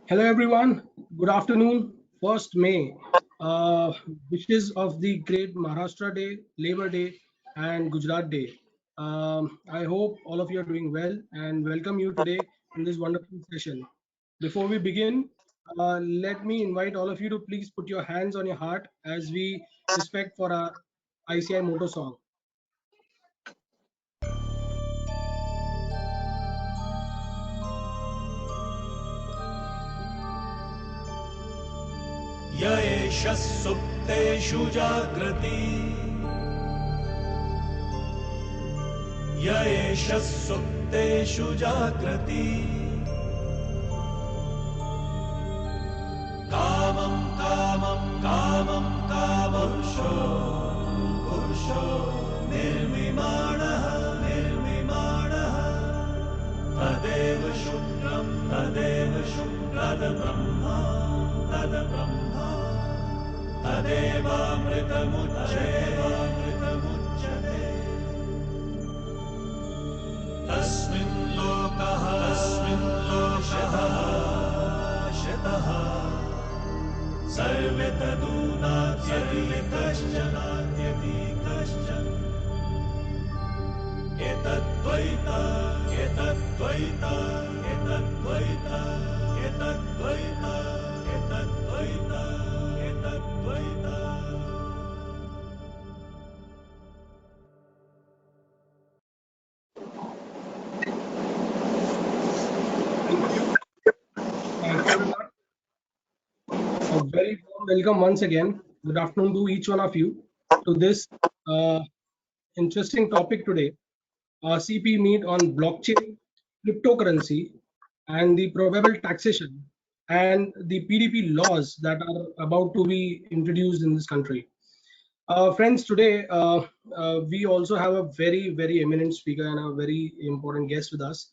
Hello everyone, good afternoon. 1st May, wishes of the great Maharashtra Day, Labor Day and Gujarat Day. I hope all of you are doing well and welcome you today in this wonderful session. Before we begin, let me invite all of you to please put your hands on your heart as we respect for our ICI motto song. य एष सुप्तेषु जाग्रति य एष सुप्तेषु जाग्रति कामं कामं कामं कामपुरुषो पुरुषो निर्मिमाणः निर्मिमाणः तदेव शुक्रं तद्ब्रह्मा तद्ब्रह्मा तदेवामृतमुच्यते तस्मिन् लोकः शतः सर्वे तदूनात्यति कश्चन एतद्द्वैत एतद्द्वैत एतद्द्वैत एतद्द्वैत एतद्द्वैत एतद्द्वैत Thank you everyone. A very warm welcome once again. Good afternoon to each one of you to this uh, interesting topic today. CPE meet on blockchain, cryptocurrency, and the probable taxation and the PDP laws that are about to be introduced in this country. Friends, today we also have a very eminent speaker and a very important guest with us.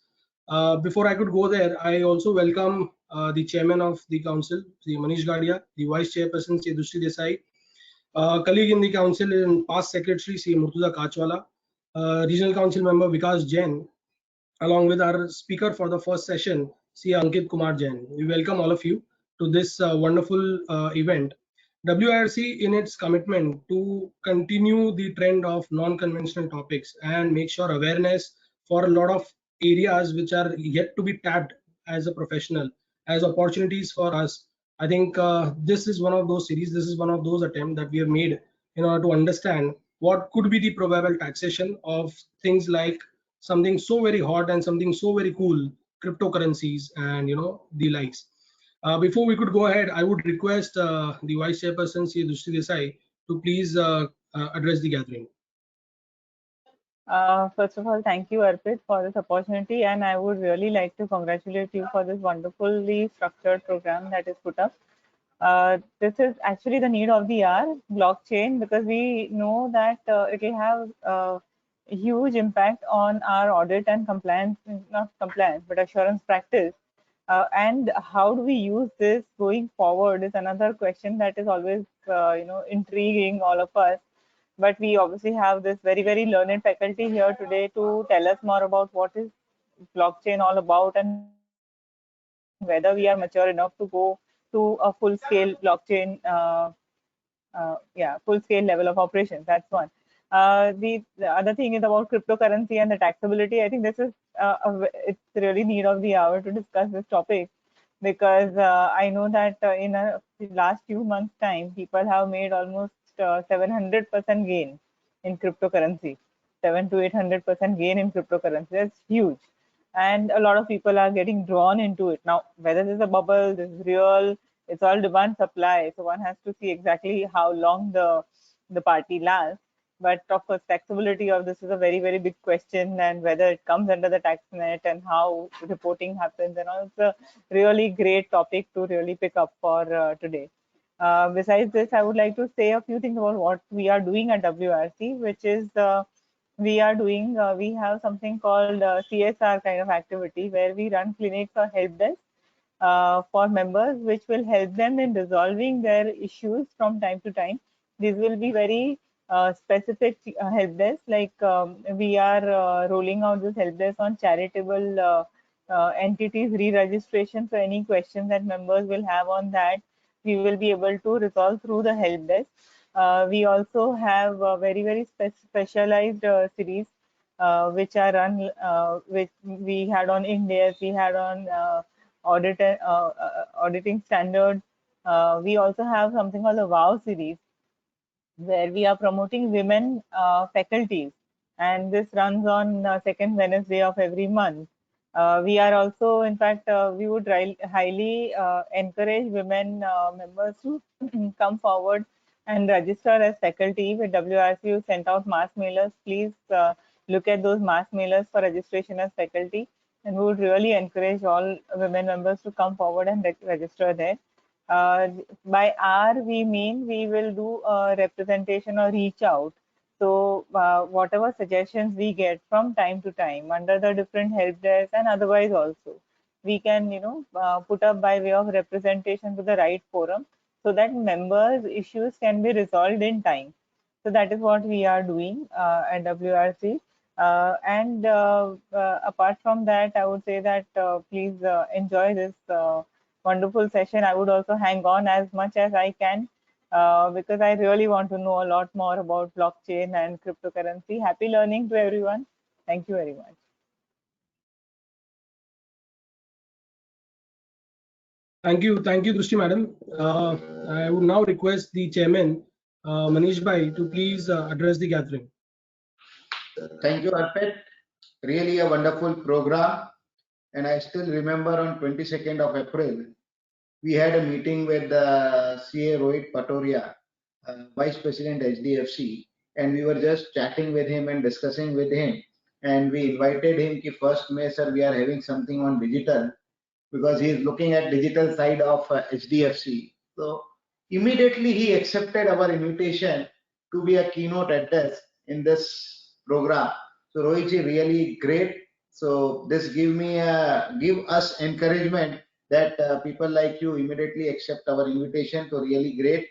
Before I could go there, I also welcome the chairman of the council, the Manish Gadia, the vice chairperson, Sri Dushri Desai, colleague in the council and past secretary, Sri Murtuza Kachwala, regional council member Vikas Jain, along with our speaker for the first session, Sri Aankit Kumar Jain. We welcome all of you to this wonderful event. WIRC, in its commitment to continue the trend of non-conventional topics and make sure awareness for a lot of areas which are yet to be tapped as a professional, as opportunities for us. I think this is one of those series, this is one of those attempts that we have made in order to understand what could be the probable taxation of things like something so very hot and something so very cool, cryptocurrencies and the likes. Before we could go ahead, I would request the vice chairperson, Sri Dushri Desai, to please address the gathering. First of all, thank you, Arpit, for this opportunity, and I would really like to congratulate you for this wonderfully structured program that is put up. This is actually the need of the hour, blockchain, because we know that it will have a huge impact on our audit and compliance, not compliance, but assurance practice. And how do we use this going forward is another question that is always, intriguing all of us. But we obviously have this very learned faculty here today to tell us more about what is blockchain all about and whether we are mature enough to go to a full-scale blockchain, full-scale level of operations. That's one. The other thing is about cryptocurrency and the taxability. I think this is it's really need of the hour to discuss this topic, because I know that in a last few months' time, people have made almost 700% gain in cryptocurrency, 7 to 800% gain in cryptocurrency. That's huge, and a lot of people are getting drawn into it now. Whether this is a bubble, this is real, it's all demand supply. So one has to see exactly how long the party lasts. But of course, taxability of this is a very big question, and whether it comes under the tax net and how reporting happens, and all. It's a really great topic to really pick up for today. Besides this, I would like to say a few things about what we are doing at WRC, which is we have something called CSR kind of activity, where we run clinics or help desk for members, which will help them in resolving their issues from time to time. These will be very specific help desk, like we are rolling out this help desk on charitable entities re-registration. So any questions that members will have on that, we will be able to resolve through the help desk. We also have very specialized series which are run, which we had on India, we had on auditing standards. We also have something called the WOW series, where we are promoting women faculties, and this runs on second Wednesday of every month. We are also, in fact, we would highly encourage women members to come forward and register as faculty. With WRC, you sent out mass mailers. Please look at those mass mailers for registration as faculty, and we would really encourage all women members to come forward and register there. By R, we mean we will do a representation or reach out. So whatever suggestions we get from time to time under the different help desks and otherwise also, we can, put up by way of representation to the right forum, so that members' issues can be resolved in time. So that is what we are doing at WRC. And apart from that, I would say that please enjoy this wonderful session. I would also hang on as much as I can because I really want to know a lot more about blockchain and cryptocurrency. Happy learning to everyone. Thank you very much. Thank you, Drushti madam. I would now request the chairman, Manish Bhai, to please address the gathering. Thank you, Arpit. Really a wonderful program. And I still remember on 22nd of April, we had a meeting with the CA Rohit Patoria, Vice President HDFC, and we were just chatting with him and discussing with him. And we invited him ki first May, sir, we are having something on digital, because he is looking at digital side of HDFC. So immediately he accepted our invitation to be a keynote address in this program. So Rohit ji, really great. So this give us encouragement that people like you immediately accept our invitation. So really great.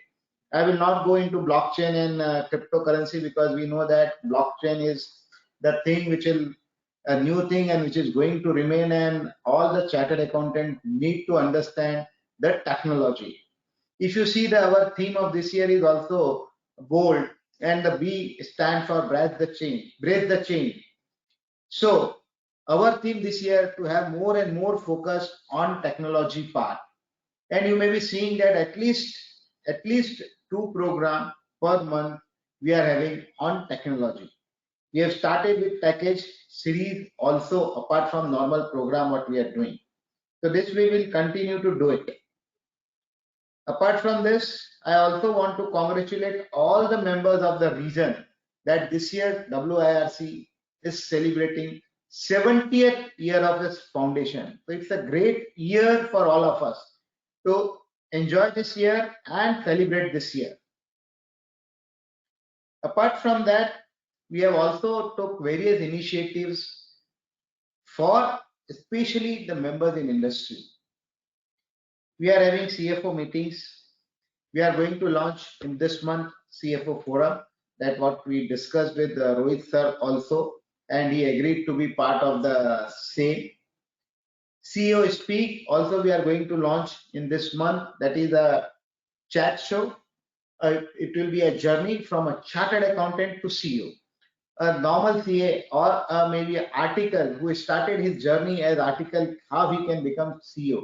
I will not go into blockchain and cryptocurrency, because we know that blockchain is the thing which will a new thing and which is going to remain, and all the chartered accountant need to understand the technology. If you see our theme of this year is also bold, and the B stands for break the chain. So our theme this year to have more and more focus on technology part, and you may be seeing that at least 2 programs per month we are having on technology. We have started with package series also, apart from normal program what we are doing. So this we will continue to do it. Apart from this, I also want to congratulate all the members of the region that this year WIRC is celebrating 70th year of its foundation. So it's a great year for all of us to enjoy this year and celebrate this year. Apart from that, we have also took various initiatives for especially the members in industry. We are having CFO meetings. We are going to launch in this month CFO forum, that what we discussed with Rohit sir also, and he agreed to be part of the same. CEO Speak also we are going to launch in this month, that is a chat show. It will be a journey from a chartered accountant to CEO. A normal CA or maybe an article who started his journey as article, how he can become CEO.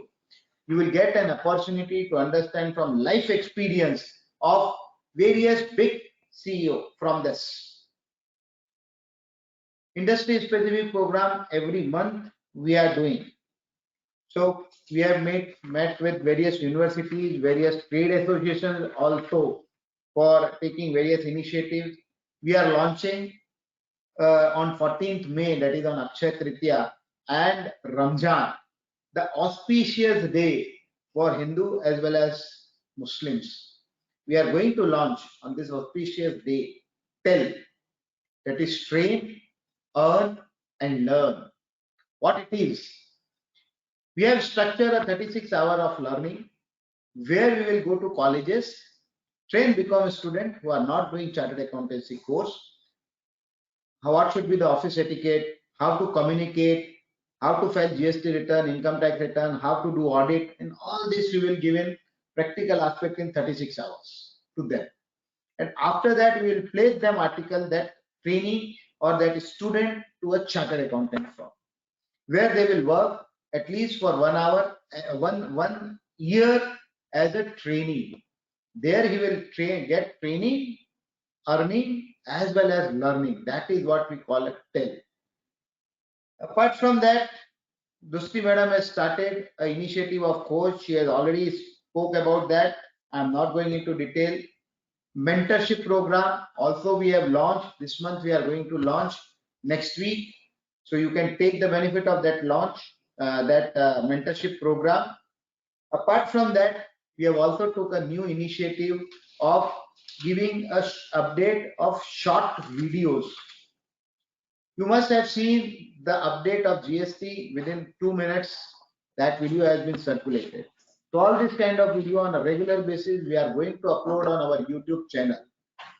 You will get an opportunity to understand from life experience of various big CEO from this. Industry specific program every month we are doing. So we have met with various universities, various trade associations also for taking various initiatives. We are launching on 14th May, that is on Akshaya Tritiya and Ramzan, the auspicious day for Hindu as well as Muslims. We are going to launch on this auspicious day, TEL, that is train, earn and learn. What it is? We have structured a 36-hour of learning where we will go to colleges, train, become a student who are not doing chartered accountancy course, what should be the office etiquette, how to communicate, how to file GST return, income tax return, how to do audit, and all this we will give in practical aspect in 36 hours to them. And after that, we will place them article that trainee or that student to a chartered accountant firm, where they will work at least for 1 hour, 1 year as a trainee. There he will get training, earning as well as learning. That is what we call a TEL. Apart from that, Dusti madam has started an initiative of course. She has already spoke about that. I'm not going into detail. Mentorship program also we have launched this month. We are going to launch next week, so you can take the benefit of that launch, mentorship program. Apart from that, we have also took a new initiative of giving a update of short videos. You must have seen the update of GST within 2 minutes. That video has been circulated. So all this kind of video on a regular basis, we are going to upload on our YouTube channel,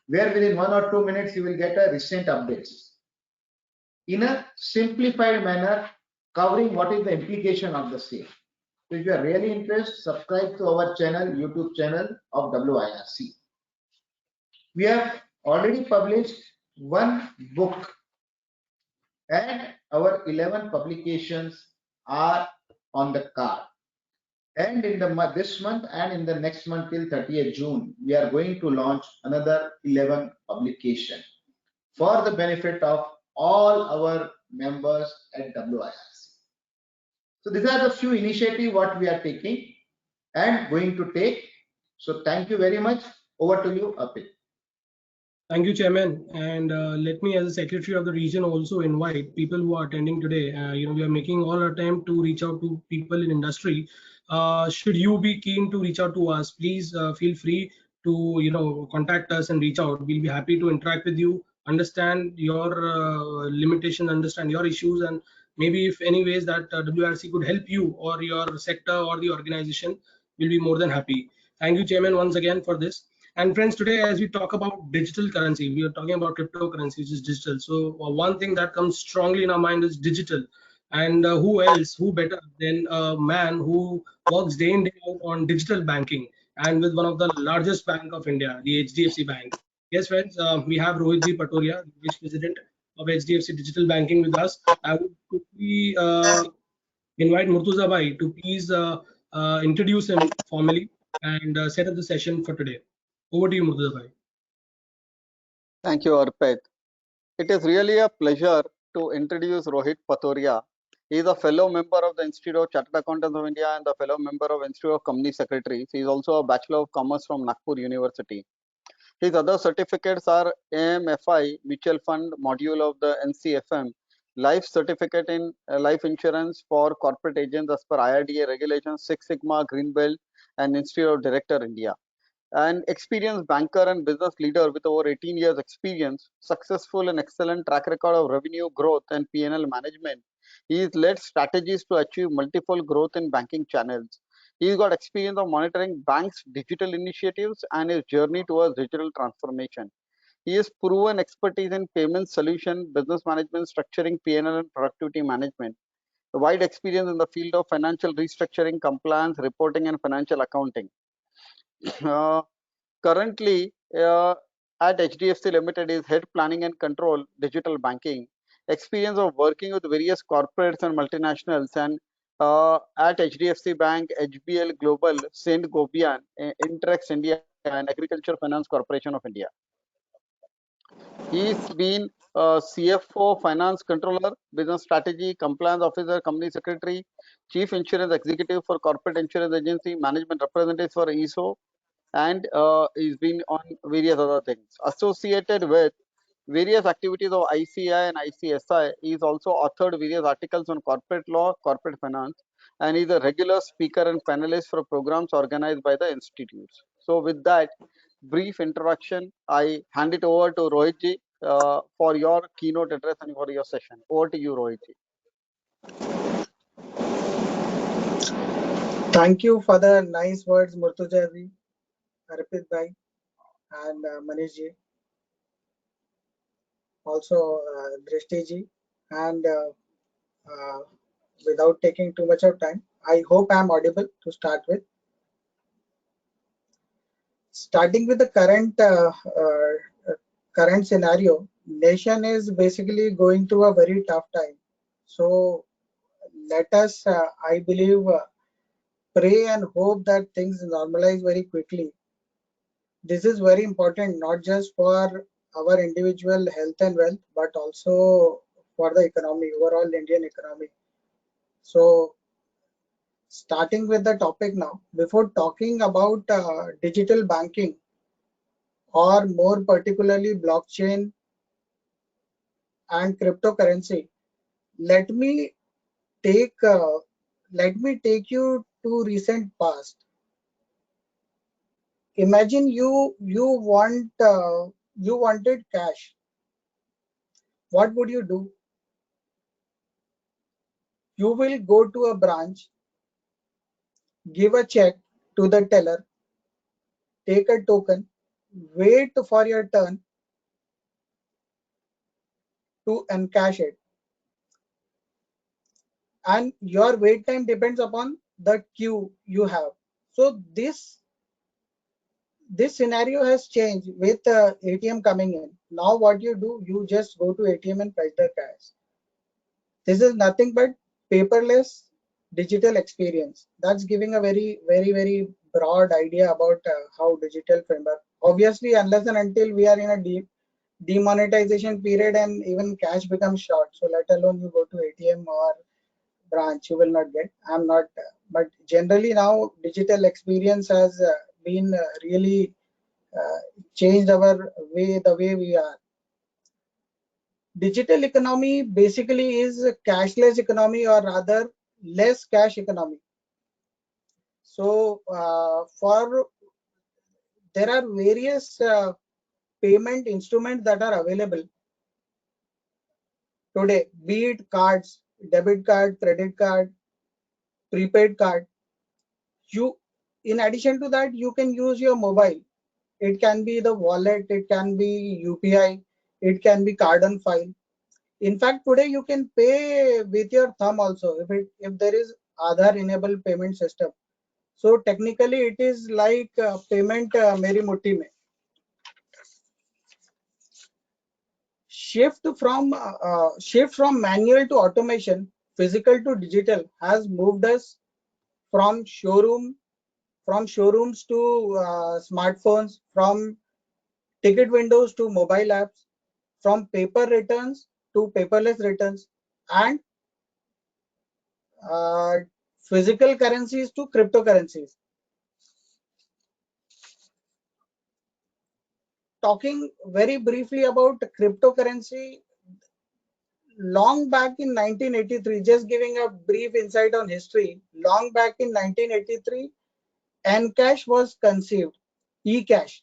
where within 1 or 2 minutes you will get a recent updates in a simplified manner, covering what is the implication of the same. So if you are really interested, subscribe to our channel, YouTube channel of WIRC. We have already published one book, and our 11 publications are on the card. And in this month and in the next month till 30th June, we are going to launch another 11 publication for the benefit of all our members at WIRC. So these are the few initiatives what we are taking and going to take. So thank you very much. Over to you, Apit. Thank you, Chairman. And let me, as a secretary of the region, also invite people who are attending today. We are making all attempt to reach out to people in industry. Should you be keen to reach out to us, please feel free to contact us and reach out. We'll be happy to interact with you, understand your limitation, understand your issues, and maybe if any ways that WRC could help you or your sector or the organization, we'll be more than happy. Thank you, Chairman, once again for this. And friends, today as we talk about digital currency, we are talking about cryptocurrency, which is digital. So one thing that comes strongly in our mind is digital. And who else, who better than a man who works day in, day out on digital banking and with one of the largest bank of India, the HDFC Bank. Yes, friends, we have Rohit Patoria, Vice President of HDFC Digital Banking with us. I would quickly invite Murtuza Bhai to please introduce him formally and set up the session for today. Over to you, Murtuza Bhai. Thank you, Arpit. It is really a pleasure to introduce Rohit Patoria. He is a fellow member of the Institute of Chartered Accountants of India and a fellow member of Institute of Company Secretaries. He is also a Bachelor of Commerce from Nagpur University. His other certificates are AMFI Mutual Fund Module of the NCFM, Life Certificate in Life Insurance for Corporate Agents as per IRDA Regulations, Six Sigma Green Belt, and Institute of Director India. An experienced banker and business leader with over 18 years experience, successful and excellent track record of revenue growth and P&L management. He has led strategies to achieve multiple growth in banking channels. He's got experience of monitoring banks' digital initiatives and his journey towards digital transformation. He has proven expertise in payment solution, business management, structuring, P&L, and productivity management. A wide experience in the field of financial restructuring, compliance, reporting, and financial accounting. Currently, at HDFC Limited is Head Planning and Control Digital Banking. Experience of working with various corporates and multinationals, and at HDFC Bank, HBL Global, Saint Gobain, Intrex India, and Agriculture Finance Corporation of India. He's been CFO, Finance Controller, Business Strategy, Compliance Officer, Company Secretary, Chief Insurance Executive for Corporate Insurance Agency, Management Representative for ESO, and he's been on various other things. Associated with various activities of ICI and ICSI, he's also authored various articles on corporate law, corporate finance, and he's a regular speaker and panelist for programs organized by the institutes. So with that brief introduction, I hand it over to Rohitji for your keynote address and for your session. Over to you, Rohitji. Thank you for the nice words, Murtuza ji, Arpit bhai, and Manish ji. Also Drishti ji and without taking too much of time, I hope I am audible to start with. Starting with the current scenario, nation is basically going through a very tough time. So let us, I believe, pray and hope that things normalize very quickly. This is very important, not just for our individual health and wealth, but also for the economy, overall Indian economy. So starting with the topic now, before talking about digital banking, or more particularly blockchain and cryptocurrency, let me take you to recent past. Imagine you wanted cash. What would you do? You will go to a branch, give a check to the teller, take a token, wait for your turn to encash it, and your wait time depends upon the queue you have. So this scenario has changed with ATM coming in. Now what you do, you just go to ATM and fetch the cash. This is nothing but paperless digital experience. That's giving a very broad idea about how digital framework. Obviously, unless and until we are in a demonetization period and even cash becomes short, so let alone you go to ATM or branch, you will not get. I'm not, but generally now digital experience has been really changed our way, the way we are. Digital economy basically is a cashless economy, or rather less cash economy. So for there are various payment instruments that are available today, be it cards, debit card, credit card, prepaid card. You, in addition to that, you can use your mobile. It can be the wallet, it can be UPI, it can be card on file. In fact, today you can pay with your thumb also if there is Aadhaar enabled payment system. So technically it is like payment meri mutti mein. Shift from manual to automation, physical to digital has moved us from showrooms to smartphones, from ticket windows to mobile apps, from paper returns to paperless returns, and uh, physical currencies to cryptocurrencies. Talking very briefly about cryptocurrency, long back in 1983, just giving a brief insight on history, long back in 1983, Encash was conceived, eCash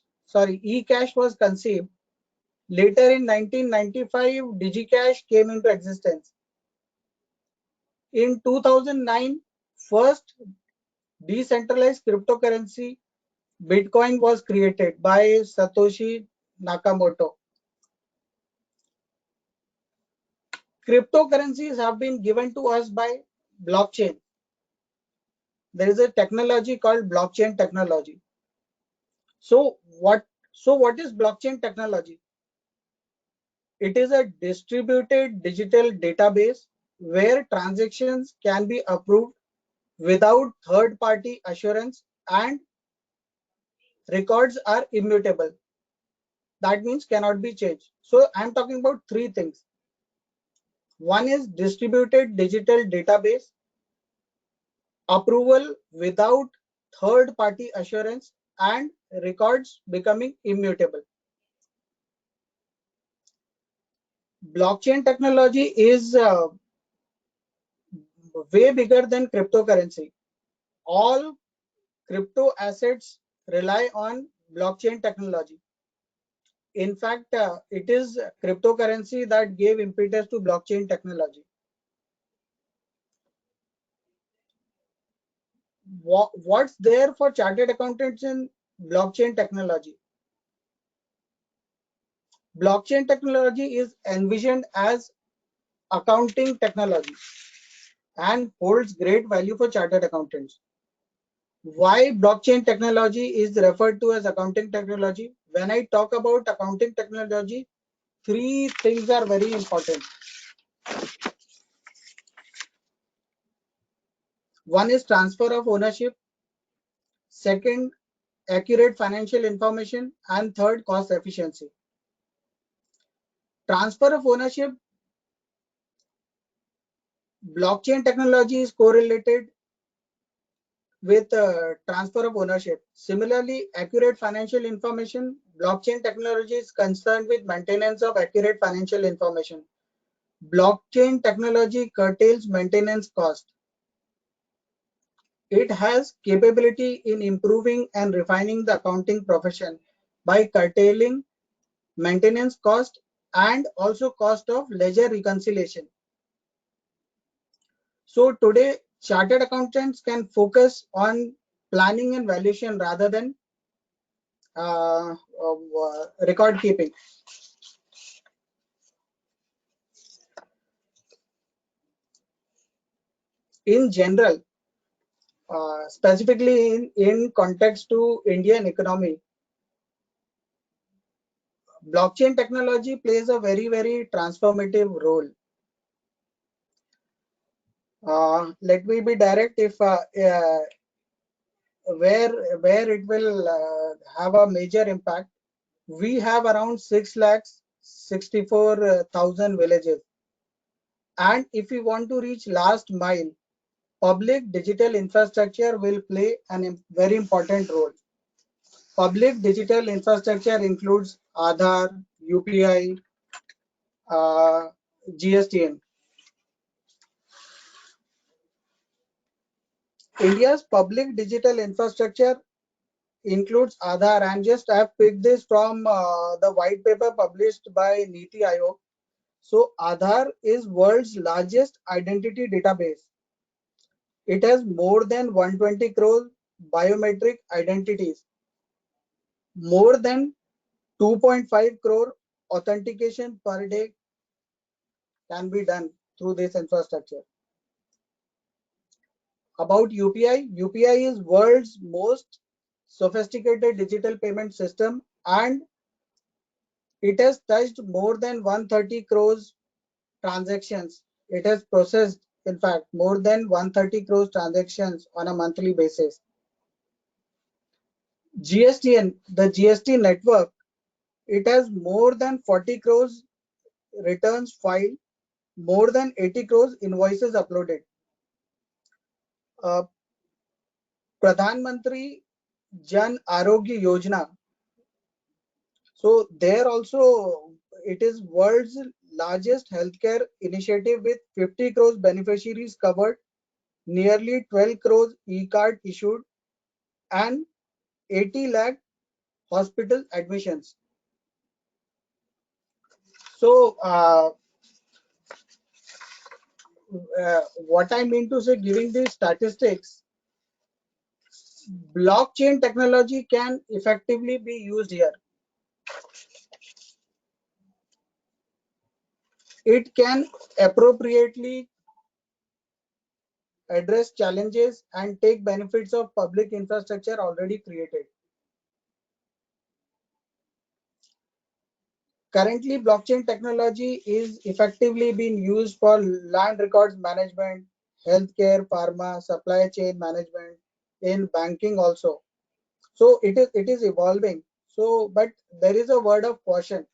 was conceived. Later in 1995, DigiCash came into existence. In 2009, first decentralized cryptocurrency, Bitcoin, was created by Satoshi Nakamoto. Cryptocurrencies have been given to us by blockchain. There is a technology called blockchain technology. So what is blockchain technology? It is a distributed digital database where transactions can be approved without third party assurance, and records are immutable. That means cannot be changed. So I'm talking about three things. One is distributed digital database, approval without third party assurance, and records becoming immutable. Blockchain technology is way bigger than cryptocurrency. All crypto assets rely on blockchain technology. In fact, it is cryptocurrency that gave impetus to blockchain technology. What's there for chartered accountants in blockchain technology? Blockchain technology is envisioned as accounting technology. and holds great value for chartered accountants. Why blockchain technology is referred to as accounting technology? When I talk about accounting technology, three things are very important. One is transfer of ownership, second, accurate financial information, and third, cost efficiency. Transfer of ownership, blockchain technology is correlated with transfer of ownership. Similarly, accurate financial information, blockchain technology is concerned with maintenance of accurate financial information. Blockchain technology curtails maintenance cost. It has capability in improving and refining the accounting profession by curtailing maintenance cost and also cost of ledger reconciliation. So today, chartered accountants can focus on planning and valuation rather than record keeping. In general, specifically in context to Indian economy, blockchain technology plays a very transformative role. Let me be direct. If where it will have a major impact, we have around 6,64,000 villages, and if we want to reach last mile, public digital infrastructure will play a very important role. Public digital infrastructure includes Aadhaar, UPI, GSTN. India's public digital infrastructure includes Aadhaar, and just I have picked this from the white paper published by Niti Aayog. So Aadhaar is world's largest identity database. It has more than 120 crore biometric identities. More than 2.5 crore authentication per day can be done through this infrastructure. About UPI, UPI is world's most sophisticated digital payment system, and it has touched more than 130 crores transactions. It has processed, in fact, more than 130 crores transactions on a monthly basis. GSTN, the GST network, it has more than 40 crores returns filed, more than 80 crores invoices uploaded. Pradhan Mantri Jan Arogya Yojana. So there also it is world's largest healthcare initiative with 50 crores beneficiaries covered, nearly 12 crores e-card issued, and 80 lakh hospital admissions. So what I mean to say, giving these statistics, blockchain technology can effectively be used here. It can appropriately address challenges and take benefits of public infrastructure already created. Currently, blockchain technology is effectively being used for land records management, healthcare, pharma, supply chain management, in banking also. So it is evolving. So, but there is a word of caution.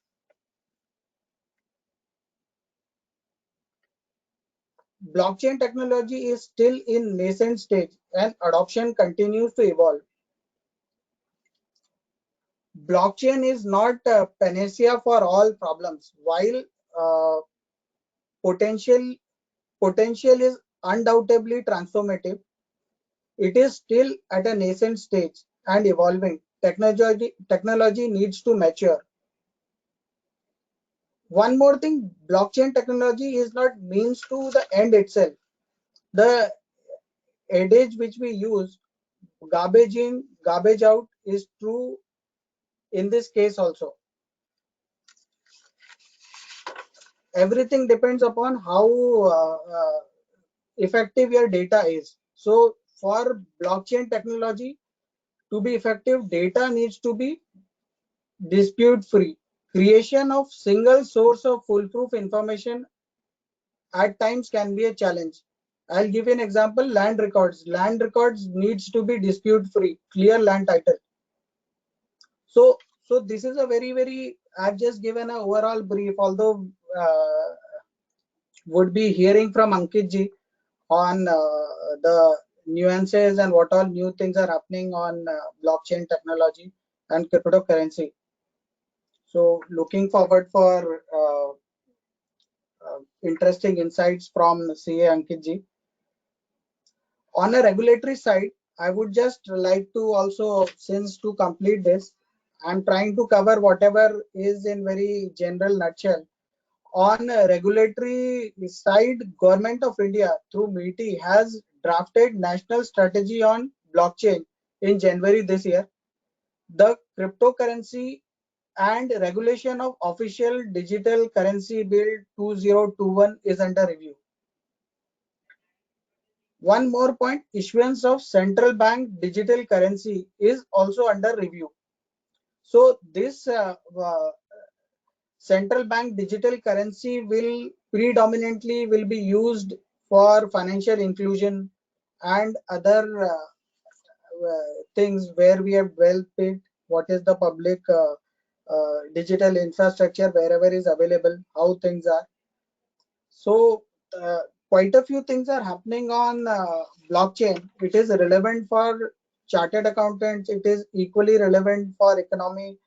Blockchain technology is still in nascent stage and adoption continues to evolve. Blockchain is not a panacea for all problems. While uh, potential is undoubtedly transformative, it is still at a nascent stage and evolving. Technology needs to mature. One more thing, blockchain technology is not means to the end itself. The adage which we use, garbage in, garbage out, is true in this case also. Everything depends upon how effective your data is. So for blockchain technology to be effective, data needs to be dispute free. Creation of single source of foolproof information at times can be a challenge. I'll give you an example. Land records. Land records needs to be dispute free, clear land title. So this is a very, I've just given an overall brief, although would be hearing from Aankit ji on the nuances and what all new things are happening on blockchain technology and cryptocurrency. So looking forward for interesting insights from CA Aankit ji. On a regulatory side, I would just like to also, since to complete this, I'm trying to cover whatever is in very general nutshell. On a regulatory side, Government of India through MeitY has drafted National Strategy on Blockchain in January this year. The Cryptocurrency and Regulation of Official Digital Currency Bill 2021 is under review. One more point, issuance of central bank digital currency is also under review. So this central bank digital currency will predominantly be used for financial inclusion and other things where we have well picked what is the public digital infrastructure wherever is available, how things are. So quite a few things are happening on blockchain. It is relevant for chartered accountants. It is equally relevant for economy.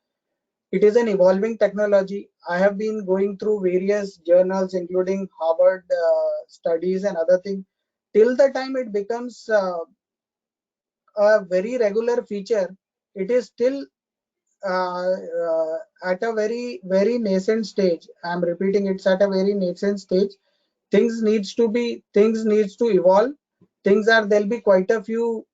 It is an evolving technology. I have been going through various journals, including Harvard studies and other things. Till the time it becomes a very regular feature, it is still at a very nascent stage. I'm repeating, it's at a very nascent stage. Things needs to evolve. There'll be quite a few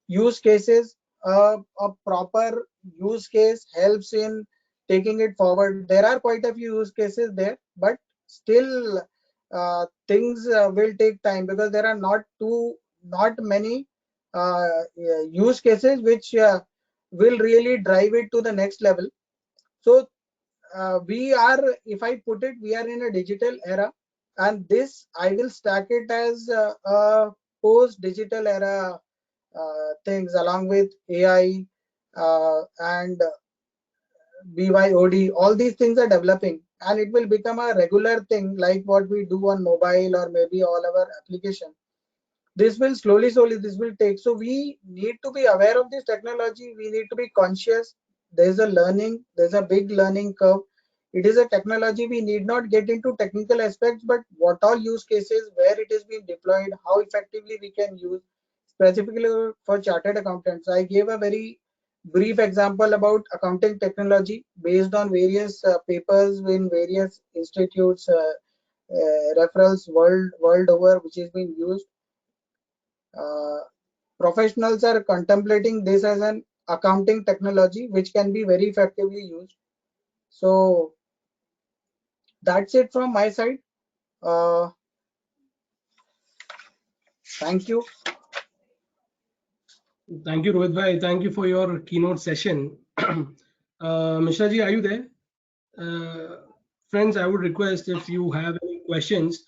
use cases. A proper use case helps in taking it forward. There are quite a few use cases there, but still things will take time because there are not many use cases which will really drive it to the next level. So we are, if I put it, we are in a digital era, and this I will stack it as a post-digital era things along with AI and BYOD. All these things are developing, and it will become a regular thing like what we do on mobile or maybe all our application. This will slowly this will take. So we need to be aware of this technology. We need to be conscious. There's a big learning curve. It is a technology. We need not get into technical aspects, but what all use cases, where it is being deployed, how effectively we can use, specifically for chartered accountants. I gave a very brief example about accounting technology based on various papers in various institutes, referrals world over, which is being used. Professionals are contemplating this as an accounting technology which can be very effectively used. So that's it from my side. Thank you. Thank you, Rohit bhai. Thank you for your keynote session. Mishra ji, are you there? Friends, I would request if you have any questions,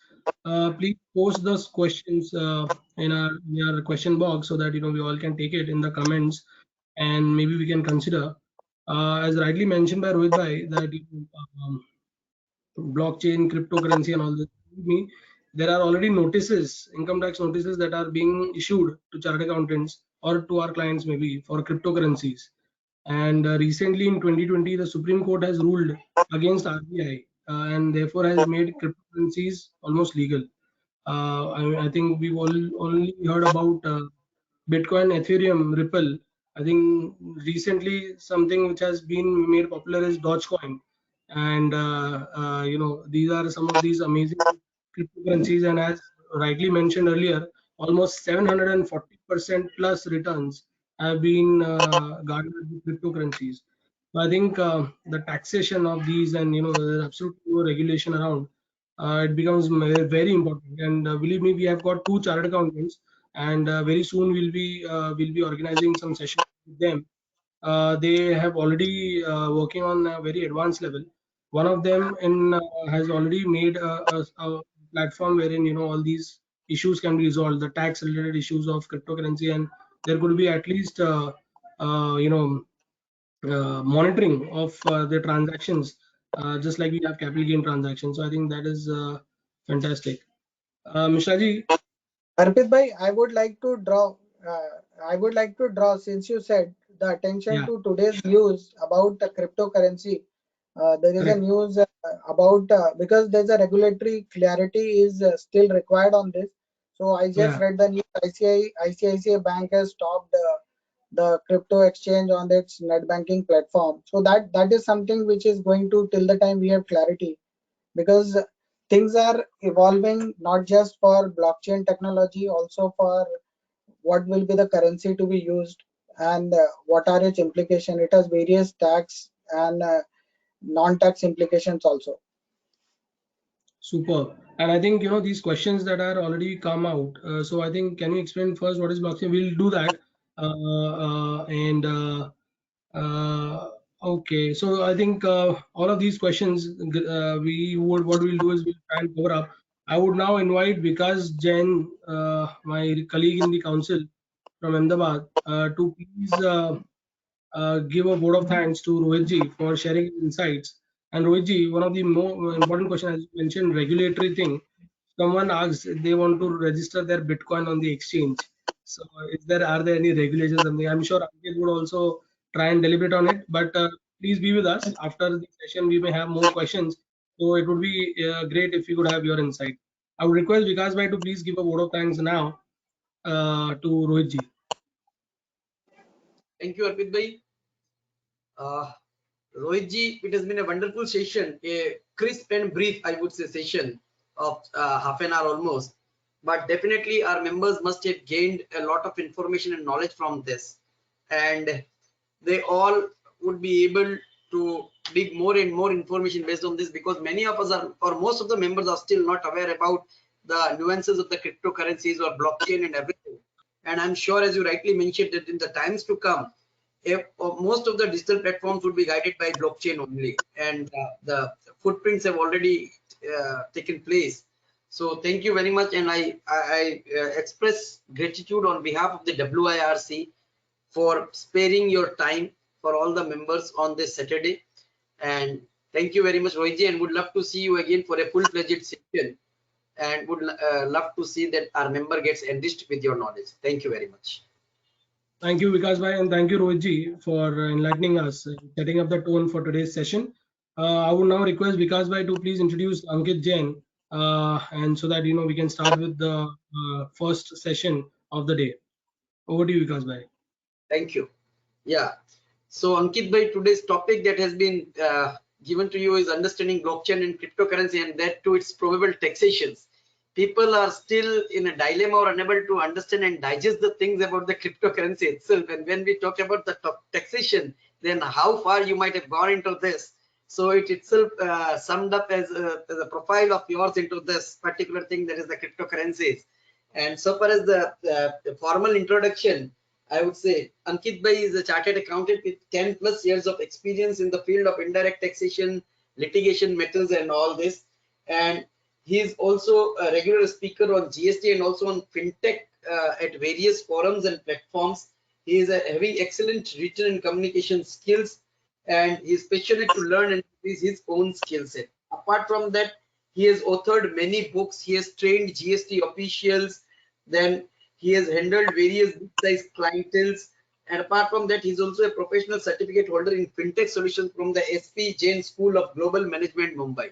please post those questions in our question box so that we all can take it in the comments and maybe we can consider. As rightly mentioned by Rohit bhai, that blockchain, cryptocurrency, and all this. There are already notices, income tax notices that are being issued to chartered accountants or to our clients maybe for cryptocurrencies. And recently in 2020, the Supreme Court has ruled against RBI and therefore has made cryptocurrencies almost legal. I think we've all only heard about Bitcoin, Ethereum, Ripple. I think recently something which has been made popular is Dogecoin, and these are some of these amazing cryptocurrencies. And as rightly mentioned earlier, almost 740% plus returns have been garnered with cryptocurrencies. So I think the taxation of these and there's absolutely no regulation around. it becomes very important. And believe me, we have got 2 chartered accountants, and very soon we'll be organizing some sessions with them. They have already working on a very advanced level. One of them has already made a platform wherein all these issues can be resolved, the tax related issues of cryptocurrency, and there could be at least uh, you know monitoring of the transactions, just like we have capital gain transactions. So I think that is fantastic. Mishra ji, Arpit bhai, I would like to draw, since you said the attention yeah, to today's news about the cryptocurrency. There is a correct, news about because there's a regulatory clarity is still required on this. So I just yeah, read the news. ICICI Bank has stopped the crypto exchange on its net banking platform. So that is something which is going to, till the time we have clarity, because things are evolving not just for blockchain technology, also for what will be the currency to be used, and what are its implications. It has various tax and non-tax implications also. super. And I think these questions that are already come out. So I think, can you explain first what is blockchain? We'll do that. And Okay, so I think all of these questions what we'll do is we'll try and cover up. I would now invite Vikas Jain, my colleague in the council from Ahmedabad, to please give a vote of thanks to Rohit ji for sharing his insights. And Rohit ji, one of the more important questions, as you mentioned, regulatory thing. Someone asked if they want to register their Bitcoin on the exchange. So, are there any regulations? Something I'm sure Aankit would also try and deliberate on it. But please be with us after the session. We may have more questions. So it would be great if we could have your insight. I would request Vikas bhai to please give a vote of thanks now to Rohit ji. Thank you, Arpit bhai. Uh, Rohit ji, it has been a wonderful session, a crisp and brief, I would say, session of half an hour almost. But definitely our members must have gained a lot of information and knowledge from this. And they all would be able to dig more and more information based on this, because many of us are, or most of the members are still not aware about the nuances of the cryptocurrencies or blockchain and everything. And I'm sure, as you rightly mentioned, that in the times to come, if, most of the digital platforms would be guided by blockchain only, and the footprints have already taken place. So thank you very much, and I express gratitude on behalf of the WIRC for sparing your time for all the members on this Saturday. And thank you very much, Rohit, and would love to see you again for a full-fledged session, and would love to see that our member gets enriched with your knowledge. Thank you very much. Thank you, Vikas bhai, and thank you, Rohit ji, for enlightening us, setting up the tone for today's session. I would now request Vikas bhai to please introduce Aankit Jain, and so that we can start with the first session of the day. Over to you, Vikas bhai. Thank you. Yeah. So Ankit bhai, today's topic that has been given to you is understanding blockchain and cryptocurrency, and that too its probable taxations. People are still in a dilemma or unable to understand and digest the things about the cryptocurrency itself. And when we talk about the taxation, then how far you might have gone into this. So it itself summed up as a profile of yours into this particular thing, that is the cryptocurrencies. And so far as the formal introduction, I would say Ankit bhai is a chartered accountant with 10 plus years of experience in the field of indirect taxation, litigation matters, and all this. And he is also a regular speaker on GST and also on fintech at various forums and platforms. He is having excellent written and communication skills, and he is passionate to learn and increase his own skill set. Apart from that, he has authored many books. He has trained GST officials. Then he has handled various big-size clienteles, and apart from that, he's also a professional certificate holder in fintech solutions from the SP Jain School of Global Management, Mumbai.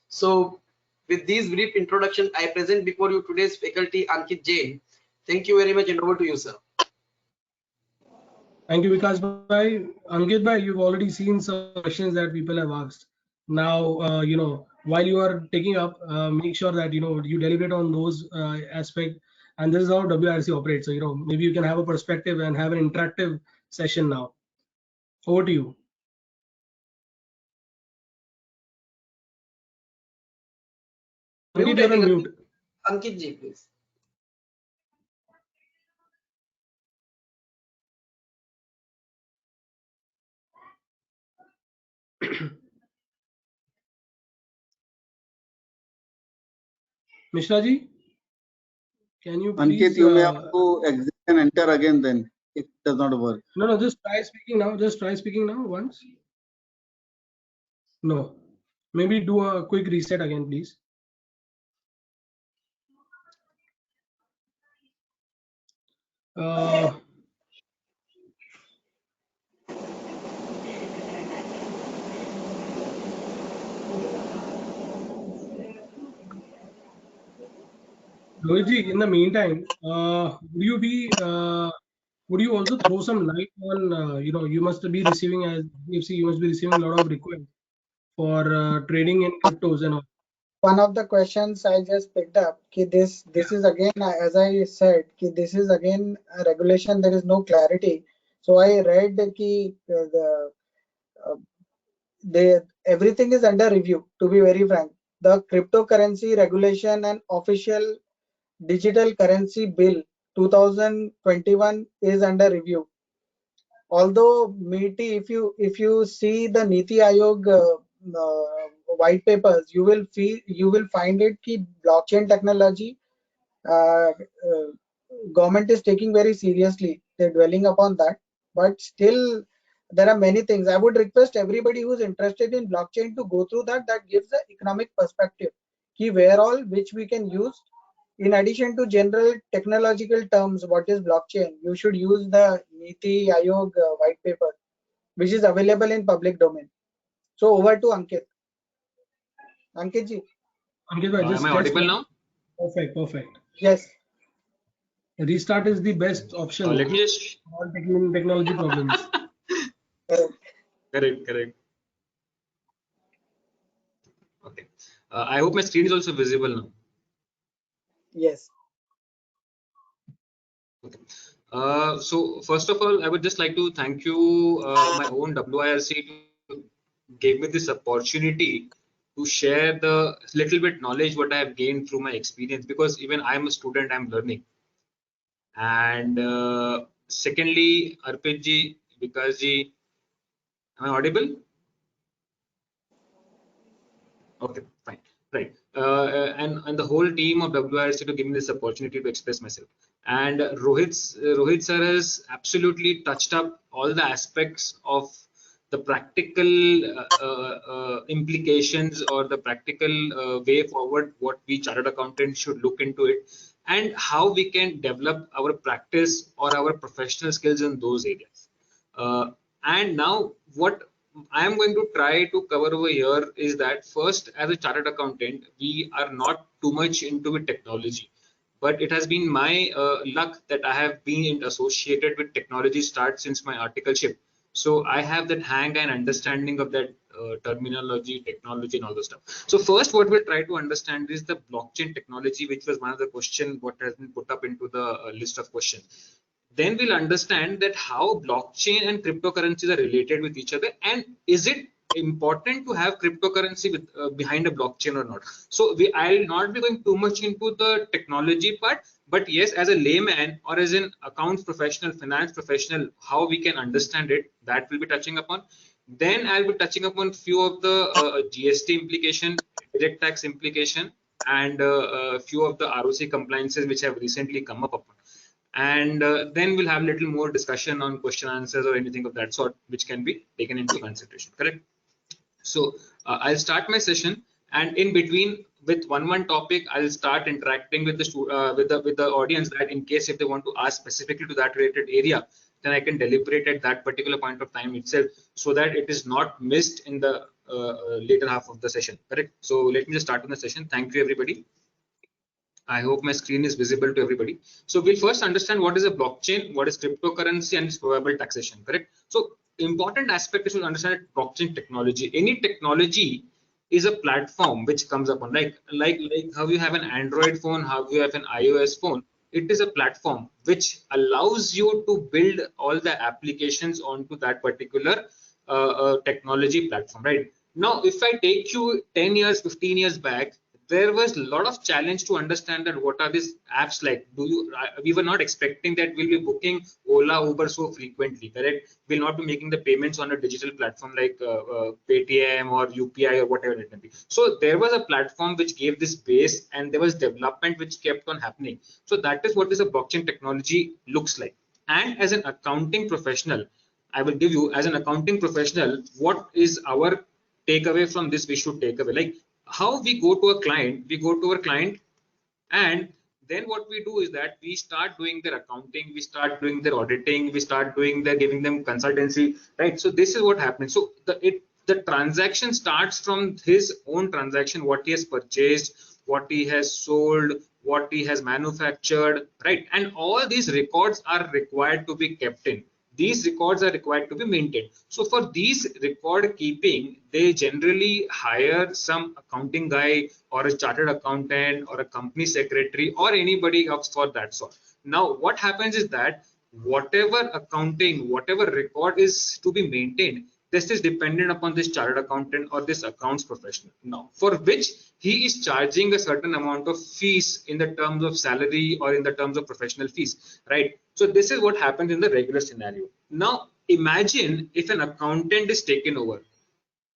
So, with this brief introduction, I present before you today's faculty Aankit Jain. Thank you very much, and over to you, sir. Thank you, Vikas bhai. Ankit bhai, you've already seen some questions that people have asked. Now, while you are taking up, make sure that you deliberate on those aspects. And this is how WRC operates. So, maybe you can have a perspective and have an interactive session now. Over to you. Ankit, you're on mute. Ankit ji, please. Mishra ji, can you Ankit, please? you may have to exit and enter again then. It does not work. No, just try speaking now. Just try speaking now once. No. Maybe do a quick reset again, please. Rohit, in the meantime, would you also throw some light on, you must be receiving as Hdfc, you must be receiving a lot of requests for trading in cryptos and all. One of the questions I just picked up, this is again, as I said, this is again a regulation. There is no clarity. So I read everything is under review. To be very frank, the cryptocurrency regulation and official digital currency bill 2021 is under review. Although meaty, if you see the Niti Aayog white papers, you will find it ki blockchain technology government is taking very seriously. They're dwelling upon that, but still there are many things. I would request everybody who's interested in blockchain to go through that. That gives the economic perspective, ki where all which we can use. In addition to general technological terms, what is blockchain? You should use the Niti Aayog white paper, which is available in public domain. So over to Ankit. Ankit ji. Ankit, just am I test audible it. now? Perfect. Yes. Restart is the best option. Let me just. All technology problems. Correct. Okay. I hope my screen is also visible now. Yes. Okay. So first of all, I would just like to thank you, my own WIRC, to give me this opportunity to share the little bit knowledge what I have gained through my experience, because even I'm a student, I'm learning. And secondly, Arpit ji, Vikas ji, am I audible? Okay, fine, right. And the whole team of WIRC to give me this opportunity to express myself. And Rohit sir has absolutely touched up all the aspects of the practical implications or the practical way forward, what we chartered accountants should look into it, and how we can develop our practice or our professional skills in those areas. And now what I am going to try to cover over here is that first, as a chartered accountant, we are not too much into with technology, but it has been my luck that I have been associated with technology start since my articleship. So I have that hang and understanding of that terminology, technology, and all the stuff. So first, what we'll try to understand is the blockchain technology, which was one of the questions what has been put up into the list of questions. Then we'll understand that how blockchain and cryptocurrencies are related with each other, and is it important to have cryptocurrency with behind a blockchain or not. So I'll not be going too much into the technology part, but yes, as a layman or as an accounts professional, finance professional, how we can understand it, that will be touching upon. Then I'll be touching upon few of the GST implication, direct tax implication, and a few of the ROC compliances which have recently come up upon. And then we'll have a little more discussion on question answers or anything of that sort which can be taken into consideration. Correct? So I'll start my session, and in between with one topic, I'll start interacting with the with the audience, that in case if they want to ask specifically to that related area, then I can deliberate at that particular point of time itself, so that it is not missed in the later half of the session. Correct? So let me just start on the session. Thank you, everybody. I hope my screen is visible to everybody. So we'll first understand what is a blockchain, what is cryptocurrency, and its probable taxation. Correct? So important aspect is to understand blockchain technology. Any technology is a platform which comes upon, like how you have an Android phone, how you have an iOS phone. It is a platform which allows you to build all the applications onto that particular technology platform. Right? Now, if I take you 10 years, 15 years back, there was a lot of challenge to understand that what are these apps like. We were not expecting that we'll be booking Ola, Uber so frequently, correct? We'll not be making the payments on a digital platform like Paytm or UPI or whatever it may be. So there was a platform which gave this base, and there was development which kept on happening. So that is what is a blockchain technology looks like. And as an accounting professional, I will give you, as an accounting professional, what is our takeaway from this we should take away. Like how we go to a client, and then what we do is that we start doing their accounting, we start doing their auditing, we start doing their giving them consultancy, right? So this is what happens. So the transaction starts from his own transaction, what he has purchased, what he has sold, what he has manufactured, right? And all these records are required to be kept in. These records are required to be maintained. So for these record keeping, they generally hire some accounting guy or a chartered accountant or a company secretary or anybody else for that sort. Now, what happens is that whatever accounting, whatever record is to be maintained, this is dependent upon this chartered accountant or this accounts professional. Now, for which he is charging a certain amount of fees in the terms of salary or in the terms of professional fees, right? So this is what happens in the regular scenario. Now, imagine if an accountant is taken over.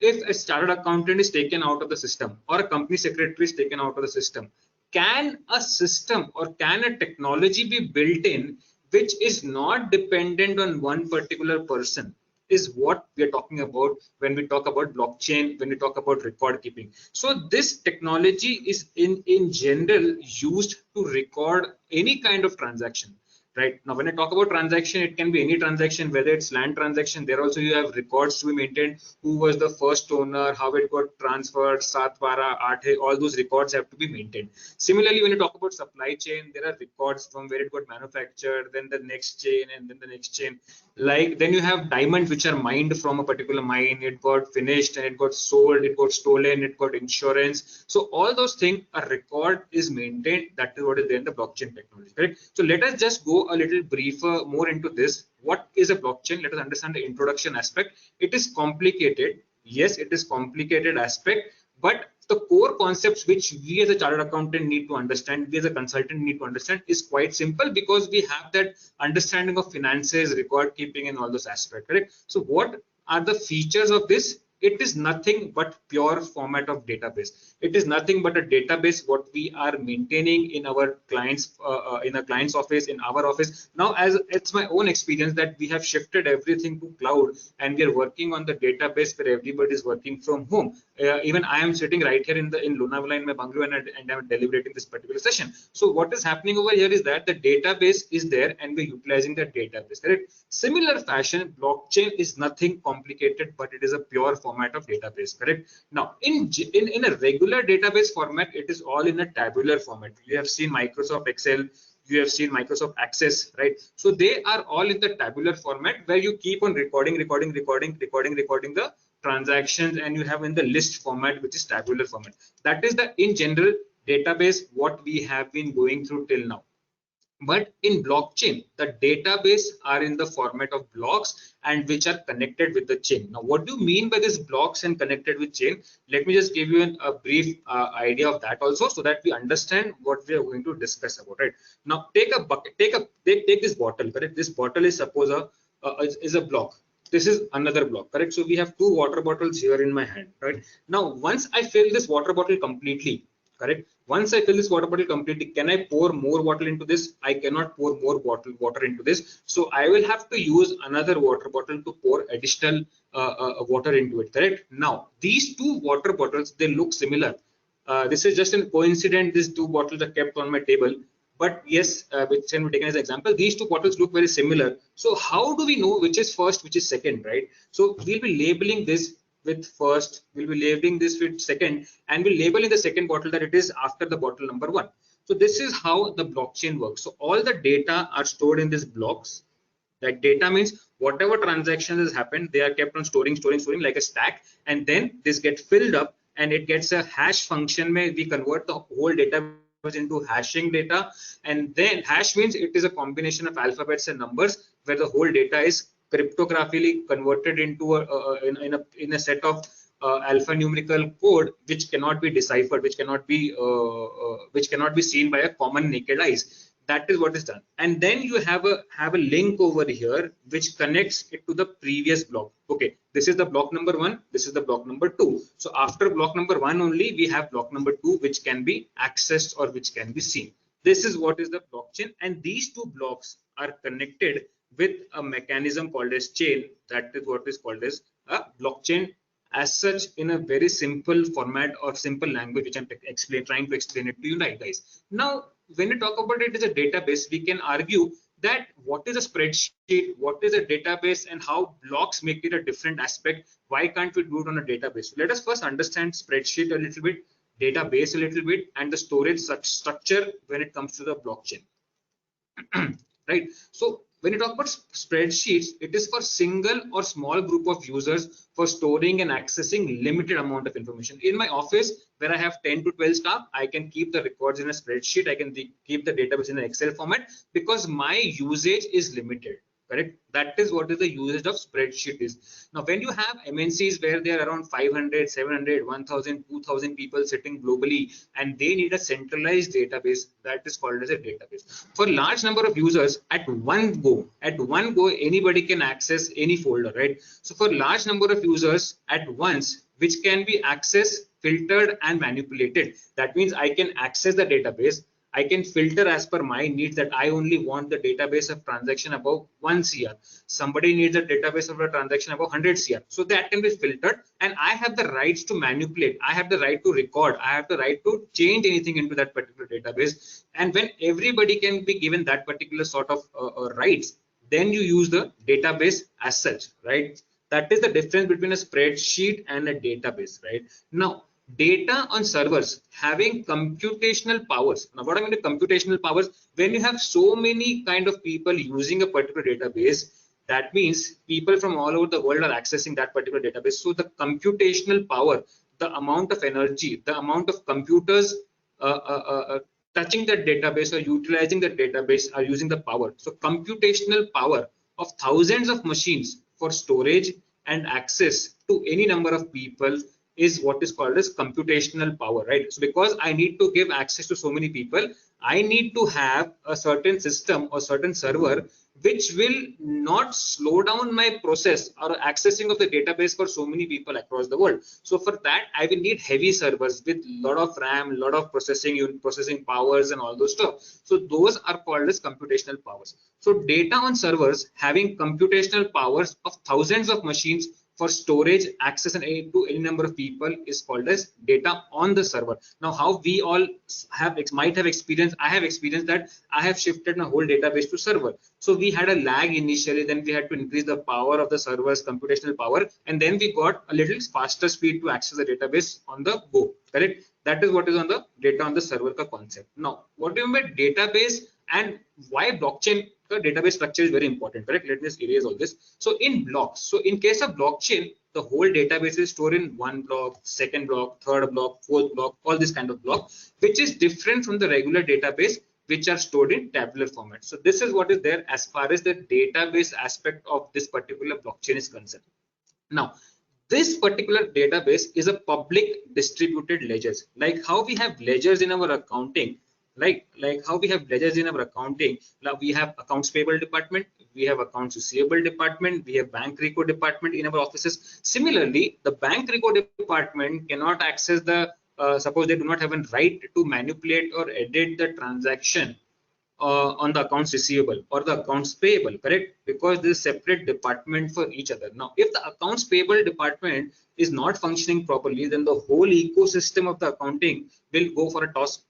If a chartered accountant is taken out of the system or a company secretary is taken out of the system, can a system or can a technology be built in which is not dependent on one particular person, is what we are talking about when we talk about blockchain, when we talk about record keeping. So this technology is in general used to record any kind of transaction. Right now, when I talk about transaction, it can be any transaction, whether it's land transaction. There also you have records to be maintained. Who was the first owner? How it got transferred? Satwara, Aathe, all those records have to be maintained. Similarly, when you talk about supply chain, there are records from where it got manufactured, then the next chain, and then the next chain. Like then you have diamonds which are mined from a particular mine. It got finished and it got sold. It got stolen. It got insurance. So all those things, a record is maintained. That is what is there in the blockchain technology. Correct. So let us just go a little briefer more into this. What is a blockchain? Let us understand the introduction aspect. It is complicated. Yes, it is complicated aspect, but the core concepts which we as a chartered accountant need to understand, we as a consultant need to understand, is quite simple because we have that understanding of finances, record keeping, and all those aspects. Correct. So what are the features of this? It is nothing but pure format of database. It is nothing but a database what we are maintaining in our clients, in a client's office, in our office. Now, as it's my own experience that we have shifted everything to cloud, and we are working on the database where everybody is working from home. Even I am sitting right here in Lonavala in my bungalow, and I'm deliberating this particular session. So what is happening over here is that the database is there, and we're utilizing that database. Correct. Similar fashion, blockchain is nothing complicated, but it is a pure format of database. Correct. Now, in a regular database format, it is all in a tabular format. You have seen Microsoft Excel, you have seen Microsoft Access, right? So they are all in the tabular format where you keep on recording the transactions, and you have in the list format, which is tabular format. That is the in general database what we have been going through till now. But in blockchain, the database are in the format of blocks and which are connected with the chain. Now, what do you mean by this blocks and connected with chain? Let me just give you a brief idea of that also, so that we understand what we are going to discuss about. Right now, take a bucket, take this bottle. Correct. This bottle is suppose is a block. This is another block. Correct. So we have two water bottles here in my hand. Right now, once I fill this water bottle completely. Correct. Once I fill this water bottle completely, can I pour more water into this? I cannot pour more water into this. So I will have to use another water bottle to pour additional water into it. Correct. Now, these two water bottles, they look similar. This is just a coincidence. These two bottles are kept on my table. But yes, which can be taken as an example. These two bottles look very similar. So how do we know which is first, which is second, right? So we'll be labeling this with first, we'll be labeling this with second, and we'll label in the second bottle that it is after the bottle number 1. So this is how the blockchain works. So all the data are stored in these blocks. That data means whatever transactions has happened, they are kept on storing like a stack, and then this gets filled up and it gets a hash function where we convert the whole data into hashing data, and then hash means it is a combination of alphabets and numbers where the whole data is cryptographically converted into in a set of alphanumerical code which cannot be deciphered, which cannot be seen by a common naked eyes. That is what is done, and then you have a link over here which connects it to the previous block. Okay, this is the block number 1, this is the block number 2. So after block number 1 only we have block number 2 which can be accessed or which can be seen. This is what is the blockchain, and these two blocks are connected with a mechanism called as chain. That is what is called as a blockchain as such, in a very simple format or simple language which I'm trying to explain it to you guys. Now when you talk about it as a database, we can argue that what is a spreadsheet, what is a database, and how blocks make it a different aspect. Why can't we do it on a database? Let us first understand spreadsheet a little bit, database a little bit, and the storage structure when it comes to the blockchain. Right, so when you talk about spreadsheets, it is for single or small group of users for storing and accessing limited amount of information. In my office where I have 10 to 12 staff, I can keep the records in a spreadsheet, I can keep the database in an Excel format because my usage is limited. Correct, that is what is the usage of spreadsheet is. Now when you have MNCs where there are around 500, 700, 1000, 2000 people sitting globally and they need a centralized database, that is called as a database. For large number of users at one go anybody can access any folder, right? So for large number of users at once, which can be accessed, filtered and manipulated, that means I can access the database, I can filter as per my needs, that I only want the database of transaction above 1 CR. Somebody needs a database of a transaction above 100 CR. So that can be filtered, and I have the rights to manipulate. I have the right to record. I have the right to change anything into that particular database. And when everybody can be given that particular sort of rights, then you use the database as such, right? That is the difference between a spreadsheet and a database, right? Now, data on servers having computational powers. Now what I mean by computational powers, when you have so many kind of people using a particular database, that means people from all over the world are accessing that particular database. So the computational power, the amount of energy, the amount of computers touching that database or utilizing the database are using the power. So computational power of thousands of machines for storage and access to any number of people is what is called as computational power, right? So because I need to give access to so many people, I need to have a certain system or certain server which will not slow down my process or accessing of the database for so many people across the world. So for that, I will need heavy servers with lot of RAM, lot of processing powers and all those stuff. So those are called as computational powers. So data on servers having computational powers of thousands of machines for storage, access, and to any number of people is called as data on the server. Now, how we all might have experienced, I have experienced that I have shifted my whole database to server. So we had a lag initially, then we had to increase the power of the server's computational power, and then we got a little faster speed to access the database on the go. Correct? That is what is on the data on the server concept. Now, what do you mean by database and why blockchain? The database structure is very important, correct? Let me just erase all this. So in blocks, so in case of blockchain, the whole database is stored in one block, second block, third block, fourth block, all this kind of block, which is different from the regular database, which are stored in tabular format. So this is what is there as far as the database aspect of this particular blockchain is concerned. Now, this particular database is a public distributed ledgers, like how we have ledgers in our accounting. Like how we have ledgers in our accounting. Now we have accounts payable department, we have accounts receivable department, we have bank record department in our offices. Similarly, the bank record department cannot access the suppose they do not have a right to manipulate or edit the transaction on the accounts receivable or the accounts payable, correct? Because there is separate department for each other. Now, if the accounts payable department is not functioning properly, then the whole ecosystem of the accounting will go for a toss.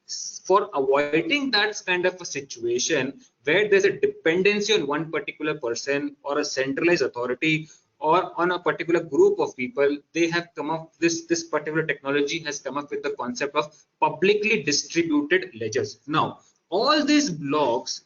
For avoiding that kind of a situation where there's a dependency on one particular person or a centralized authority or on a particular group of people, they have come up, this particular technology has come up with the concept of publicly distributed ledgers. Now, all these blocks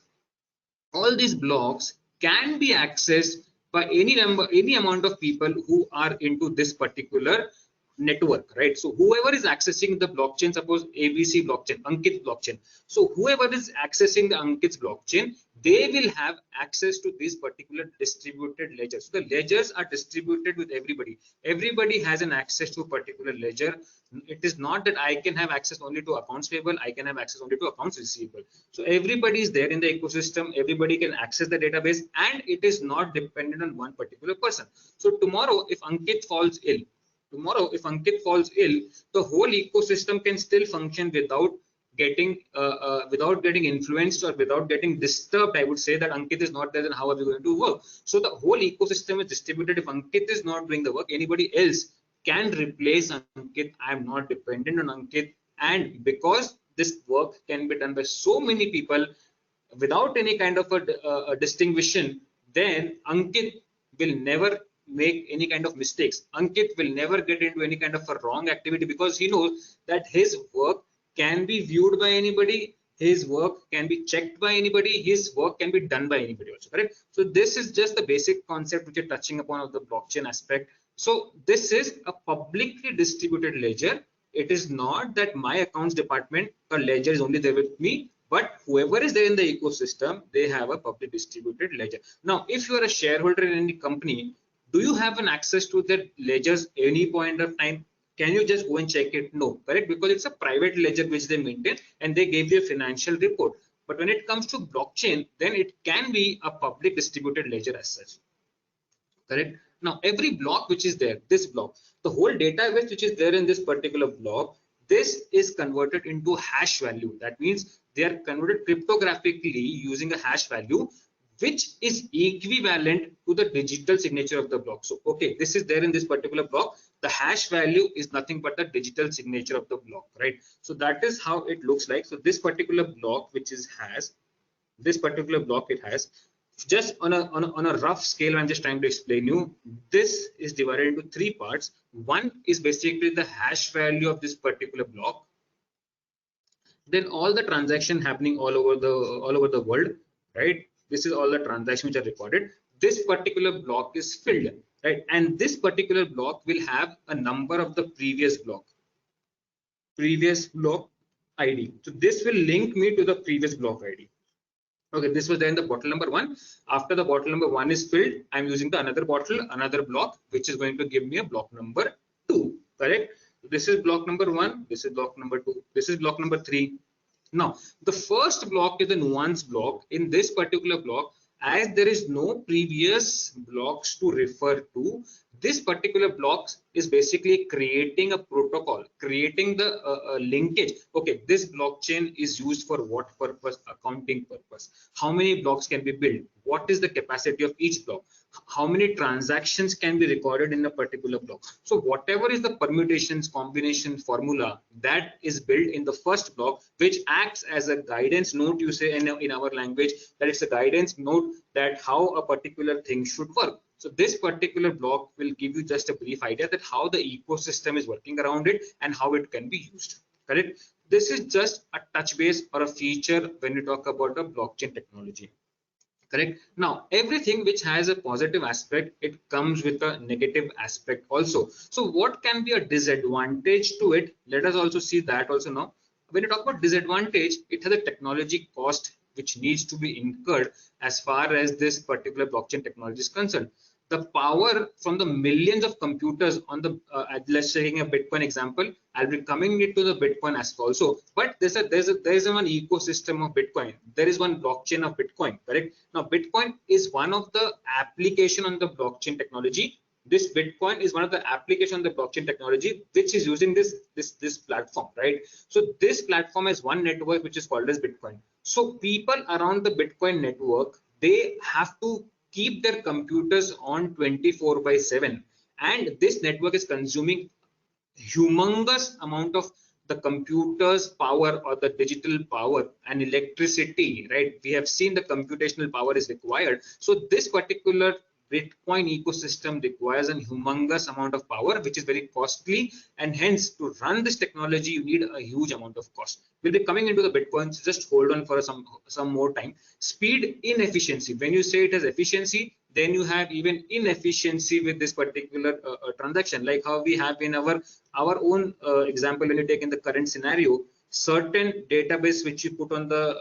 can be accessed by any amount of people who are into this particular network, right? So whoever is accessing the blockchain, suppose ABC blockchain, Ankit blockchain. So whoever is accessing the Ankit's blockchain, they will have access to this particular distributed ledger. So the ledgers are distributed with everybody. Everybody has an access to a particular ledger. It is not that I can have access only to accounts payable, I can have access only to accounts receivable. So everybody is there in the ecosystem, everybody can access the database, and it is not dependent on one particular person. So tomorrow, if Ankit falls ill, the whole ecosystem can still function without getting influenced or without getting disturbed. I would say that Ankit is not there, then how are we going to work? So the whole ecosystem is distributed. If Ankit is not doing the work, anybody else can replace Ankit. I am not dependent on Ankit, and because this work can be done by so many people without any kind of a distinction, then Ankit will never make any kind of mistakes. Ankit will never get into any kind of a wrong activity, because he knows that his work can be viewed by anybody, his work can be checked by anybody, his work can be done by anybody also, correct? So this is just the basic concept which you're touching upon of the blockchain aspect. So this is a publicly distributed ledger. It is not that my accounts department or ledger is only there with me, but whoever is there in the ecosystem, they have a public distributed ledger. Now, if you are a shareholder in any company, do you have an access to their ledgers any point of time? Can you just go and check it? No, correct? Because it's a private ledger which they maintain, and they gave you a financial report. But when it comes to blockchain, then it can be a public distributed ledger as such, correct? Now, every block which is there, this block, the whole database which is there in this particular block, this is converted into hash value. That means they are converted cryptographically using a hash value, which is equivalent to the digital signature of the block. So, okay, this is there in this particular block. The hash value is nothing but the digital signature of the block, right? So that is how it looks like. So this particular block, which is this particular block, it has, just on a rough scale, I'm just trying to explain you, this is divided into three parts. One is basically the hash value of this particular block, then all the transaction happening all over the world, right? This is all the transactions which are recorded. This particular block is filled, right? And this particular block will have a number of the previous block ID. So this will link me to the previous block ID. Okay, this was then the bottle number 1. After the bottle number 1 is filled, I'm using the another block, which is going to give me a block number 2, correct? This is block number 1, this is block number 2, this is block number 3. Now, the first block is the nuance block. In this particular block, as there is no previous blocks to refer to, this particular block is basically creating a protocol, creating the linkage. Okay, this blockchain is used for what purpose? Accounting purpose. How many blocks can be built? What is the capacity of each block? How many transactions can be recorded in a particular block? So whatever is the permutations, combination formula that is built in the first block, which acts as a guidance note, you say in our language, that it's a guidance note that how a particular thing should work. So this particular block will give you just a brief idea that how the ecosystem is working around it and how it can be used, correct? This is just a touch base or a feature when we talk about the blockchain technology, correct? Now, everything which has a positive aspect, it comes with a negative aspect also. So what can be a disadvantage to it? Let us also see that also now. When you talk about disadvantage, it has a technology cost which needs to be incurred as far as this particular blockchain technology is concerned. The power from the millions of computers on the let's say a Bitcoin example, I'll be coming into the Bitcoin aspect also, but there's one ecosystem of Bitcoin. There is one blockchain of Bitcoin, correct? Now Bitcoin is one of the application on the blockchain technology. This Bitcoin is one of the application on the blockchain technology which is using this platform, right? So this platform has one network which is called as Bitcoin. So people around the Bitcoin network, they have to keep their computers on 24/7, and this network is consuming humongous amount of the computer's power or the digital power and electricity, right? We have seen the computational power is required. So this particular Bitcoin ecosystem requires a humongous amount of power, which is very costly, and hence to run this technology you need a huge amount of cost. We'll be coming into the Bitcoin, so just hold on for some more time. Speed, inefficiency. When you say it has efficiency, Then you have even inefficiency with this particular transaction, like how we have in our own example. When you take in the current scenario, certain database which you put on the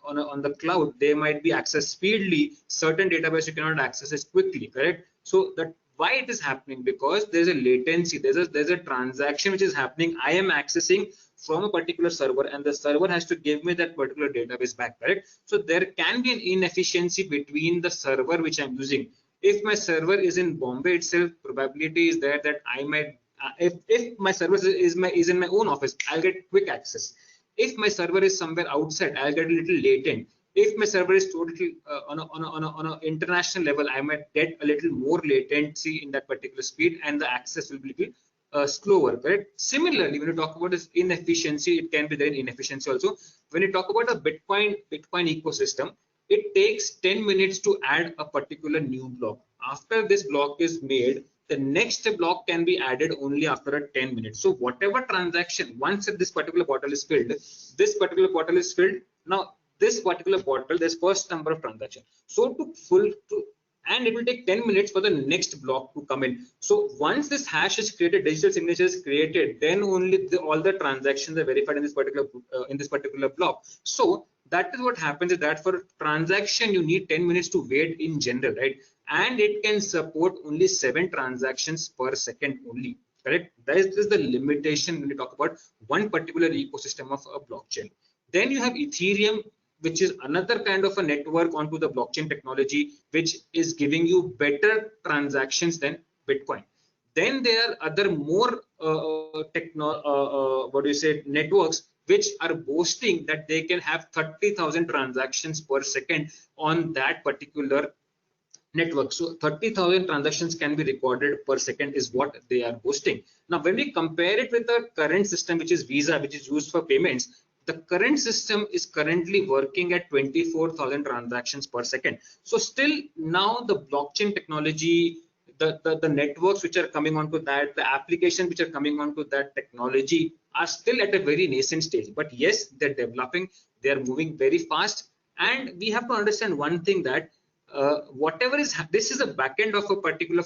on the cloud, they might be accessed speedily. Certain database you cannot access it quickly, correct? So that why it is happening, because there's a latency, there's a transaction which is happening. I am accessing from a particular server, and the server has to give me that particular database back, correct? So there can be an inefficiency between the server which I'm using. If my server is in Bombay itself, probability is there that I might if my server is in my own office, I'll get quick access. If my server is somewhere outside, I'll get a little latent. If my server is totally on an international level, I might get a little more latency in that particular speed, and the access will be little slower, correct? Similarly, when you talk about this inefficiency, it can be there in inefficiency also. When you talk about a Bitcoin ecosystem, it takes 10 minutes to add a particular new block. After this block is made, the next block can be added only after a 10 minutes. So whatever transaction, once this particular bottle is filled, now this particular bottle, there's first number of transactions. So and it will take 10 minutes for the next block to come in. So once this hash is created, digital signature is created, then only all the transactions are verified in this particular block. So that is what happens, is that for transaction you need 10 minutes to wait in general, right? And it can support only 7 transactions per second only, correct? That is the limitation when you talk about one particular ecosystem of a blockchain. Then you have Ethereum, which is another kind of a network onto the blockchain technology, which is giving you better transactions than Bitcoin. Then there are other more networks which are boasting that they can have 30,000 transactions per second on that particular network. So 30,000 transactions can be recorded per second is what they are boasting. Now, when we compare it with the current system, which is Visa, which is used for payments, the current system is currently working at 24,000 transactions per second. So still now the blockchain technology, the networks which are coming onto that, the applications which are coming onto that technology are still at a very nascent stage. But yes, they're developing, they're moving very fast. And we have to understand one thing, that whatever is this is a backend of a particular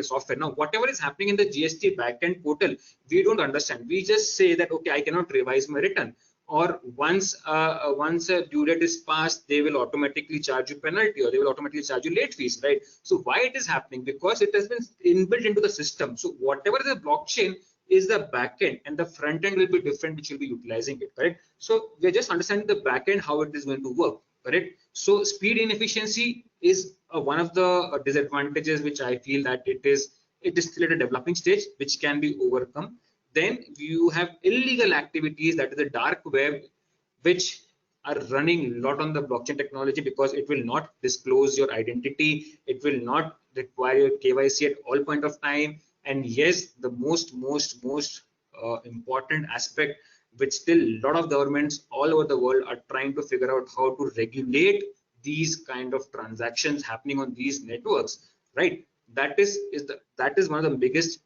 software. Now whatever is happening in the GST backend portal, we don't understand. We just say that okay, I cannot revise my return, or once a due date is passed, they will automatically charge you penalty, or they will automatically charge you late fees, right? So why it is happening? Because it has been inbuilt into the system. So whatever the blockchain is the backend, and the front end will be different, which will be utilizing it, correct? So we're just understanding the backend, how it is going to work, correct? So speed inefficiency is one of the disadvantages, which I feel that it is still at a developing stage, which can be overcome. Then you have illegal activities, that is the dark web, which are running a lot on the blockchain technology, because it will not disclose your identity, it will not require your KYC at all point of time. And yes, the most important aspect, which still a lot of governments all over the world are trying to figure out how to regulate these kind of transactions happening on these networks, right? That is one of the biggest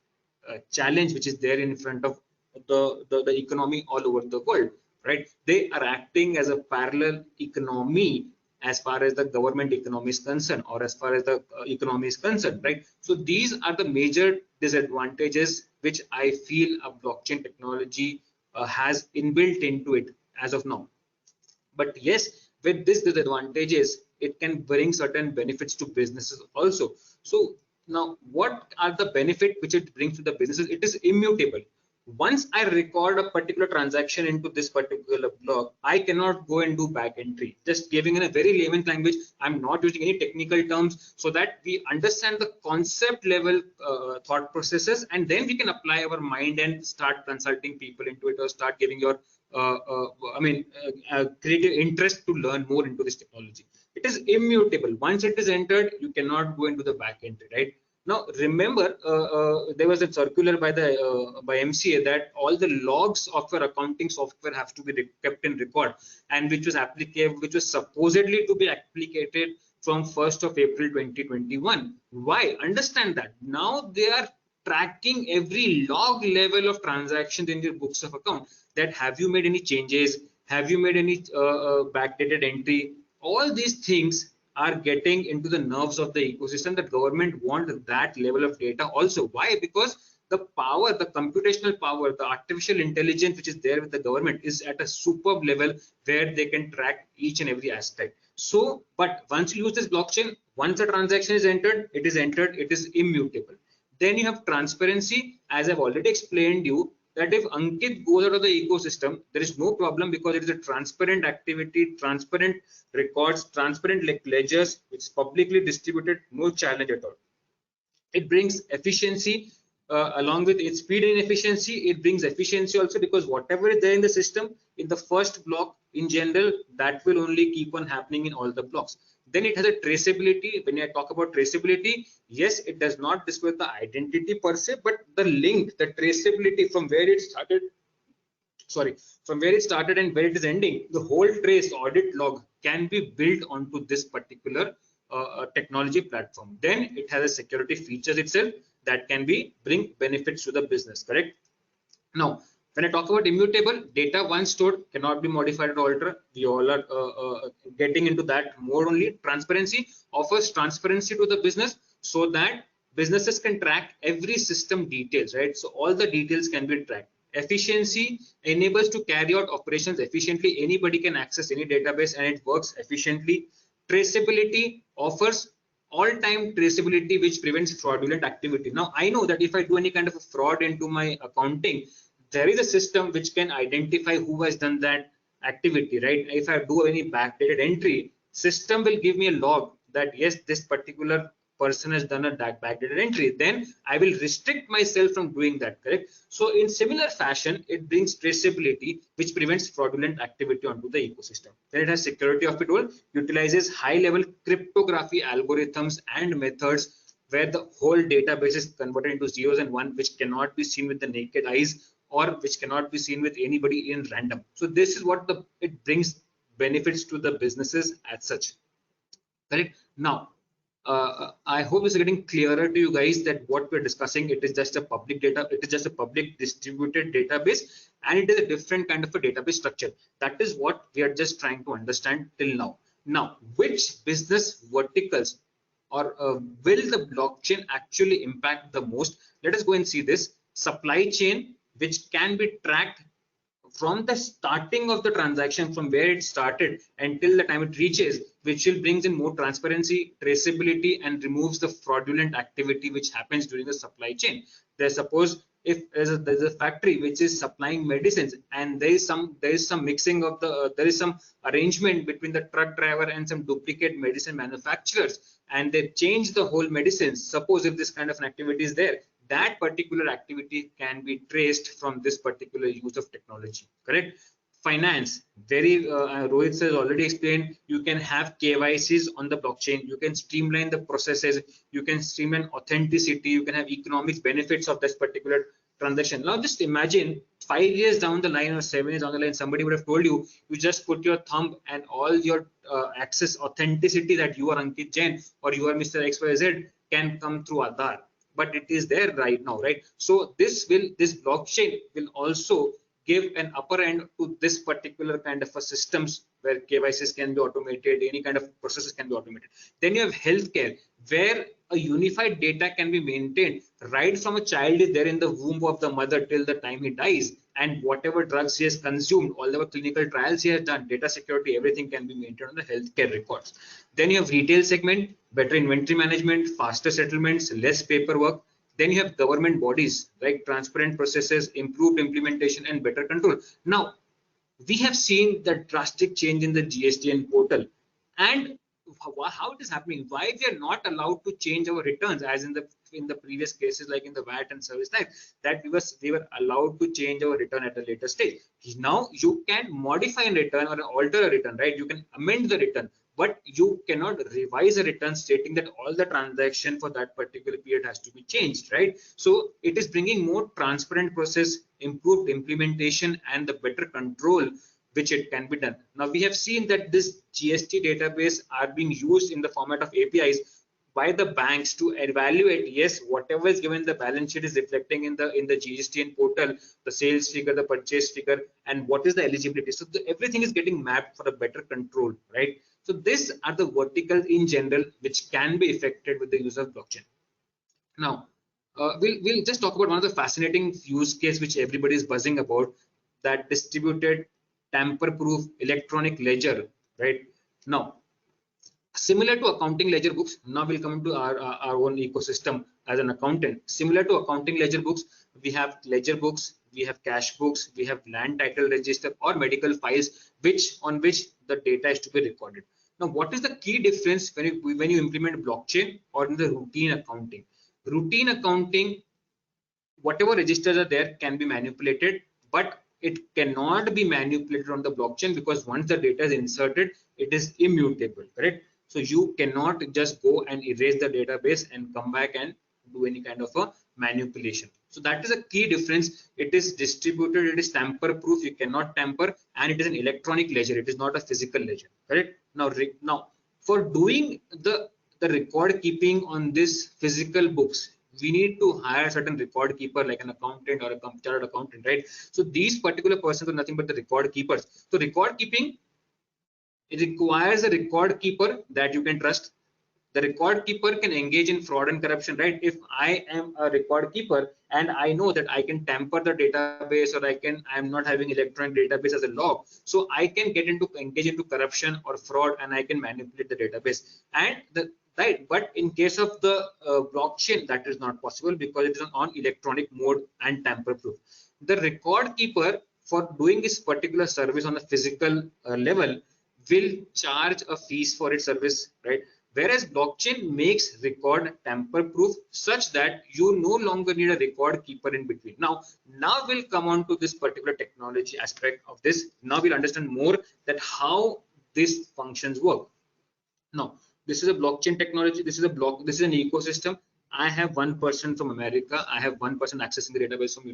challenge which is there in front of the economy all over the world, right? They are acting as a parallel economy as far as the government economy is concerned, or as far as the economy is concerned, right? So these are the major disadvantages which I feel a blockchain technology has inbuilt into it as of now. But yes, with these disadvantages, it can bring certain benefits to businesses also. So now, what are the benefits which it brings to the businesses? It is immutable. Once I record a particular transaction into this particular block, I cannot go and do back entry. Just giving in a very layman language, I'm not using any technical terms, so that we understand the concept level thought processes, and then we can apply our mind and start consulting people into it, or start giving your creative interest to learn more into this technology. It is immutable. Once it is entered, you cannot go into the back entry, right? Now, remember, there was a circular by MCA that all the logs of your accounting software have to be kept in record, and which was applicable, which was supposedly to be applicated from 1st of April 2021. Why? Understand that now they are tracking every log level of transactions in your books of account. That have you made any changes? Have you made any backdated entry? All these things are getting into the nerves of the ecosystem. The government want that level of data also. Why? Because the power, the computational power, the artificial intelligence which is there with the government is at a superb level where they can track each and every aspect. So, but once you use this blockchain, once a transaction is entered, it is immutable. Then you have transparency, as I've already explained you, that if Ankit goes out of the ecosystem, there is no problem because it is a transparent activity, transparent records, transparent ledgers, which is publicly distributed, no challenge at all. It brings efficiency along with its speed and efficiency. It brings efficiency also because whatever is there in the system in the first block in general, that will only keep on happening in all the blocks. Then it has a traceability. When I talk about traceability, yes, it does not display the identity per se, but the link, the traceability from where it started, from where it started and where it is ending, the whole trace audit log can be built onto this particular technology platform. Then it has a security features itself that can be bring benefits to the business, correct? Now, when I talk about immutable, data once stored cannot be modified or altered. We all are getting into that more only. Transparency offers transparency to the business so that businesses can track every system details, right? So all the details can be tracked. Efficiency enables to carry out operations efficiently. Anybody can access any database and it works efficiently. Traceability offers all-time traceability which prevents fraudulent activity. Now I know that if I do any kind of a fraud into my accounting, there is a system which can identify who has done that activity, right? If I do any backdated entry, system will give me a log that yes, this particular person has done a backdated entry. Then I will restrict myself from doing that, correct? So in similar fashion, it brings traceability which prevents fraudulent activity onto the ecosystem. Then it has security of it all, utilizes high-level cryptography algorithms and methods where the whole database is converted into zeros and ones which cannot be seen with the naked eyes or which cannot be seen with anybody in random. So this is what it brings benefits to the businesses as such. Correct? Now, I hope it's getting clearer to you guys that what we're discussing, it is just a public data, it is just a public distributed database, and it is a different kind of a database structure. That is what we are just trying to understand till now. Now, which business verticals or will the blockchain actually impact the most? Let us go and see this. Supply chain, which can be tracked from the starting of the transaction, from where it started until the time it reaches, which will brings in more transparency, traceability, and removes the fraudulent activity which happens during the supply chain. There's suppose if there's a factory which is supplying medicines and there is some mixing of the there is some arrangement between the truck driver and some duplicate medicine manufacturers, and they change the whole medicines. Suppose if this kind of an activity is there, that particular activity can be traced from this particular use of technology, correct? Finance, very Rohit has already explained, you can have KYCs on the blockchain, you can streamline the processes, you can streamline authenticity, you can have economic benefits of this particular transaction. Now just imagine 5 years down the line or 7 years down the line, somebody would have told you, you just put your thumb and all your access authenticity that you are Aankit Jain or you are Mr. XYZ can come through Aadhaar. But it is there right now, right? So this blockchain will also give an upper end to this particular kind of a systems where KYCs can be automated, any kind of processes can be automated. Then you have healthcare, where a unified data can be maintained right from a child is there in the womb of the mother till the time he dies, and whatever drugs he has consumed, all the clinical trials he has done, data security, everything can be maintained on the healthcare records. Then you have retail segment, better inventory management, faster settlements, less paperwork. Then you have government bodies, like transparent processes, improved implementation, and better control. Now, we have seen the drastic change in the GSTN portal, and how it is happening. Why we are not allowed to change our returns, as in the previous cases, like in the VAT and service tax, that we were allowed to change our return at a later stage. Now you can modify a return or alter a return, right? You can amend the return, but you cannot revise a return stating that all the transaction for that particular period has to be changed, right? So it is bringing more transparent process, improved implementation, and the better control which it can be done. Now we have seen that this GST database are being used in the format of APIs by the banks to evaluate, yes, whatever is given in the balance sheet is reflecting in the GSTN portal, the sales figure, the purchase figure, and what is the eligibility. So everything is getting mapped for a better control, right? So these are the verticals in general which can be affected with the use of blockchain. Now, we'll just talk about one of the fascinating use case which everybody is buzzing about, that distributed tamper-proof electronic ledger, right? Now, similar to accounting ledger books, now we'll come into our own ecosystem as an accountant. Similar to accounting ledger books, we have ledger books, we have cash books, we have land title register or medical files, on which the data is to be recorded. Now, what is the key difference when you implement blockchain or in the routine accounting? Routine accounting, whatever registers are there can be manipulated, but it cannot be manipulated on the blockchain, because once the data is inserted, it is immutable, correct? So you cannot just go and erase the database and come back and do any kind of a manipulation. So that is a key difference. It is distributed, it is tamper proof, you cannot tamper, and it is an electronic ledger, it is not a physical ledger, correct? Now for doing the record keeping on this physical books, we need to hire a certain record keeper like an accountant or a chartered accountant, right? So these particular persons are nothing but the record keepers. So record keeping, it requires a record keeper that you can trust. The record keeper can engage in fraud and corruption, right? If I am a record keeper and I know that I can tamper the database, or I'm not having electronic database as a log, so I can engage into corruption or fraud, and I can manipulate the database. And right, but in case of the blockchain, that is not possible because it is on electronic mode and tamper proof. The record keeper, for doing this particular service on a physical level, will charge a fees for its service, right? Whereas blockchain makes record tamper proof such that you no longer need a record keeper in between. Now we'll come on to this particular technology aspect of this. Now we'll understand more that how these functions work. Now, this is a blockchain technology. This is an ecosystem. I have one person from America. I have one person accessing the database from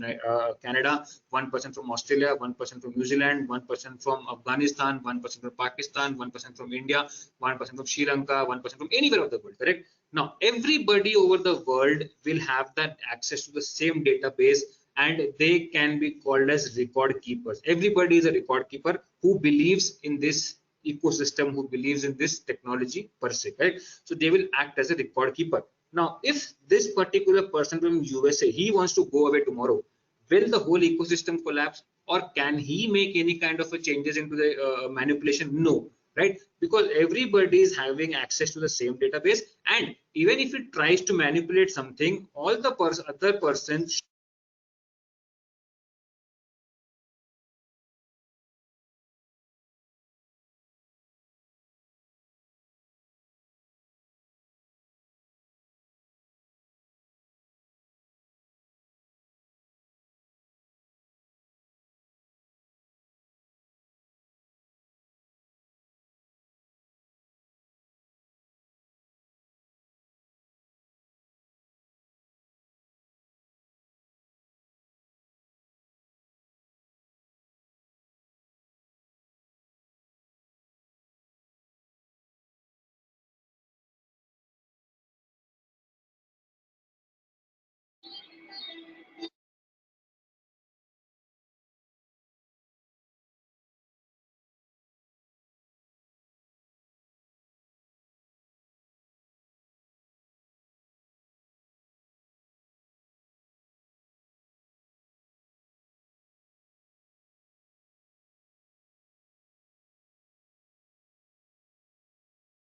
Canada, one person from Australia, one person from New Zealand, one person from Afghanistan, one person from Pakistan, one person from India, one person from Sri Lanka, one person from anywhere of the world, correct? Now, everybody over the world will have that access to the same database, and they can be called as record keepers. Everybody is a record keeper who believes in this ecosystem, who believes in this technology per se, right? So they will act as a record keeper. Now, if this particular person from USA, he wants to go away tomorrow, will the whole ecosystem collapse, or can he make any kind of a changes into the manipulation? No, right? Because everybody is having access to the same database, and even if it tries to manipulate something, all the other persons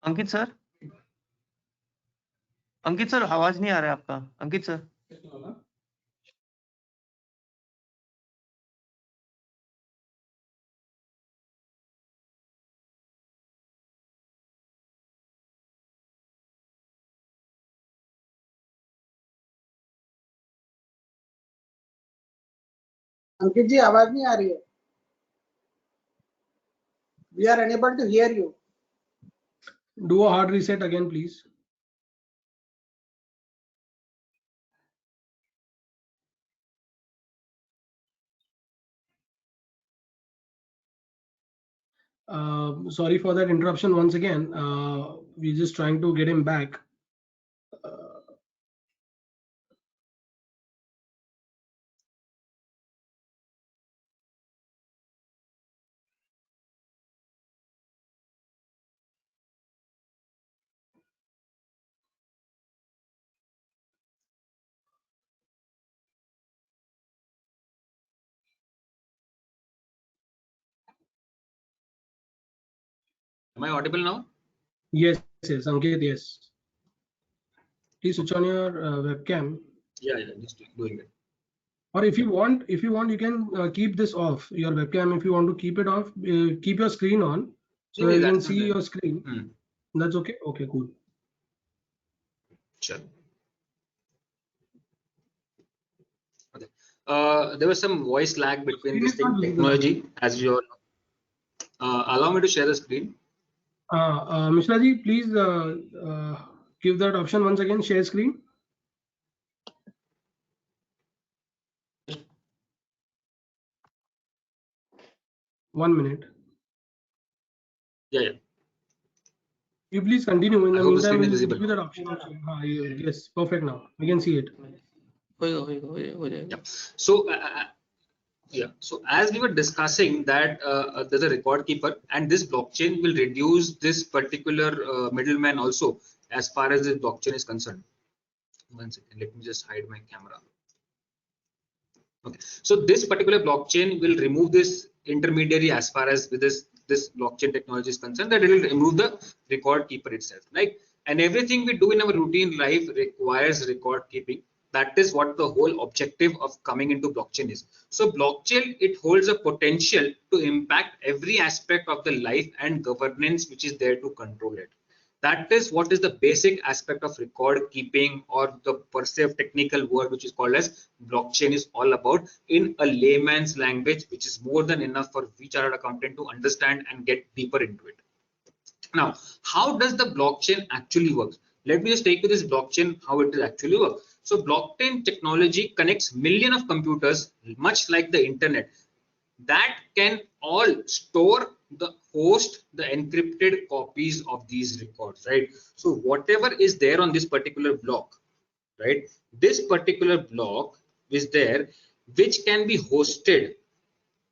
Ankit sir, Ankit sir आवाज नहीं आ रहा है आपका, अंकित sir. अंकित जी आवाज नहीं आ रही है। We are unable to hear you. Do a hard reset again, please. Sorry for that interruption once again. We're just trying to get him back. Am I audible now? Yes, Ankit, yes. Please switch on your webcam. Yeah, just doing it. Or if you want, you can keep this off, your webcam. If you want to keep it off, keep your screen on so that you can see your screen. That's okay? Okay, cool. Sure. Okay. There was some voice lag between this thing, technology, as you all know. Allow me to share the screen. Mishra ji, please give that option once again, share screen. One minute. Yeah. You please continue. In the I hope the meantime, screen is we'll visible. give you that option. Yes, perfect now. We can see it. Yeah. So, so as we were discussing that there's a record keeper, and this blockchain will reduce this particular middleman also as far as this blockchain is concerned. One second, let me just hide my camera. Okay, so this particular blockchain will remove this intermediary as far as with this blockchain technology is concerned, that it will remove the record keeper itself. Like, and everything we do in our routine life requires record keeping. That is what the whole objective of coming into blockchain is. So blockchain, it holds a potential to impact every aspect of the life and governance which is there to control it. That is what is the basic aspect of record keeping, or the per se technical word which is called as blockchain is all about in a layman's language, which is more than enough for we chartered accountant to understand and get deeper into it. Now, how does the blockchain actually work? Let me just take you this blockchain, how it actually works. So blockchain technology connects millions of computers, much like the internet, that can all store the host the encrypted copies of these records, right? So whatever is there on this particular block, right, this particular block is there, which can be hosted,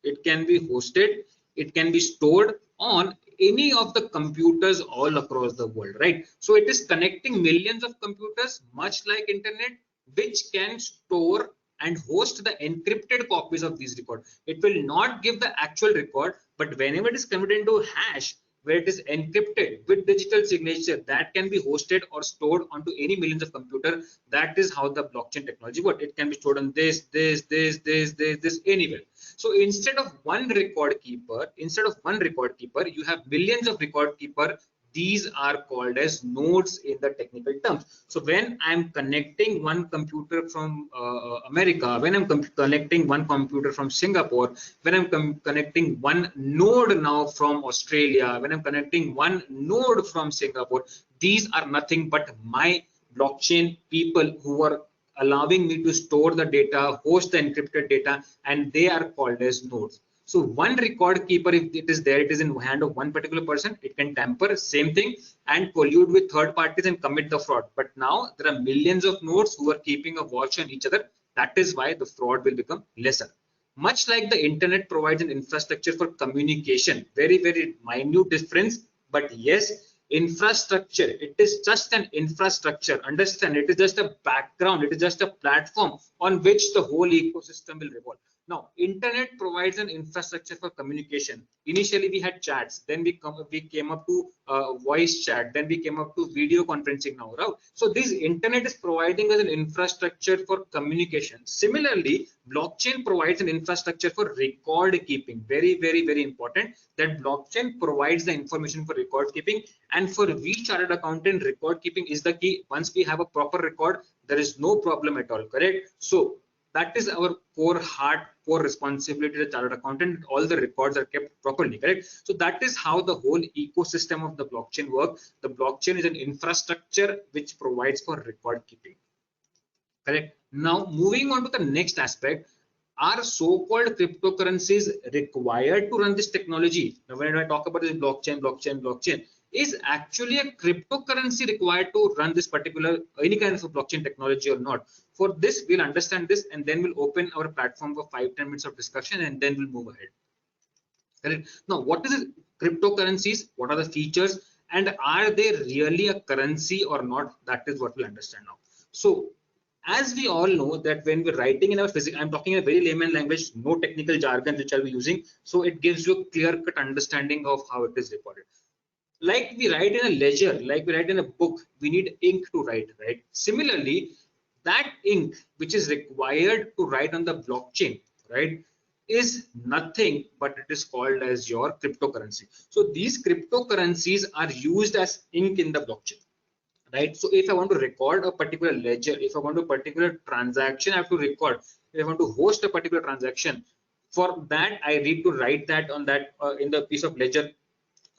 it can be hosted, it can be stored on any of the computers all across the world, right? So it is connecting millions of computers, much like internet, which can store and host the encrypted copies of these records. It will not give the actual record, but whenever it is converted into a hash, where it is encrypted with digital signature, that can be hosted or stored onto any millions of computer. That is how the blockchain technology works. It can be stored on this, anywhere. So instead of one record keeper, you have millions of record keeper. These are called as nodes in the technical terms. So when I'm connecting one computer from America, when I'm connecting one computer from Singapore, when I'm connecting one node now from Australia, when I'm connecting one node from Singapore, these are nothing but my blockchain people who are allowing me to store the data, host the encrypted data, and they are called as nodes. So one record keeper, if it is there, it is in hand of one particular person, it can tamper, same thing, and collude with third parties and commit the fraud. But now there are millions of nodes who are keeping a watch on each other. That is why the fraud will become lesser. Much like the internet provides an infrastructure for communication, very, very minute difference, but yes, infrastructure, it is just an infrastructure, understand, it is just a background, it is just a platform on which the whole ecosystem will revolve. Now internet provides an infrastructure for communication. Initially we had chats, then we came up to voice chat, then we came up to video conferencing now, right? So this internet is providing us an infrastructure for communication. Similarly, blockchain provides an infrastructure for record keeping. Very, very, very important that blockchain provides the information for record keeping. And for we chartered accountant, record keeping is the key. Once we have a proper record, there is no problem at all, correct? So that is our core responsibility as a chartered accountant. All the records are kept properly, correct? So that is how the whole ecosystem of the blockchain works. The blockchain is an infrastructure which provides for record keeping, correct? Now moving on to the next aspect, are so-called cryptocurrencies required to run this technology? Now when I talk about this blockchain, is actually a cryptocurrency required to run this particular any kind of a blockchain technology or not? For this, we'll understand this, and then we'll open our platform for 5-10 minutes of discussion, and then we'll move ahead. Correct? Now, what is it? Cryptocurrencies? What are the features? And are they really a currency or not? That is what we understand now. So, as we all know that when we're writing in our physics, I'm talking in a very layman language, no technical jargon which I'll be using. So it gives you a clear-cut understanding of how it is recorded. like we write in a ledger, like we write in a book, we need ink to write, right? Similarly, that ink which is required to write on the blockchain, right, is nothing but it is called as your cryptocurrency. So these cryptocurrencies are used as ink in the blockchain, right? So if I want to record a particular ledger, if I want a particular transaction, I have to record. If I want to host a particular transaction, for that I need to write that on that in the piece of ledger.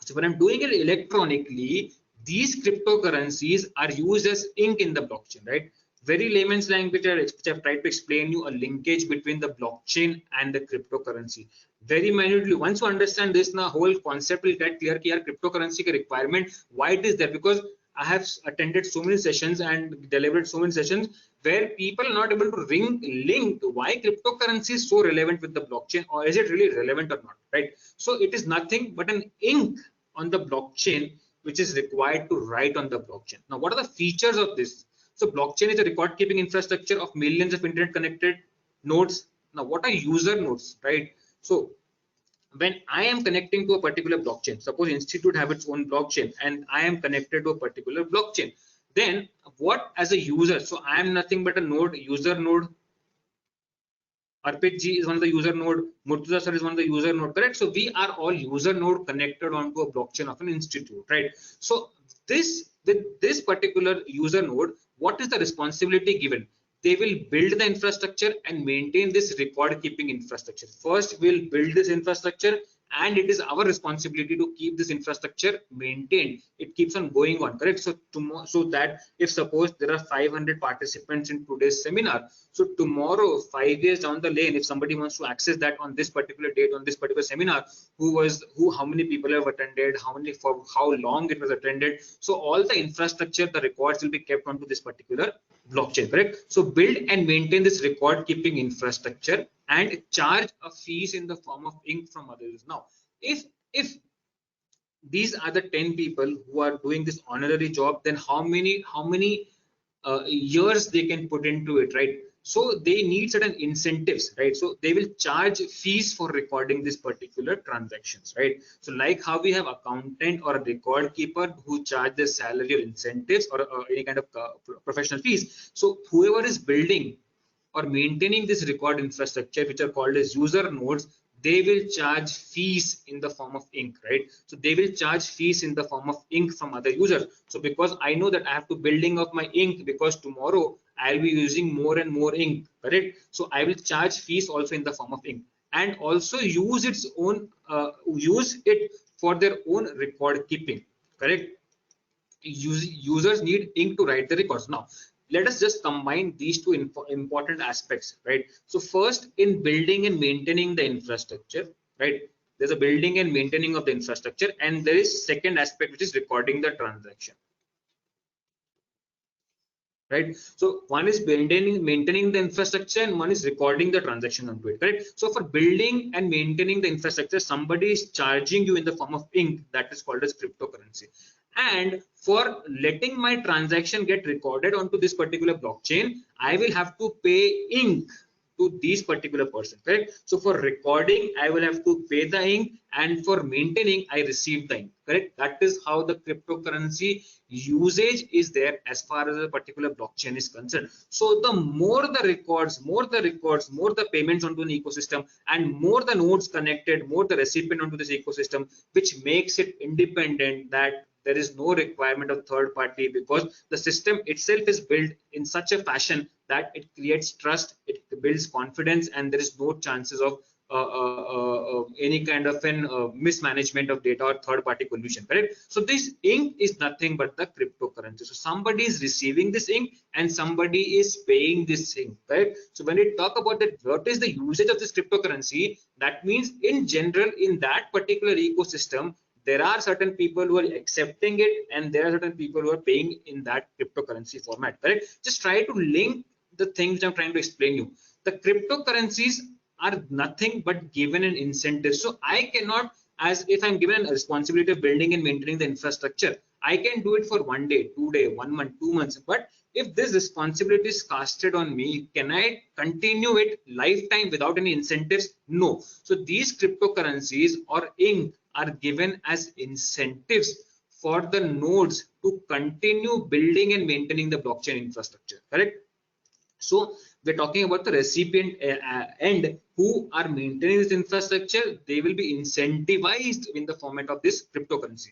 So when I'm doing it electronically, these cryptocurrencies are used as ink in the blockchain, right? Very layman's language, which I've tried to explain you a linkage between the blockchain and the cryptocurrency. Very minutely, once you understand this, now whole concept will get clear. That cryptocurrency requirement, why it is there, because I have attended so many sessions and delivered so many sessions where people are not able to link why cryptocurrency is so relevant with the blockchain, or is it really relevant or not, right? So it is nothing but an ink on the blockchain which is required to write on the blockchain. Now, what are the features of this? So blockchain is a record keeping infrastructure of millions of internet connected nodes. Now, what are user nodes, right? So when I am connecting to a particular blockchain, suppose institute have its own blockchain and I am connected to a particular blockchain, then what as a user, so I am nothing but a node, user node. Arpit ji is one of the user node, Murtuza sir is one of the user node, correct? So we are all user node connected onto a blockchain of an institute, right? So this, with this particular user node, what is the responsibility given? They will build the infrastructure and maintain this record keeping infrastructure. First, we'll build this infrastructure, and it is our responsibility to keep this infrastructure maintained. It keeps on going on, correct? So tomorrow, so that if suppose there are 500 participants in today's seminar, so tomorrow, 5 years down the lane, if somebody wants to access that on this particular date, on this particular seminar, how many people have attended, for how long it was attended, so all the infrastructure, the records will be kept onto this particular blockchain, correct? So build and maintain this record keeping infrastructure and charge a fees in the form of ink from others. Now, if these are the 10 people who are doing this honorary job, then how many years they can put into it, right? So they need certain incentives, right? So they will charge fees for recording this particular transactions, right? So like how we have accountant or a record keeper who charge their salary or incentives or any kind of professional fees. So whoever is building or maintaining this record infrastructure, which are called as user nodes, they will charge fees in the form of ink, right? So they will charge fees in the form of ink from other users. So because I know that I have to building of my ink, because tomorrow I'll be using more and more ink, correct? So I will charge fees also in the form of ink, and also use its own use it for their own record keeping, correct? Users need ink to write the records. Now, let us just combine these two important aspects, right? So first, in building and maintaining the infrastructure, right, there's a building and maintaining of the infrastructure, and there is second aspect, which is recording the transaction, right? So one is maintaining the infrastructure, and one is recording the transaction onto it, right? So for building and maintaining the infrastructure, somebody is charging you in the form of ink, that is called as cryptocurrency. And for letting my transaction get recorded onto this particular blockchain, I will have to pay ink to these particular person, correct? So for recording, I will have to pay the ink, and for maintaining, I receive the ink, correct? That is how the cryptocurrency usage is there as far as a particular blockchain is concerned. So the more the records, more the payments onto an ecosystem, and more the nodes connected, more the recipient onto this ecosystem, which makes it independent, that there is no requirement of third party, because the system itself is built in such a fashion that it creates trust, it builds confidence, and there is no chances of any kind of an mismanagement of data or third party collusion, correct? So this ink is nothing but the cryptocurrency. So somebody is receiving this ink and somebody is paying this ink, correct? So when we talk about that, what is the usage of this cryptocurrency, that means in general, in that particular ecosystem, there are certain people who are accepting it, and there are certain people who are paying in that cryptocurrency format, correct? Just try to link the things I'm trying to explain you. The cryptocurrencies are nothing but given an incentive. So I cannot, as if I'm given a responsibility of building and maintaining the infrastructure, I can do it for 1 day, 2 days, 1 month, 2 months. But if this responsibility is casted on me, can I continue it lifetime without any incentives? No. So these cryptocurrencies or ink are given as incentives for the nodes to continue building and maintaining the blockchain infrastructure, correct? So we're talking about the recipient end who are maintaining this infrastructure. They will be incentivized in the format of this cryptocurrency.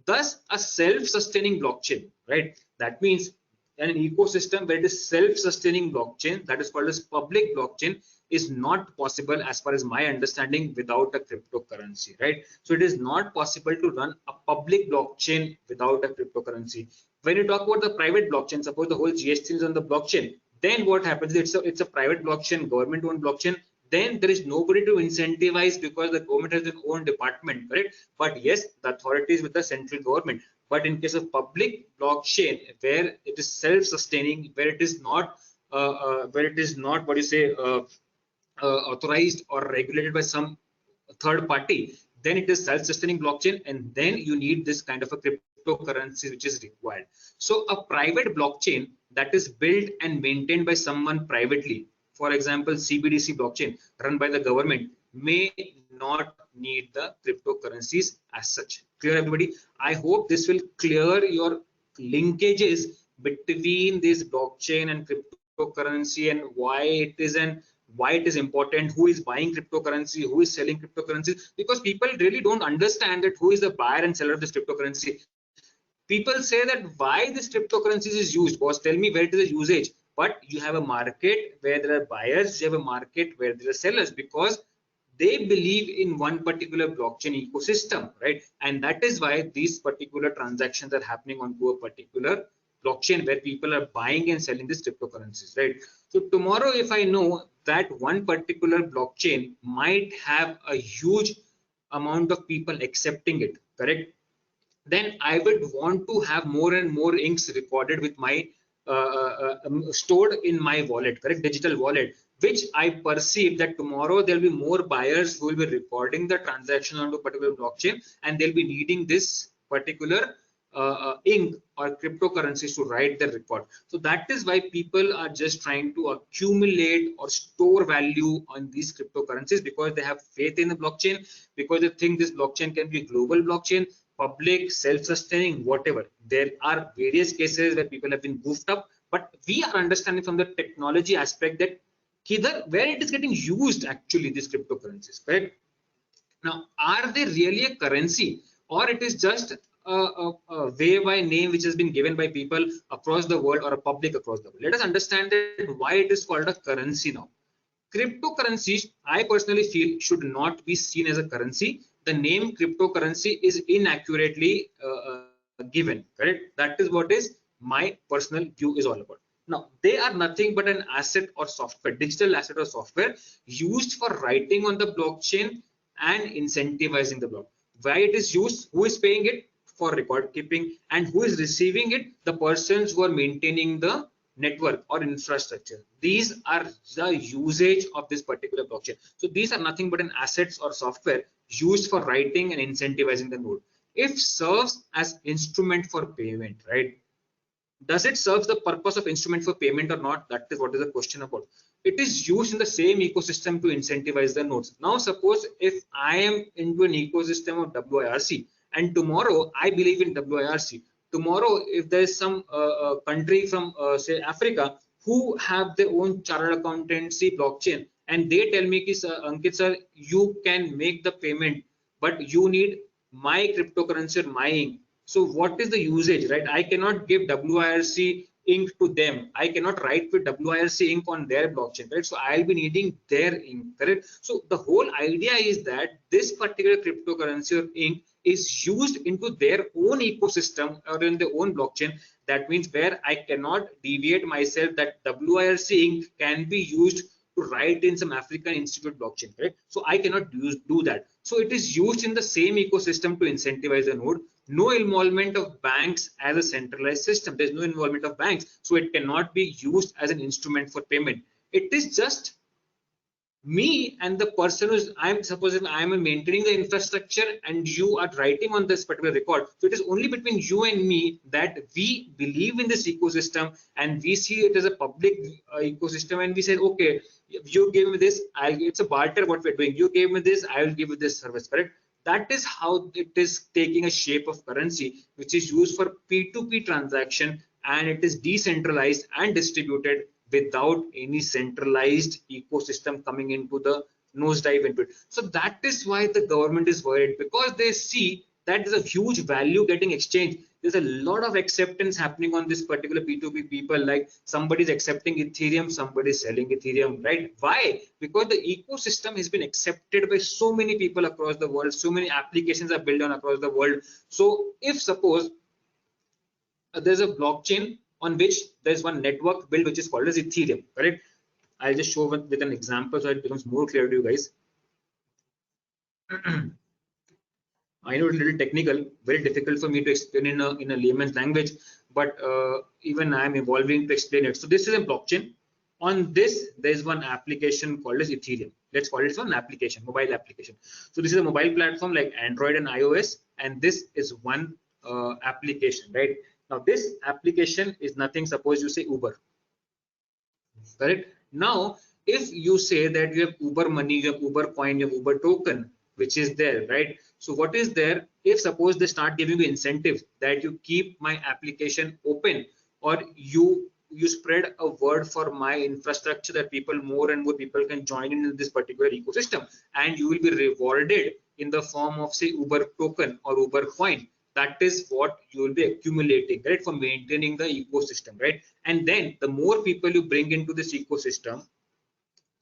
Thus, a self-sustaining blockchain, right? That means an ecosystem where it is self-sustaining blockchain, that is called as public blockchain, is not possible as far as my understanding without a cryptocurrency, right? So it is not possible to run a public blockchain without a cryptocurrency. When you talk about the private blockchain, suppose the whole GST is on the blockchain, then what happens? It's a private blockchain, government-owned blockchain. Then there is nobody to incentivize because the government has its own department, correct? But yes, the authority is with the central government. But in case of public blockchain, where it is self-sustaining, where it is not, what do you say, authorized or regulated by some third party, then it is self-sustaining blockchain, and then you need this kind of a cryptocurrency which is required. So a private blockchain that is built and maintained by someone privately, for example CBDC blockchain run by the government, may not need the cryptocurrencies as such. Clear, everybody? I hope this will clear your linkages between this blockchain and cryptocurrency, and why it is important, who is buying cryptocurrency, who is selling cryptocurrency, because people really don't understand that who is the buyer and seller of this cryptocurrency. People say that why this cryptocurrencies is used, boss, tell me where it is a usage. But you have a market where there are buyers, you have a market where there are sellers, because they believe in one particular blockchain ecosystem, right? And that is why these particular transactions are happening onto a particular blockchain where people are buying and selling these cryptocurrencies, right? So tomorrow, if I know that one particular blockchain might have a huge amount of people accepting it, correct, then I would want to have more and more inks recorded with my stored in my wallet, correct, digital wallet, which I perceive that tomorrow there'll be more buyers who will be recording the transaction onto a particular blockchain, and they'll be needing this particular ink or cryptocurrencies to write the record. So that is why people are just trying to accumulate or store value on these cryptocurrencies, because they have faith in the blockchain, because they think this blockchain can be a global blockchain, public, self-sustaining, whatever. There are various cases where people have been goofed up, but we are understanding from the technology aspect that either where it is getting used actually, these cryptocurrencies, correct? Now, are they really a currency, or it is just a way by name which has been given by people across the world or a public across the world? Let us understand that why it is called a currency now. Cryptocurrencies, I personally feel, should not be seen as a currency. The name cryptocurrency is inaccurately given, correct? That is what is my personal view is all about. Now, they are nothing but an asset or software, digital asset or software used for writing on the blockchain and incentivizing the block. Why it is used, who is paying it? For record keeping, and who is receiving it? The persons who are maintaining the network or infrastructure. These are the usage of this particular blockchain. So these are nothing but an assets or software used for writing and incentivizing the node. If serves as instrument for payment, right? Does it serve the purpose of instrument for payment or not? That is what is the question about. It is used in the same ecosystem to incentivize the nodes. Now, suppose if I am into an ecosystem of WIRC, and tomorrow I believe in WIRC. Tomorrow, if there is some country from say Africa who have their own chartered accountancy blockchain, and they tell me, Ankit sir, you can make the payment, but you need my cryptocurrency or my ink. So what is the usage, right? I cannot give WIRC ink to them. I cannot write with WIRC ink on their blockchain, right? So I'll be needing their ink, correct? So the whole idea is that this particular cryptocurrency or ink is used into their own ecosystem or in their own blockchain. That means where I cannot deviate myself, that WIRC ink can be used to write in some African institute blockchain, correct? So I cannot do that. So it is used in the same ecosystem to incentivize the node. No involvement of banks as a centralized system. There's no involvement of banks, so it cannot be used as an instrument for payment. It is just me and the person who's, I'm supposing I'm maintaining the infrastructure and you are writing on this particular record. So it is only between you and me that we believe in this ecosystem and we see it as a public ecosystem, and we say, okay, you give me this, it's a barter what we're doing. You gave me this, I will give you this service, correct? That is how it is taking a shape of currency, which is used for P2P transaction, and it is decentralized and distributed without any centralized ecosystem coming into the nosedive into it. So that is why the government is worried, because they see that there's a huge value getting exchanged. There's a lot of acceptance happening on this particular P2P people, like somebody's accepting Ethereum, somebody's selling Ethereum, right? Why? Because the ecosystem has been accepted by so many people across the world, so many applications are built on across the world. So if suppose there's a blockchain on which there's one network built, which is called as Ethereum, correct? I'll just show with an example so it becomes more clear to you guys. I know it's a little technical, very difficult for me to explain in a layman's language, but even I'm evolving to explain it. So this is a blockchain. On this, there's one application called as Ethereum. Let's call it one application, mobile application. So this is a mobile platform like Android and iOS, and this is one application, right? Now this application is nothing. Suppose you say Uber, correct? Now, if you say that you have Uber money, you have Uber coin, you have Uber token, which is there, right? So what is there? If suppose they start giving you incentives that you keep my application open, or you spread a word for my infrastructure, that people, more and more people can join in this particular ecosystem, and you will be rewarded in the form of say Uber token or Uber coin. That is what you will be accumulating, right, for maintaining the ecosystem, right? And then the more people you bring into this ecosystem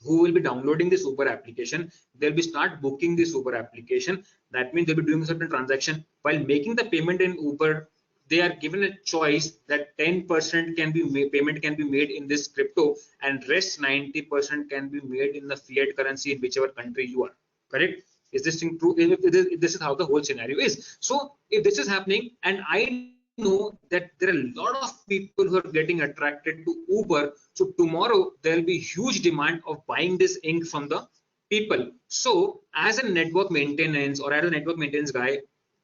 who will be downloading this Uber application, they'll be start booking this Uber application. That means they'll be doing a certain transaction. While making the payment in Uber, they are given a choice that 10% can be payment can be made in this crypto, and rest 90% can be made in the fiat currency in whichever country you are, correct? Is this thing true? If this is how the whole scenario is. So if this is happening, and I know that there are a lot of people who are getting attracted to Uber, so tomorrow there will be huge demand of buying this ink from the people. So as a network maintenance or as a network maintenance guy,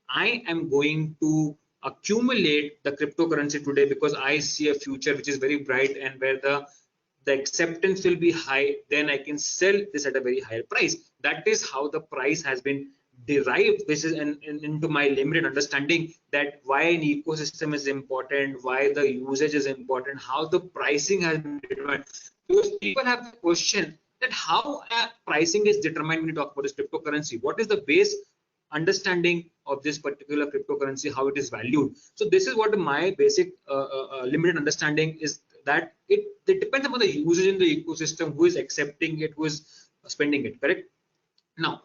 I am going to accumulate the cryptocurrency today, because I see a future which is very bright, and where the acceptance will be high, then I can sell this at a very higher price. That is how the price has been derived. This is into my limited understanding that why an ecosystem is important, why the usage is important, how the pricing has been determined. Because people have the question that how pricing is determined when you talk about this cryptocurrency. What is the base understanding of this particular cryptocurrency, how it is valued? So this is what my basic limited understanding is, that it depends upon the usage in the ecosystem, who is accepting it, who is spending it, correct? Now,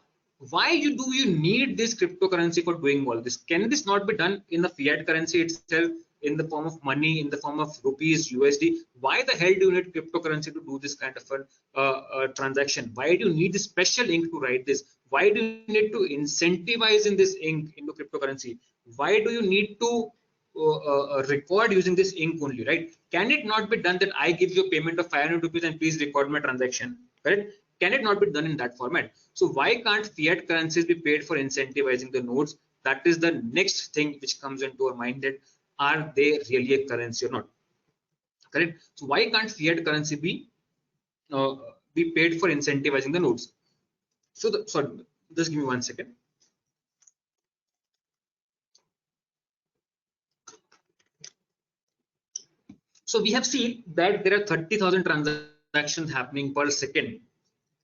why do you need this cryptocurrency for doing all this? Can this not be done in the fiat currency itself, in the form of money, in the form of rupees, USD? Why the hell do you need cryptocurrency to do this kind of a transaction? Why do you need this special ink to write this? Why do you need to incentivize in this ink into cryptocurrency? Why do you need to record using this ink only, right? Can it not be done that I give you a payment of 500 rupees and please record my transaction, correct? Can it not be done in that format? So why can't fiat currencies be paid for incentivizing the nodes? That is the next thing which comes into our mind, that are they really a currency or not, correct? So why can't fiat currency be paid for incentivizing the nodes? So sorry, just give me 1 second. So we have seen that there are 30,000 transactions happening per second,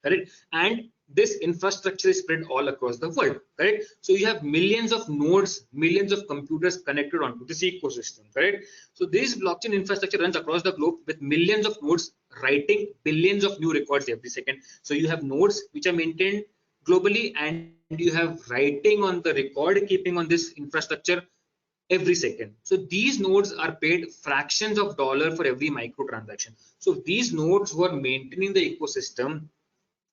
correct? And this infrastructure is spread all across the world, correct? So you have millions of nodes, millions of computers connected onto this ecosystem, correct? So this blockchain infrastructure runs across the globe with millions of nodes writing billions of new records every second. So you have nodes which are maintained globally, and you have writing on the record keeping on this infrastructure every second. So these nodes are paid fractions of dollar for every micro transaction. So these nodes who are maintaining the ecosystem,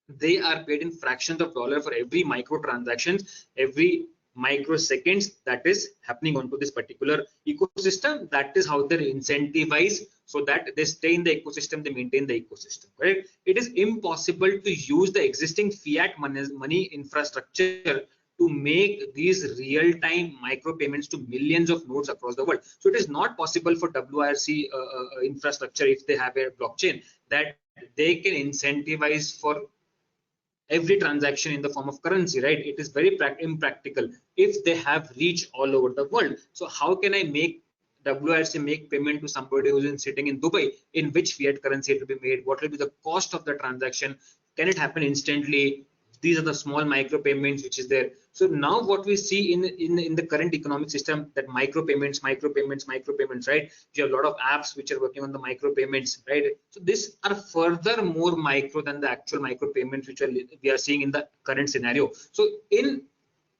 they are paid in fractions of dollar for every micro transactions, every microseconds that is happening onto this particular ecosystem. That is how they're incentivized, so that they stay in the ecosystem, they maintain the ecosystem, right? It is impossible to use the existing fiat money infrastructure to make these real-time micro payments to millions of nodes across the world. So it is not possible for WRC infrastructure, if they have a blockchain, that they can incentivize for every transaction in the form of currency, right? It is very impractical if they have reach all over the world. So how can I make WRC make payment to somebody who's sitting in Dubai, in which fiat currency it will be made? What will be the cost of the transaction? Can it happen instantly? These are the small micro payments which is there. So now what we see in the current economic system, that micro payments, right? You have a lot of apps which are working on the micro payments, right? So these are further more micro than the actual micro payments which we are seeing in the current scenario. So in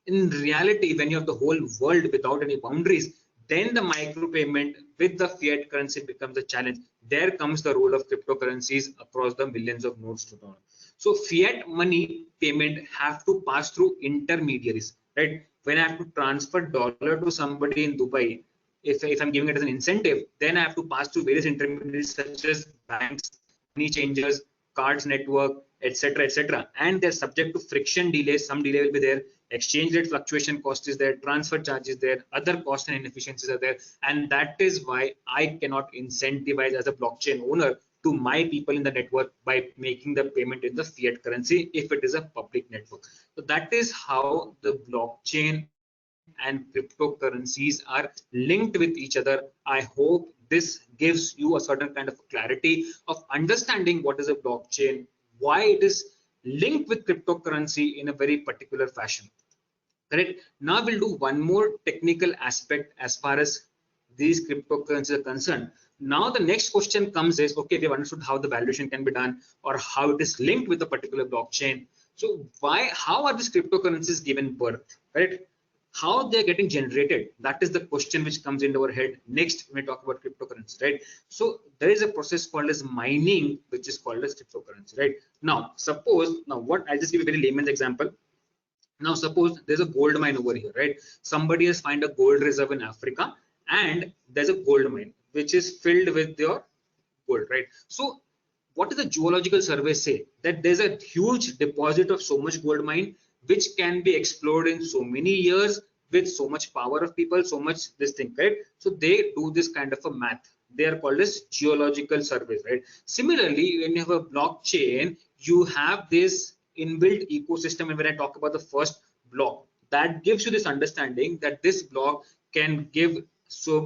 reality, when you have the whole world without any boundaries, then the micro payment with the fiat currency becomes a challenge. There comes the role of cryptocurrencies across the millions of nodes to dollar. So fiat money payment have to pass through intermediaries, right? When I have to transfer dollar to somebody in Dubai, if I'm giving it as an incentive, then I have to pass through various intermediaries such as banks, money changers, cards network, etc., and they're subject to friction delays. Some delay will be there, exchange rate fluctuation cost is there, transfer charges there, other costs and inefficiencies are there, and that is why I cannot incentivize as a blockchain owner to my people in the network by making the payment in the fiat currency if it is a public network. So that is how the blockchain and cryptocurrencies are linked with each other. I hope this gives you a certain kind of clarity of understanding what is a blockchain, why it is linked with cryptocurrency in a very particular fashion. Correct. Now we'll do one more technical aspect as far as these cryptocurrencies are concerned. Now the next question comes is, okay, we've understood how the valuation can be done or how it is linked with a particular blockchain. So how are these cryptocurrencies given birth, right? How they're getting generated, that is the question which comes into our head next when we talk about cryptocurrency, right? So there is a process called as mining, which is called as cryptocurrency, right? Now I'll just give a very layman's example. Now suppose there's a gold mine over here, right? Somebody has found a gold reserve in Africa, and there's a gold mine which is filled with your gold, right? So what does the geological survey say? That there's a huge deposit of so much gold mine which can be explored in so many years with so much power of people, so much this thing, right? So they do this kind of a math. They are called as geological surveys, right? Similarly, when you have a blockchain, you have this inbuilt ecosystem. And when I talk about the first block, that gives you this understanding that this block can give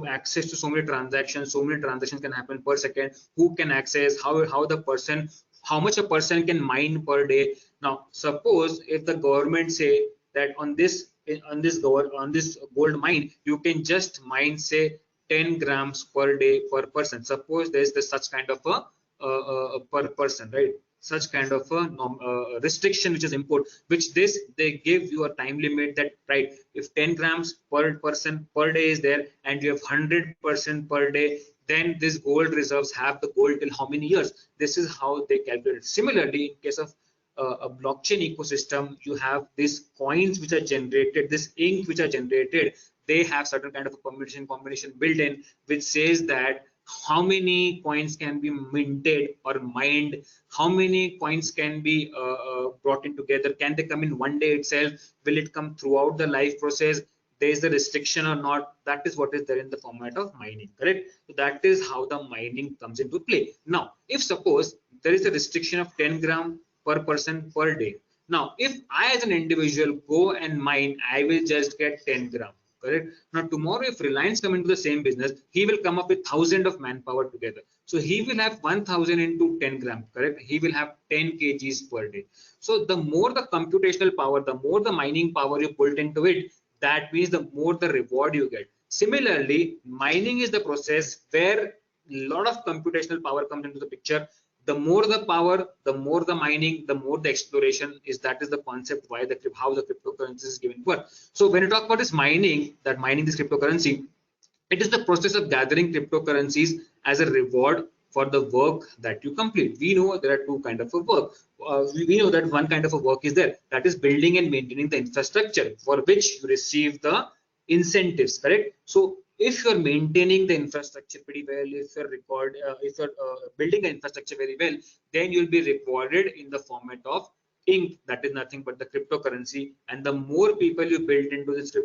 access to so many transactions. So many transactions can happen per second. Who can access? How much a person can mine per day? Now, suppose if the government say that on this gold mine, you can just mine say 10 grams per day per person. Suppose there is such kind of a per person, right? Such kind of a restriction which is imposed, which they give you a time limit that, right, if 10 grams per person per day is there and you have 100% per day, then these gold reserves have the gold till how many years? This is how they calculate. Similarly, in case of a blockchain ecosystem, you have these coins which are generated, this ink which are generated. They have certain kind of a combination built in, which says that how many coins can be minted or mined, how many coins can be brought in together, can they come in one day itself, will it come throughout the life process, there is a restriction or not. That is what is there in the format of mining, correct? So that is how the mining comes into play. Now if suppose there is a restriction of 10 gram per person per day, now if I as an individual go and mine, I will just get 10 gram. Correct. Now tomorrow if Reliance come into the same business, he will come up with 1,000 of manpower together. So he will have 1,000 into 10 gram, correct? He will have 10 kgs per day. So the more the computational power, the more the mining power you put into it, that means the more the reward you get. Similarly, mining is the process where a lot of computational power comes into the picture. The more the power, the more the mining, the more the exploration is. That is the concept how the cryptocurrency is given birth. So when you talk about this mining, this cryptocurrency, it is the process of gathering cryptocurrencies as a reward for the work that you complete. We know there are two kinds of a work. We know that one kind of a work is there, that is building and maintaining the infrastructure for which you receive the incentives, correct? So if you're maintaining the infrastructure pretty well, if you're building the infrastructure very well, then you'll be rewarded in the format of ink, that is nothing but the cryptocurrency. And the more people you build into this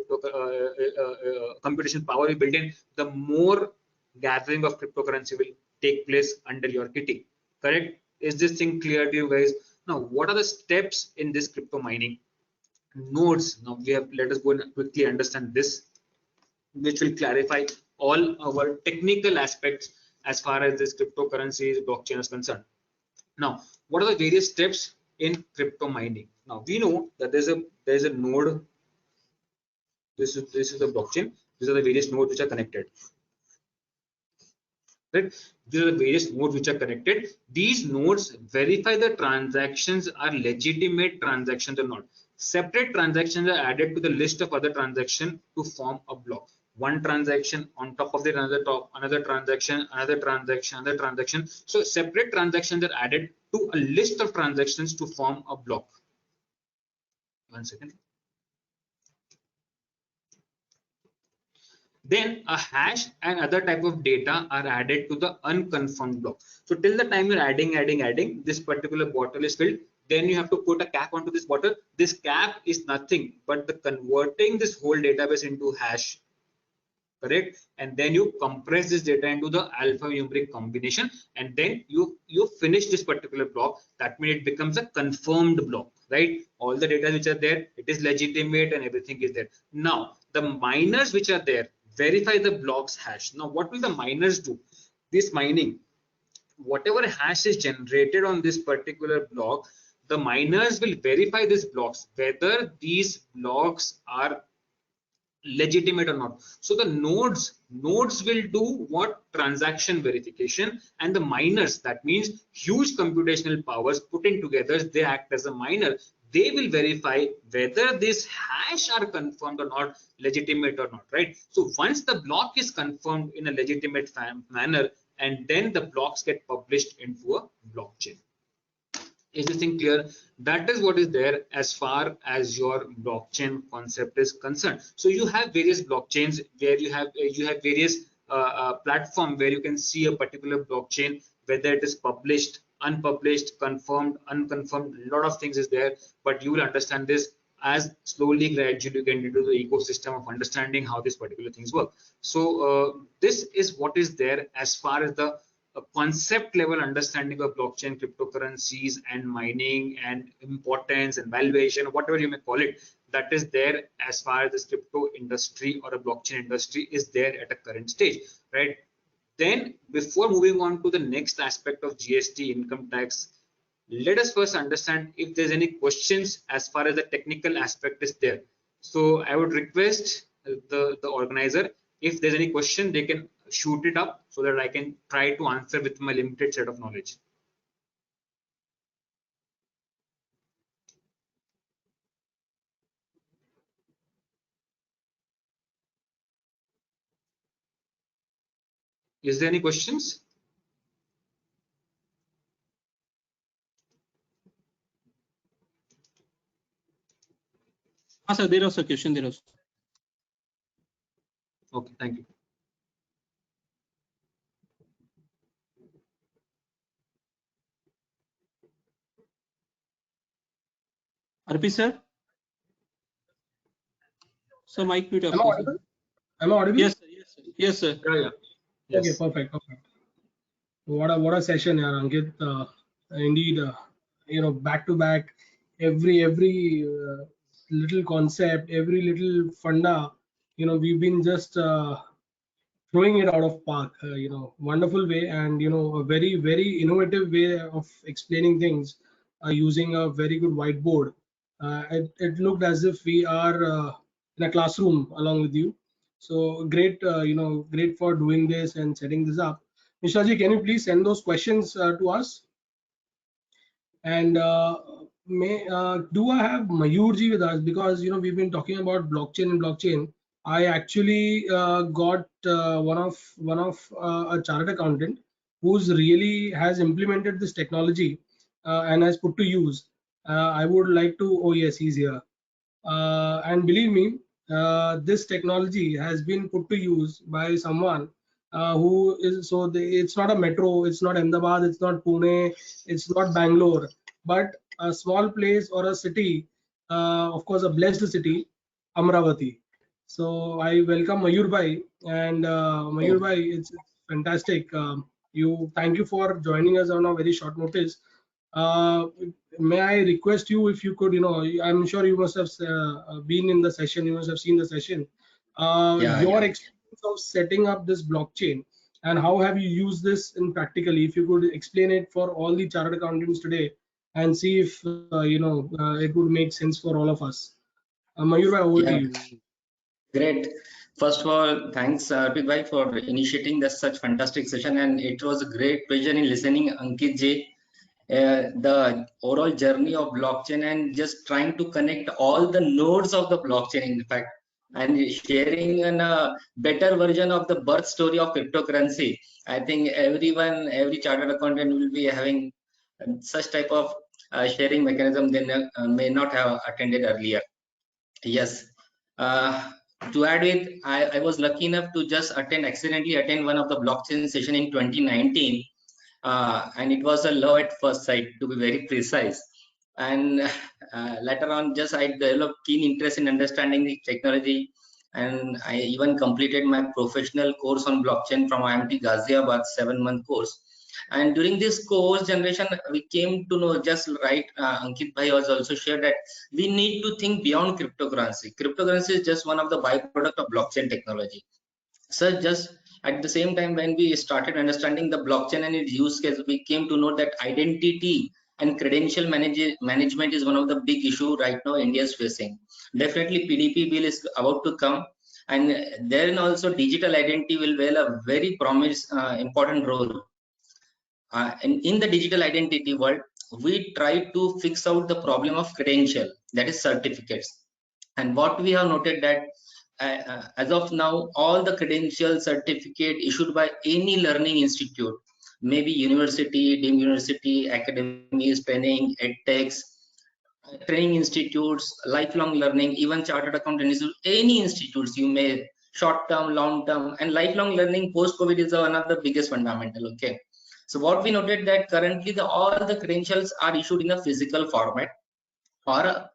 computation power you build in, the more gathering of cryptocurrency will take place under your kitty, correct? Is this thing clear to you guys? Now, what are the steps in this crypto mining? Nodes. Now let us go and quickly understand this, which will clarify all our technical aspects as far as this cryptocurrency blockchain is concerned. Now, what are the various steps in crypto mining? Now we know that there's a node. This is the blockchain. These are the various nodes which are connected. Right? These are the various nodes which are connected. These nodes verify the transactions are legitimate transactions or not. Separate transactions are added to the list of other transactions to form a block. One transaction on top of the another transaction, another transaction, another transaction. So separate transactions are added to a list of transactions to form a block. One second. Then a hash and other type of data are added to the unconfirmed block. So till the time you're adding, this particular bottle is filled. Then you have to put a cap onto this bottle. This cap is nothing but the converting this whole database into hash. Correct? And then you compress this data into the alphanumeric combination, and then you finish this particular block. That means it becomes a confirmed block, right? All the data which are there, it is legitimate and everything is there. Now the miners which are there verify the block's hash. Now what will the miners do? This mining, whatever hash is generated on this particular block, the miners will verify these blocks, whether these blocks are legitimate or not. So the nodes will do what? Transaction verification, and the miners, that means huge computational powers put in together, they act as a miner. They will verify whether this hash are confirmed or not, legitimate or not, right? So once the block is confirmed in a legitimate manner, and then the blocks get published into a blockchain. Is this thing clear? That is what is there as far as your blockchain concept is concerned. So you have various blockchains where you have various platform where you can see a particular blockchain, whether it is published, unpublished, confirmed, unconfirmed. A lot of things is there, but you will understand this as slowly, gradually you get into the ecosystem of understanding how these particular things work. So this is what is there as far as the a concept level understanding of blockchain, cryptocurrencies, and mining, and importance and valuation, whatever you may call it, that is there as far as this crypto industry or a blockchain industry is there at a current stage, right? Then before moving on to the next aspect of GST, income tax, let us first understand if there's any questions as far as the technical aspect is there. So I would request the organizer, if there's any question, they can shoot it up so that I can try to answer with my limited set of knowledge. Is there any questions? Sir, there was a question. There was. Okay, thank you. RP sir. So mic mute. Am I audible? Am I audible? Yes, sir. Yes, sir. Yes, sir. Yeah. Yes. Okay, perfect. What a session, yeah, Aankit. Indeed, back to back, every little concept, every little funda, we've been just throwing it out of park. Wonderful way, and a very innovative way of explaining things using a very good whiteboard. It looked as if we are in a classroom along with you. So great, great for doing this and setting this up. Mishraji, can you please send those questions to us? And do I have Mayurji with us? Because we've been talking about blockchain. I actually got one of a chartered accountant who's really has implemented this technology and has put to use. I would like to. Oh yes, he's here. And believe me, this technology has been put to use by someone who is it's not a metro, it's not Ahmedabad, it's not Pune, it's not Bangalore, but a small place or a city, of course a blessed city, Amravati. So I welcome Mayur Bhai, and Mayur Bhai, it's fantastic. Thank you for joining us on a very short notice. May I request you, if you could, I'm sure you must have been in the session, you must have seen the session. Your experience of setting up this blockchain and how have you used this in practically? If you could explain it for all the chartered accountants today and see if it would make sense for all of us. Mayur, over to Yeah, you. great. First of all, thanks Arpit bhai for initiating this such fantastic session, and it was a great pleasure in listening Ankit ji, the overall journey of blockchain and just trying to connect all the nodes of the blockchain, in fact, and sharing a better version of the birth story of cryptocurrency. I think every chartered accountant will be having such type of sharing mechanism they may not have attended earlier. Yes. To add with, I was lucky enough to just accidentally attend one of the blockchain session in 2019. And it was a love at first sight, to be very precise. And later on, just I developed keen interest in understanding the technology, and I even completed my professional course on blockchain from IMT Ghaziabad, 7-month course. And during this course generation, we came to know, just right, Ankit bhai has also shared that we need to think beyond cryptocurrency. Cryptocurrency is just one of the byproduct of blockchain technology. So just at the same time, when we started understanding the blockchain and its use case, we came to know that identity and credential management is one of the big issue right now India is facing. Definitely PDP bill is about to come, and then also digital identity will play a very important role. And in the digital identity world, we try to fix out the problem of credential, that is certificates. And what we have noted that as of now, all the credential certificate issued by any learning institute, maybe university, deemed university, academies, training, edtechs, training institutes, lifelong learning, even chartered accountant institute, any institutes you may, short term, long term, and lifelong learning post COVID is one of the biggest fundamental. Okay. So what we noted that currently all the credentials are issued in a physical format or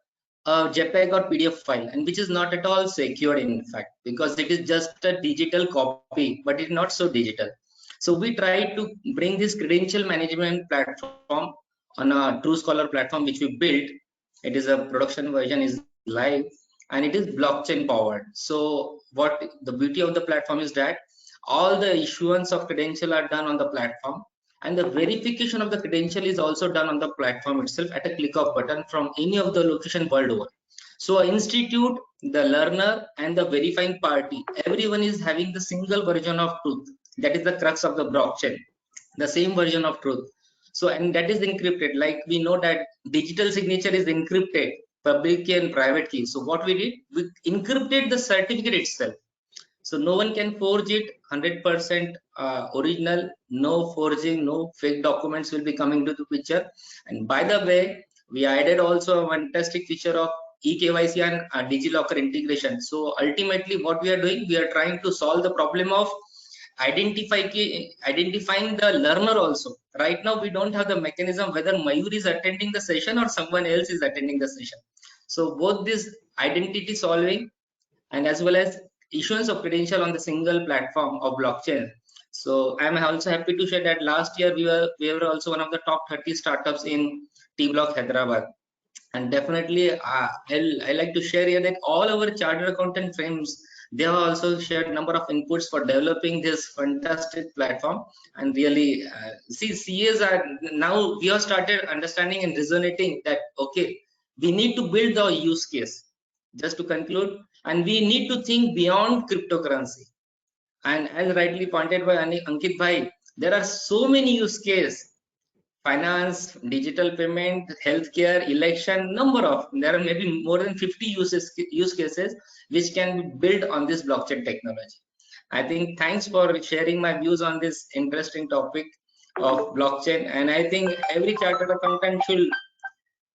a JPEG or PDF file, and which is not at all secured in fact, because it is just a digital copy, but it's not so digital. So we try to bring this credential management platform on a True Scholar platform, which we built. It is a production version, is live, and it is blockchain powered. So what the beauty of the platform is that all the issuance of credential are done on the platform, and the verification of the credential is also done on the platform itself at a click of button from any of the location world over. So institute, the learner, and the verifying party, everyone is having the single version of truth. That is the crux of the blockchain, the same version of truth. So, and that is encrypted. Like we know that digital signature is encrypted, public key and private key. So what we did, we encrypted the certificate itself. So no one can forge it. 100% original, no forging, no fake documents will be coming to the picture. And by the way, we added also a fantastic feature of eKYC and DigiLocker integration. So ultimately what we are doing, we are trying to solve the problem of identifying the learner also. Right now we don't have the mechanism whether Mayur is attending the session or someone else is attending the session. So both this identity solving and as well as issuance of credential on the single platform of blockchain. So I'm also happy to share that last year we were also one of the top 30 startups in T Block Hyderabad. And definitely I like to share here that all our chartered accountant friends, they have also shared number of inputs for developing this fantastic platform. And really see, CAs are now, we have started understanding and resonating that okay, we need to build the use case. Just to conclude, and we need to think beyond cryptocurrency. And as rightly pointed by Ankit bhai, there are so many use cases: finance, digital payment, healthcare, election, number of, there are maybe more than 50 use cases which can be built on this blockchain technology. I think thanks for sharing my views on this interesting topic of blockchain. And I think every chartered accountant should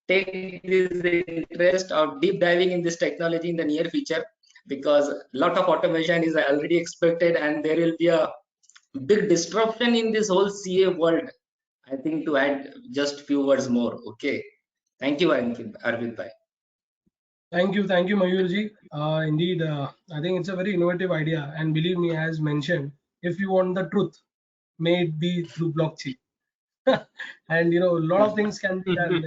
take this interest of deep diving in this technology in the near future, because a lot of automation is already expected and there will be a big disruption in this whole CA world. I think to add just few words more. Okay. Thank you, Arvind bhai. Thank you, Mayurji. Indeed, I think it's a very innovative idea, and believe me, as mentioned, if you want the truth, may it be through blockchain. And a lot of things can be done.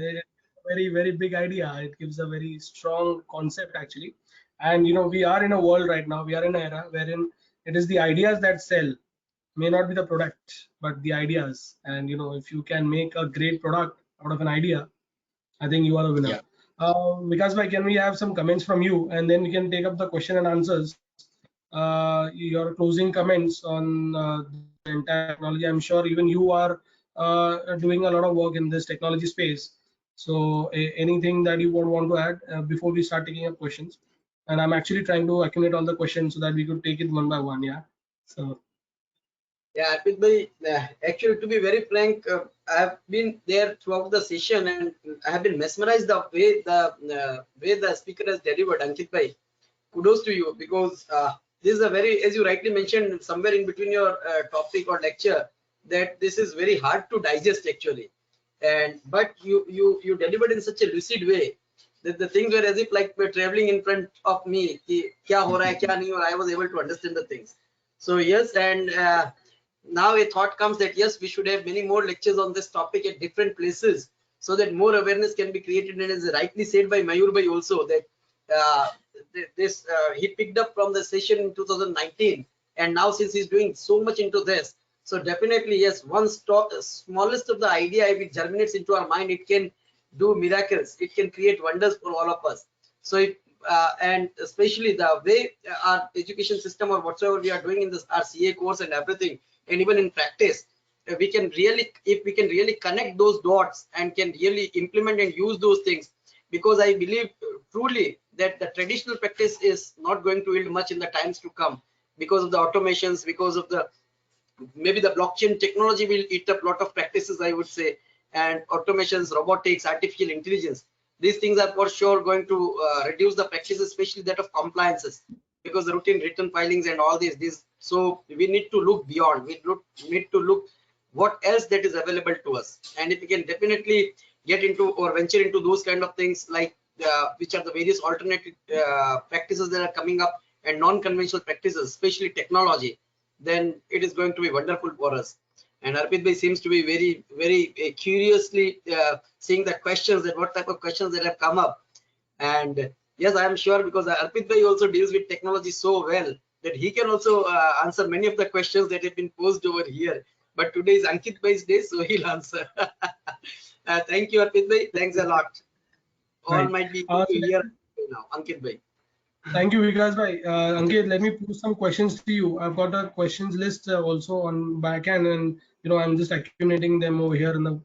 Very, very big idea. It gives a very strong concept actually. And we are in a world right now. We are in an era wherein it is the ideas that sell, may not be the product, but the ideas. And if you can make a great product out of an idea, I think you are a winner. Yeah. Vikas bhai, can we have some comments from you, and then we can take up the question and answers. Your closing comments on the entire technology. I'm sure even you are doing a lot of work in this technology space. So anything that you would want to add before we start taking up questions? And I'm actually trying to accumulate all the questions so that we could take it one by one. Yeah. So. Yeah, Arpit bhai, actually, to be very frank, I have been there throughout the session, and I have been mesmerized the way the speaker has delivered. Aankit bhai, kudos to you, because this is a very, as you rightly mentioned, somewhere in between your topic or lecture, that this is very hard to digest actually, but you delivered in such a lucid way that the things were as if like we're traveling in front of me. कि क्या हो रहा है, क्या नहीं हो रहा है, I was able to understand the things. So yes, and now a thought comes that yes, we should have many more lectures on this topic at different places, so that more awareness can be created. And as rightly said by Mayur bhai also, that he picked up from the session in 2019, and now since he's doing so much into this, so definitely yes, one smallest of the idea, if it germinates into our mind, it can do miracles. It can create wonders for all of us. So if, and especially the way our education system or whatsoever we are doing in this our CA course and everything, and even in practice, we can really, if we can really connect those dots and can really implement and use those things, because I believe truly that the traditional practice is not going to yield much in the times to come, because of the automations, because of the maybe the blockchain technology will eat up a lot of practices, I would say, and automations, robotics, artificial intelligence. These things are for sure going to reduce the practices, especially that of compliances, because the routine return filings and all these. So we need to look beyond. We need to look what else that is available to us, and if we can definitely get into or venture into those kind of things, like which are the various alternative practices that are coming up and non-conventional practices, especially technology, then it is going to be wonderful for us. And Arpit bhai seems to be very, very curiously seeing the questions, that what type of questions that have come up. And yes, I am sure, because Arpit bhai also deals with technology so well that he can also answer many of the questions that have been posed over here. But today is Aankit bhai's day, so he'll answer. Thank you, Arpit bhai. Thanks a lot. All Right. might be able to hear now. Aankit bhai. Thank you, Vikas bhai. Aankit, let me pose some questions to you. I've got a questions list also on backend, and I'm just accumulating them over here in the.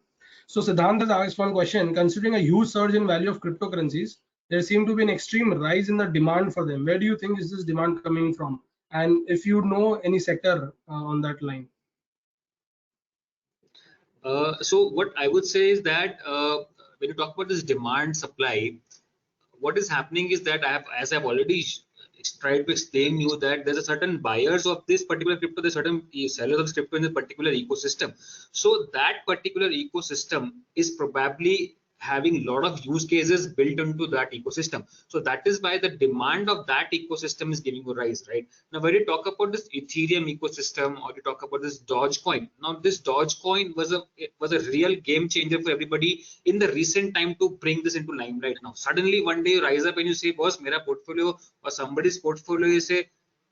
So Siddhant has asked one question. Considering a huge surge in value of cryptocurrencies, there seem to be an extreme rise in the demand for them. Where do you think is this demand coming from? And if you know any sector on that line. So what I would say is that when you talk about this demand supply, what is happening is that as I've already tried to explain you, that there's a certain buyers of this particular crypto, there's certain sellers of this crypto in this particular ecosystem. So that particular ecosystem is probably having a lot of use cases built into that ecosystem. So that is why the demand of that ecosystem is giving a rise, right? Now, when you talk about this Ethereum ecosystem, or you talk about this Dogecoin, now this Dogecoin was a real game changer for everybody in the recent time to bring this into limelight. Now, suddenly one day you rise up and you say, boss, mera portfolio or somebody's portfolio is say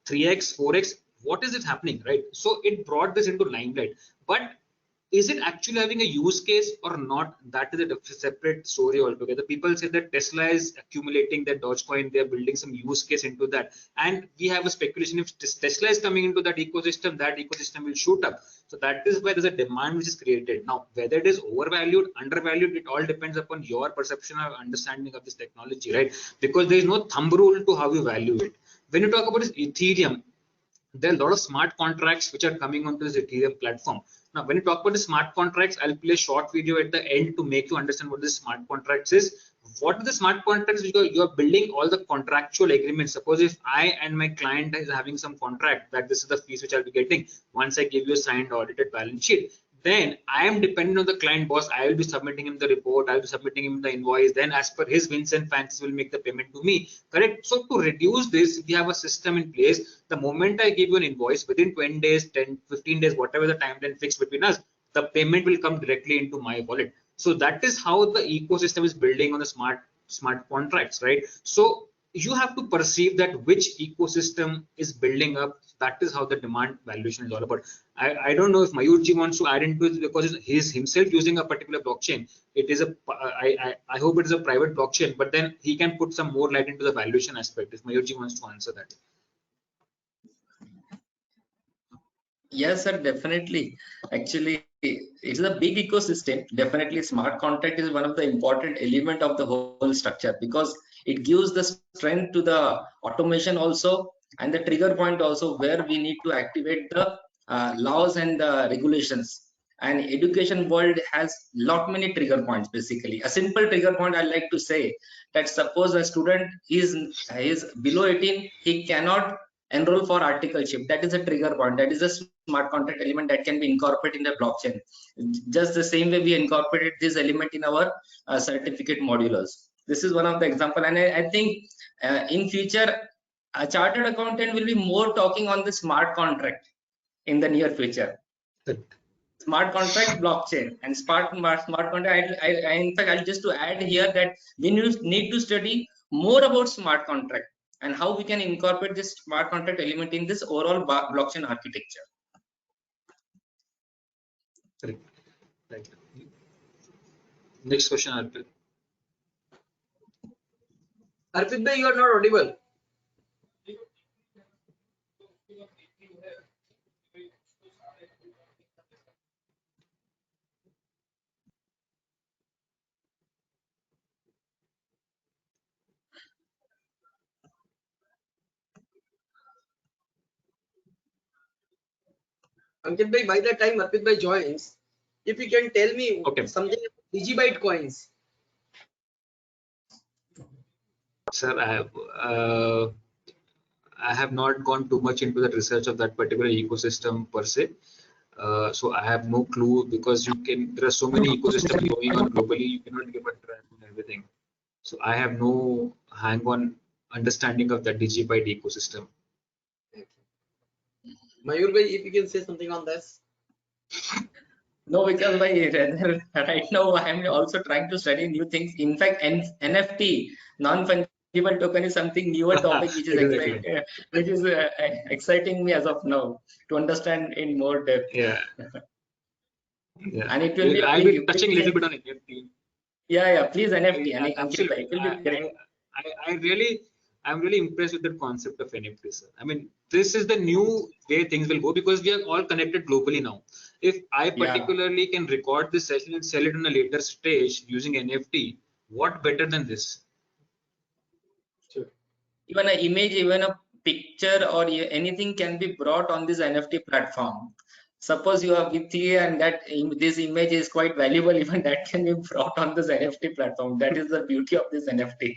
3x, 4x. What is it happening, right? So it brought this into limelight. But is it actually having a use case or not? That is a separate story altogether. People say that Tesla is accumulating that Dogecoin, they're building some use case into that. And we have a speculation, if Tesla is coming into that ecosystem will shoot up. So that is why there's a demand which is created. Now, whether it is overvalued, undervalued, it all depends upon your perception or understanding of this technology, right? Because there is no thumb rule to how you value it. When you talk about this Ethereum, there are a lot of smart contracts which are coming onto this Ethereum platform. Now, when you talk about the smart contracts, I'll play a short video at the end to make you understand what the smart contracts is. What are the smart contracts? Because you're building all the contractual agreements. Suppose if I and my client is having some contract that this is the fees which I'll be getting once I give you a signed audited balance sheet, then I am dependent on the client boss. I will be submitting him the report, I'll be submitting him the invoice, then as per his wins and fancies will make the payment to me, correct? So to reduce this, we have a system in place. The moment I give you an invoice, within 20 days, 10, 15 days, whatever the timeline fixed between us, the payment will come directly into my wallet. So that is how the ecosystem is building on the smart contracts, right? So you have to perceive that which ecosystem is building up. That is how the demand valuation is all about. I don't know if Mayurji wants to add into it because he's himself using a particular blockchain. It is I hope it is a private blockchain, but then he can put some more light into the valuation aspect if Mayurji wants to answer that. Yes, sir, definitely. Actually, it's a big ecosystem. Definitely, smart contract is one of the important element of the whole structure because it gives the strength to the automation also and the trigger point also where we need to activate the laws and the regulations. And education world has lot many trigger points. Basically, a simple trigger point I like to say that suppose a student is below 18, he cannot enroll for articleship. That is a trigger point. That is a smart contract element that can be incorporated in the blockchain. Just the same way we incorporated this element in our certificate modulars. This is one of the example, and I think in future a chartered accountant will be more talking on the smart contract in the near future. Smart contract blockchain and smart contract. I in fact I'll just to add here that we need to study more about smart contract and how we can incorporate this smart contract element in this overall blockchain architecture. Right. Next question, Arpit. Arpit bhai, you are not audible. Ankit bhai, by the time Arpit bhai joins, if you can tell me something about digibyte coins. Sir, I have not gone too much into the research of that particular ecosystem per se. So I have no clue because there are so many ecosystems going on globally, you cannot give a track on everything. So I have no hang-on understanding of that digibyte ecosystem. Mayur bhai, if you can say something on this. No, because right now I am also trying to study new things. In fact, NFT, non-fungible token, is something newer topic which is exciting me as of now to understand in more depth. Yeah. And it will be. I'll be touching a little bit on NFT. Yeah. Please NFT. Absolutely. It will be great. I'm really impressed with the concept of NFT, sir. I mean, this is the new way things will go because we are all connected globally now. If I particularly can record this session and sell it on a later stage using NFT, what better than this? Sure. Even an image, even a picture or anything can be brought on this NFT platform. Suppose you are with you and that this image is quite valuable, even that can be brought on this NFT platform. That is the beauty of this NFT.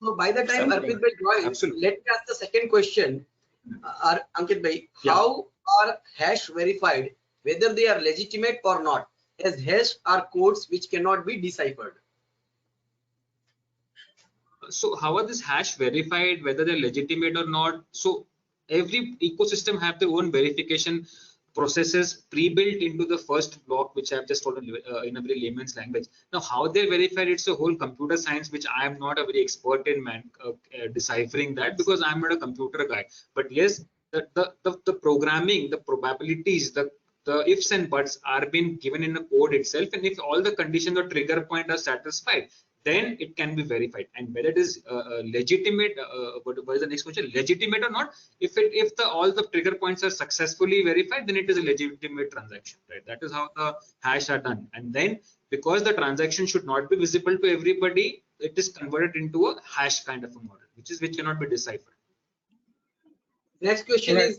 So by the time Arpit bhai joins, let me ask the second question. Ankit bhai, how are hash verified, whether they are legitimate or not, as hash are codes which cannot be deciphered? So how are this hash verified, whether they're legitimate or not? So every ecosystem have their own verification processes pre-built into the first block, which I've just told in a very layman's language. Now, how they're verified, it's a whole computer science, which I am not a very expert in deciphering that because I'm not a computer guy. But yes, the programming, the probabilities, the ifs and buts are being given in the code itself, and if all the conditions or trigger point are satisfied, then it can be verified. And whether it is legitimate, what is the next question? Legitimate or not? If all the trigger points are successfully verified, then it is a legitimate transaction, right? That is how the hash are done. And then because the transaction should not be visible to everybody, it is converted into a hash kind of a model, which cannot be deciphered. Next question is: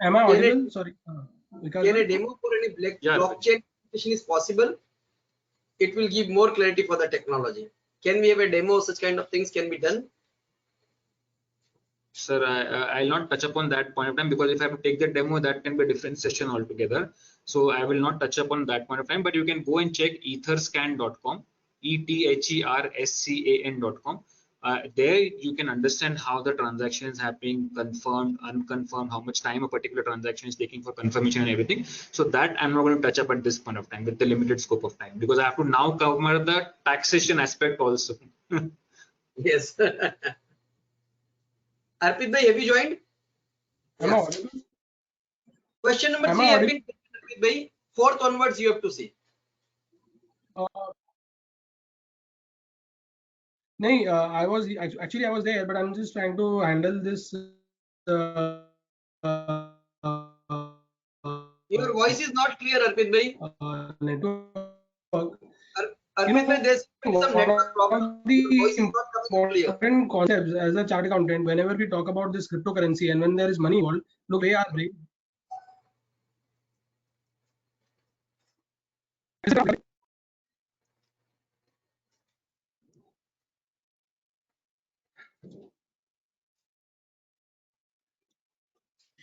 Am I audible? Sorry. Can a demo for any blockchain application is possible? It will give more clarity for the technology. Can we have a demo? Such kind of things can be done. Sir, I'll not touch upon that point of time because if I have to take the demo, that can be a different session altogether. So I will not touch upon that point of time. But you can go and check etherscan.com, ETHERSCAN.com. there you can understand how the transaction is happening, confirmed, unconfirmed, how much time a particular transaction is taking for confirmation and everything. So that I'm not going to touch up at this point of time with the limited scope of time, because I have to now cover the taxation aspect also. Yes. Arpit bhai, have you joined? Am I audible? Question number Am 3 I have audible? been Arpit bhai. 4th onwards you have to see. Uh, No, I was actually I was there, but I'm just trying to handle this. Your voice is not clear, Arpit bhai. Network. Arpit bhai, there's some One network problem. of Your voice the is not coming clear. important concepts as a chart accountant, whenever we talk about this cryptocurrency and when there is money involved, look, they are brain.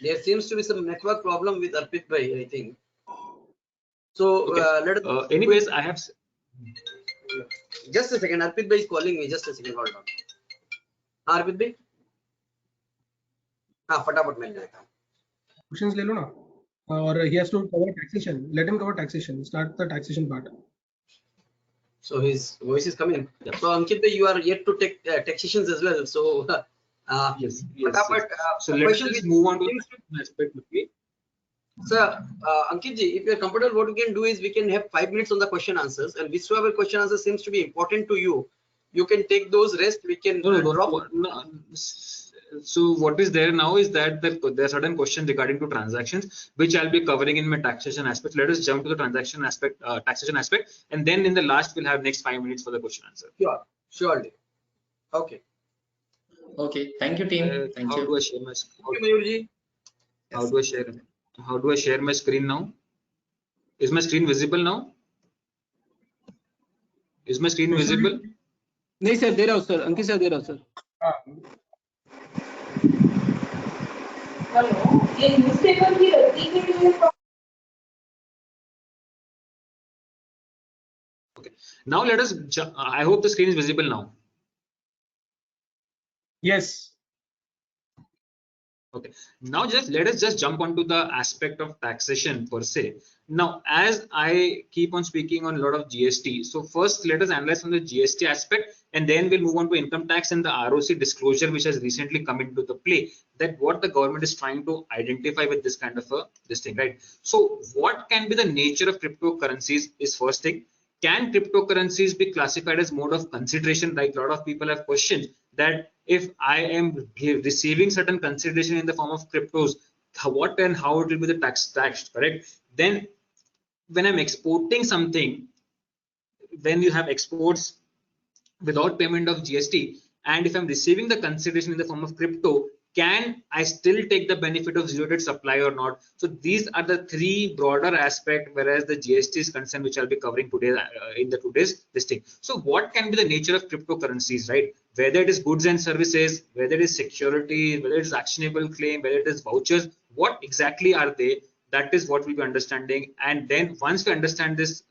There seems to be some network problem with Arpit bhai, I think. So Okay. let us. Anyways, I have. Just a second. Arpit bhai is calling me. Just a second. Hold on. Arpit bhai. हाँ फटाफट मिल जाएगा. Questions ले लो ना. Or he has to cover taxation. Let him cover taxation. Start the taxation part. So his voice is coming. So Aankit bhai, you are yet to take taxations as well. So Yes. फटाफट. So let's just move on to the aspect. Okay. Sir, Aankit ji, if you are comfortable, what we can do is we can have 5 minutes on the question answers, and whichever question answer seems to be important to you, you can take those rest. We can drop. No. So what is there now is that there are certain questions regarding to transactions, which I'll be covering in my taxation aspect. Let us jump to the transaction aspect, taxation aspect, and then in the last we'll have next 5 minutes for the question answer. Sure, surely. Okay. Okay, thank you, team. Thank how you. do I share my Thank you, Mayur ji. How do I share? How do I share my screen now? Is my screen visible now? Is my screen visible? नहीं sir दे रहा हूँ sir. अंकित sir दे रहा हूँ sir. Hello, ये newspaper की रद्दी के लिए. Okay. Now let us. I hope the screen is visible now. Yes. Okay. Now let us just jump onto the aspect of taxation per se. Now, as I keep on speaking on a lot of GST, so first let us analyze from the GST aspect, and then we'll move on to income tax and the ROC disclosure, which has recently come into the play, that what the government is trying to identify with this kind of this thing, right? So what can be the nature of cryptocurrencies is first thing. Can cryptocurrencies be classified as mode of consideration? Like a lot of people have questioned that if I am receiving certain consideration in the form of cryptos, what and how it will be the taxed, correct? Then when I'm exporting something, then you have exports without payment of GST, and if I'm receiving the consideration in the form of crypto, can I still take the benefit of zero rate supply or not? So these are the three broader aspects, whereas the GST is concerned, which I'll be covering today in the today's listing. So what can be the nature of cryptocurrencies, right? Whether it is goods and services, whether it is security, whether it is actionable claim, whether it is vouchers, what exactly are they? That is what we'll be understanding. And then once we understand this,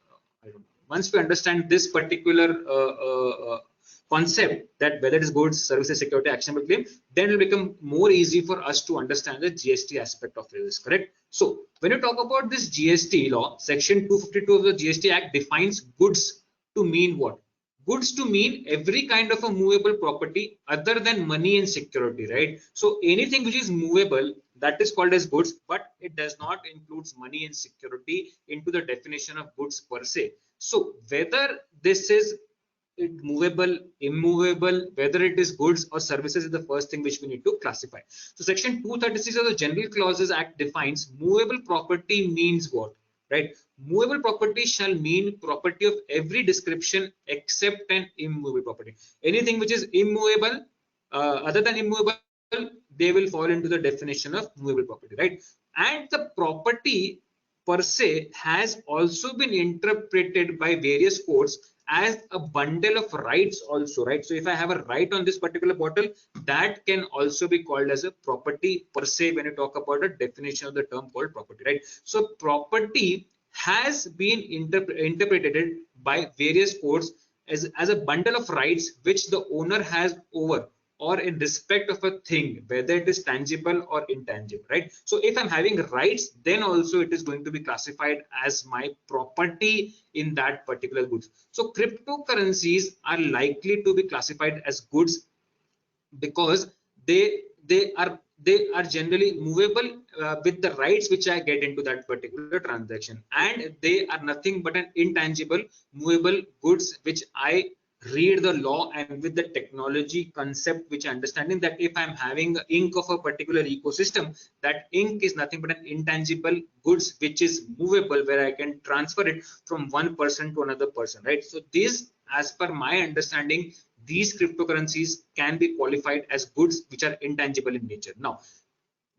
particular concept, that whether it is goods, services, security, actionable claim, then it will become more easy for us to understand the GST aspect of this, correct? So when you talk about this GST law, section 252 of the GST Act defines goods to mean what? Goods to mean every kind of a movable property other than money and security, right? So anything which is movable, that is called as goods, but it does not include money and security into the definition of goods per se. So whether this is movable, immovable, whether it is goods or services is the first thing which we need to classify. So section 236 of the General Clauses Act defines movable property means what, right? Movable property shall mean property of every description except an immovable property. Anything which is immovable, other than immovable, they will fall into the definition of movable property, right? And the property per se has also been interpreted by various courts as a bundle of rights also, right? So if I have a right on this particular bottle, that can also be called as a property per se when you talk about a definition of the term called property, right? So property has been interpreted by various courts as a bundle of rights which the owner has over or in respect of a thing, whether it is tangible or intangible, right? So if I'm having rights, then also it is going to be classified as my property in that particular goods. So cryptocurrencies are likely to be classified as goods because they are generally movable with the rights which I get into that particular transaction, and they are nothing but an intangible movable goods which I read the law and with the technology concept which understanding that if I'm having ink of a particular ecosystem, that ink is nothing but an intangible goods which is movable, where I can transfer it from one person to another person, right? So this, as per my understanding, these cryptocurrencies can be qualified as goods which are intangible in nature. Now,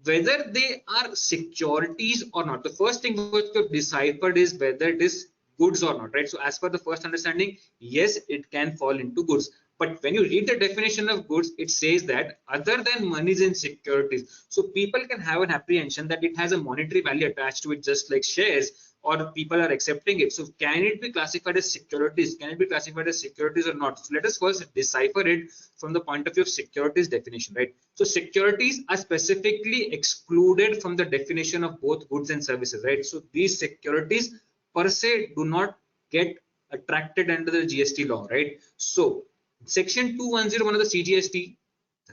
whether they are securities or not, the first thing which we have deciphered is whether it is goods or not, right? So as per the first understanding, yes, it can fall into goods. But when you read the definition of goods, it says that other than monies and securities. So people can have an apprehension that it has a monetary value attached to it, just like shares, or people are accepting it. So can it be classified as securities? Can it be classified as securities or not? So let us first decipher it from the point of view of securities definition, right? So securities are specifically excluded from the definition of both goods and services, right? So these securities per se do not get attracted under the GST law, right? So section 2101 of the CGST,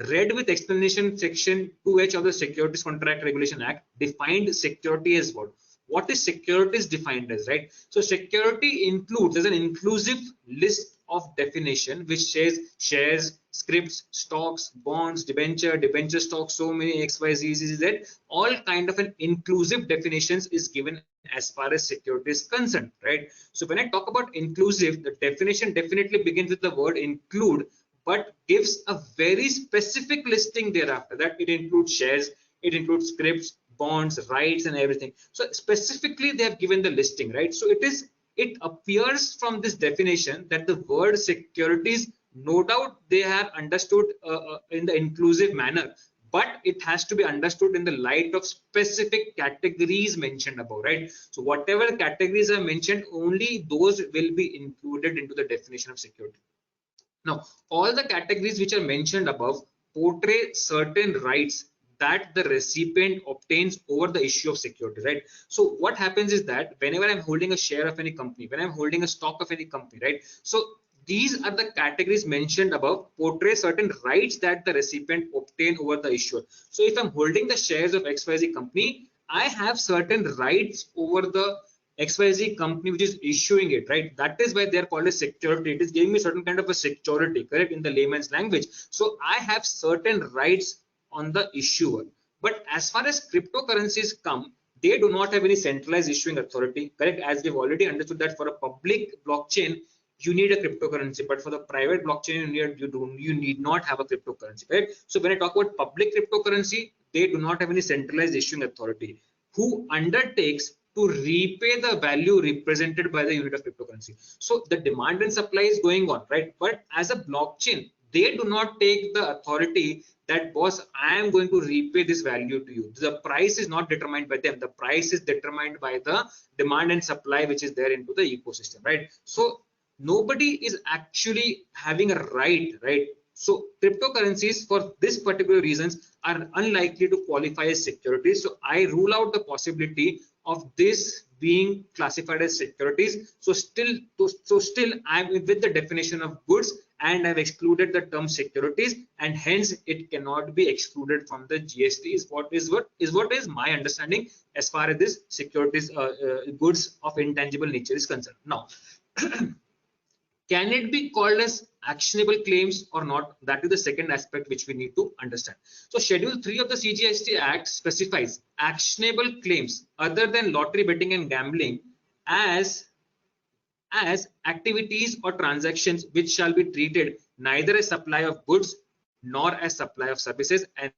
read with explanation section 2H of the Securities Contract Regulation Act, defined security as what? What is securities defined as, right? So security includes, as an inclusive list of definition which says shares, scripts, stocks, bonds, debenture stocks, so many XYZ, all kind of an inclusive definitions is given as far as security is concerned, right? So when I talk about inclusive, the definition definitely begins with the word include, but gives a very specific listing thereafter, that it includes shares, it includes scripts, bonds, rights, and everything. So specifically they have given the listing, right? So it appears from this definition that the word securities, no doubt they have understood in the inclusive manner, but it has to be understood in the light of specific categories mentioned above, right? So whatever categories are mentioned, only those will be included into the definition of security. Now, all the categories which are mentioned above portray certain rights that the recipient obtains over the issue of security, right? So what happens is that whenever I'm holding a share of any company, when I'm holding a stock of any company, right? So these are the categories mentioned above portray certain rights that the recipient obtain over the issuer. So if I'm holding the shares of XYZ company, I have certain rights over the XYZ company which is issuing it, right? That is why they are called a security. It is giving me certain kind of a security, correct, in the layman's language. So I have certain rights on the issuer. But as far as cryptocurrencies come, they do not have any centralized issuing authority, correct? As we've already understood that for a public blockchain, you need a cryptocurrency, but for the private blockchain, you need not have a cryptocurrency, correct? So when I talk about public cryptocurrency, they do not have any centralized issuing authority who undertakes to repay the value represented by the unit of cryptocurrency. So the demand and supply is going on, right? But as a blockchain, they do not take the authority that, boss, I am going to repay this value to you. The price is not determined by them. The price is determined by the demand and supply which is there into the ecosystem, right? So nobody is actually having a right, right? So cryptocurrencies for this particular reasons are unlikely to qualify as securities. So I rule out the possibility of this being classified as securities. So still I'm with the definition of goods, and I've excluded the term securities, and hence it cannot be excluded from the GST is what is my understanding as far as this securities goods of intangible nature is concerned. Now can it be called as actionable claims or not? That is the second aspect which we need to understand. So Schedule 3 of the CGST Act specifies actionable claims other than lottery betting and gambling as activities or transactions which shall be treated neither as supply of goods nor as supply of services, and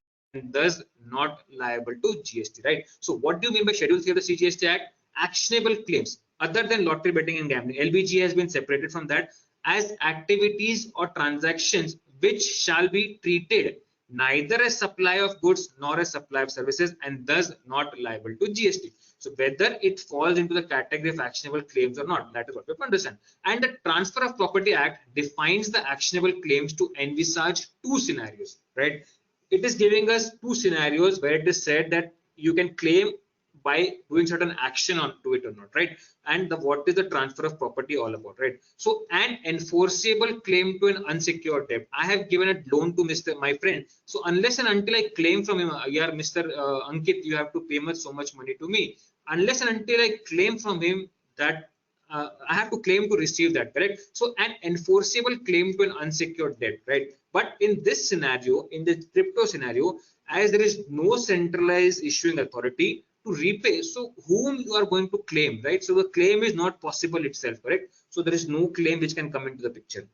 thus not liable to GST, right? So what do you mean by Schedule 3 of the CGST Act? Actionable claims other than lottery betting and gambling. LBG has been separated from that as activities or transactions which shall be treated neither a supply of goods nor a supply of services, and thus not liable to GST. So whether it falls into the category of actionable claims or not, that is what we have to understand. And the Transfer of Property Act defines the actionable claims to envisage two scenarios, right? It is giving us two scenarios where it is said that you can claim by doing certain action onto it or not, right? And what is the transfer of property all about, right? So an enforceable claim to an unsecured debt. I have given a loan to my friend. So unless and until I claim from him, yeah, Mr. Ankit, you have to pay much so much money to me. Unless and until I claim from him that I have to claim to receive that, correct? So an enforceable claim to an unsecured debt, right? But in this scenario, in the crypto scenario, as there is no centralized issuing authority to repay, so whom you are going to claim, right? So the claim is not possible itself, correct? So there is no claim which can come into the picture.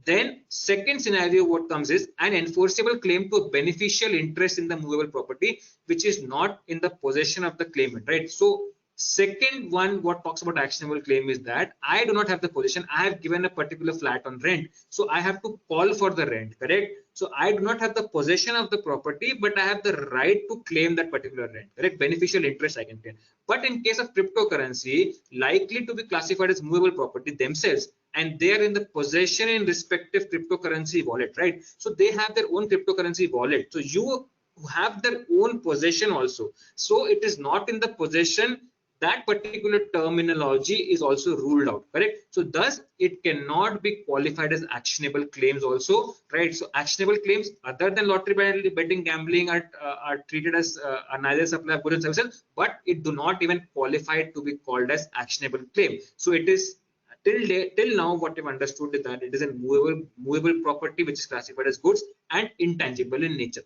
Then second scenario, what comes is an enforceable claim to a beneficial interest in the movable property, which is not in the possession of the claimant, right? So second one, what talks about actionable claim is that I do not have the possession. I have given a particular flat on rent, so I have to call for the rent, correct? So I do not have the possession of the property, but I have the right to claim that particular rent, correct? Beneficial interest I can claim. But in case of cryptocurrency, likely to be classified as movable property themselves, and they are in the possession in respective cryptocurrency wallet, right? So they have their own cryptocurrency wallet. So you have their own possession also. So it is not in the possession. That particular terminology is also ruled out, correct? So thus it cannot be qualified as actionable claims also, right? So actionable claims other than lottery, betting, gambling are treated as neither supply of goods and services, but it do not even qualify to be called as actionable claim. So it is till now what we've understood is that it is a movable property which is classified as goods and intangible in nature.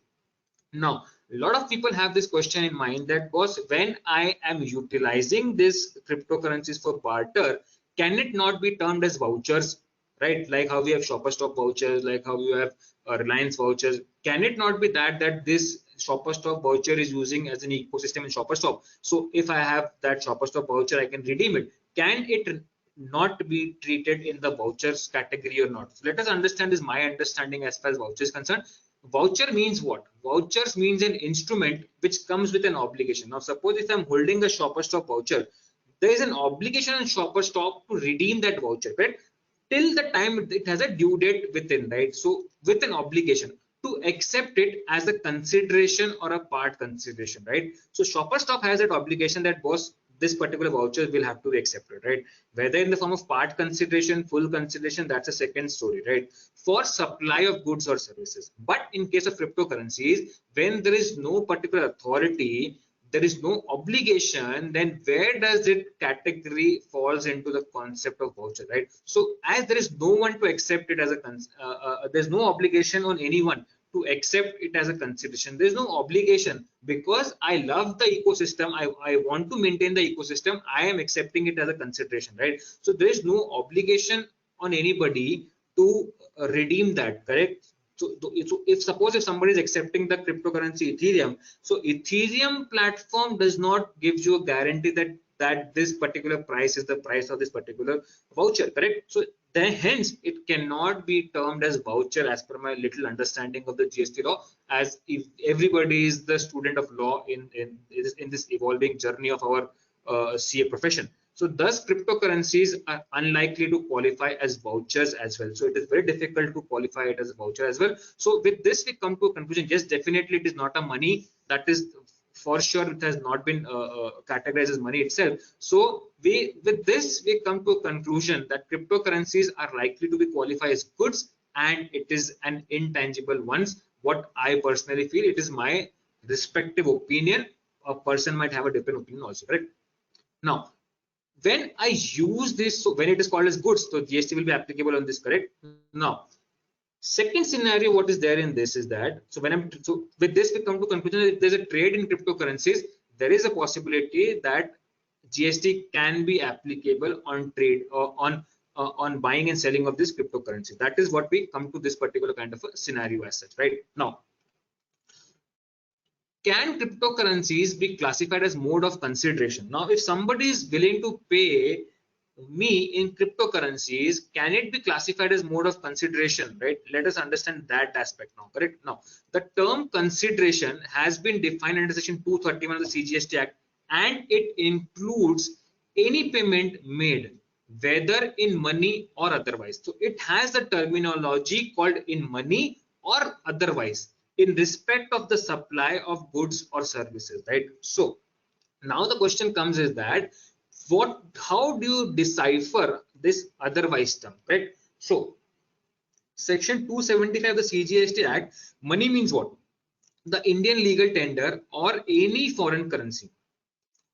Now, a lot of people have this question in mind that, boss, when I am utilizing this cryptocurrencies for barter, can it not be termed as vouchers, right? Like how we have Shopper Stop vouchers, like how you have Reliance vouchers. Can it not be that this Shopper Stop voucher is using as an ecosystem in Shopper Stop? So if I have that Shopper Stop voucher, I can redeem it. Can it not be treated in the vouchers category or not? So let us understand this, my understanding as far as voucher is concerned. Voucher means what? Vouchers means an instrument which comes with an obligation. Now, suppose if I'm holding a Shopper Stop voucher, there is an obligation on Shopper Stop to redeem that voucher, right? Till the time it has a due date within, right? So with an obligation to accept it as a consideration or a part consideration, right? So Shopper Stop has that obligation that, boss, this particular voucher will have to be accepted, right? Whether in the form of part consideration, full consideration, that's a second story, right? For supply of goods or services. But in case of cryptocurrencies, when there is no particular authority, there is no obligation, then where does it category falls into the concept of voucher, right? So as there is no one to accept it as a there's no obligation on anyone to accept it as a consideration. There's no obligation because I love the ecosystem. I want to maintain the ecosystem. I am accepting it as a consideration, right? So there is no obligation on anybody to redeem that, correct? So if suppose if somebody is accepting the cryptocurrency Ethereum, so Ethereum platform does not give you a guarantee that this particular price is the price of this particular voucher, correct? So then hence it cannot be termed as voucher as per my little understanding of the GST law, as if everybody is the student of law in this evolving journey of our CA profession. So thus cryptocurrencies are unlikely to qualify as vouchers as well. So it is very difficult to qualify it as a voucher as well. So with this we come to a conclusion. Yes, definitely it is not a money. That is for sure. It has not been categorized as money itself. So with this we come to a conclusion that cryptocurrencies are likely to be qualified as goods, and it is an intangible ones. What I personally feel, it is my respective opinion. A person might have a different opinion also, correct? Now, when I use this, so when it is called as goods, so GST will be applicable on this, correct? Now, second scenario, what is there in this is that, so with this we come to conclusion that if there's a trade in cryptocurrencies, there is a possibility that GST can be applicable on trade or on buying and selling of this cryptocurrency. That is what we come to this particular kind of a scenario as such, right? Now, can cryptocurrencies be classified as mode of consideration? Now, if somebody is willing to pay me in cryptocurrencies, can it be classified as mode of consideration, right? Let us understand that aspect now, correct? Now, the term consideration has been defined under section 231 of the CGST Act, and it includes any payment made, whether in money or otherwise. So it has the terminology called in money or otherwise in respect of the supply of goods or services, right? So now the question comes is that how do you decipher this otherwise term, right? So section 275 of the CGST Act, money means what? The Indian legal tender or any foreign currency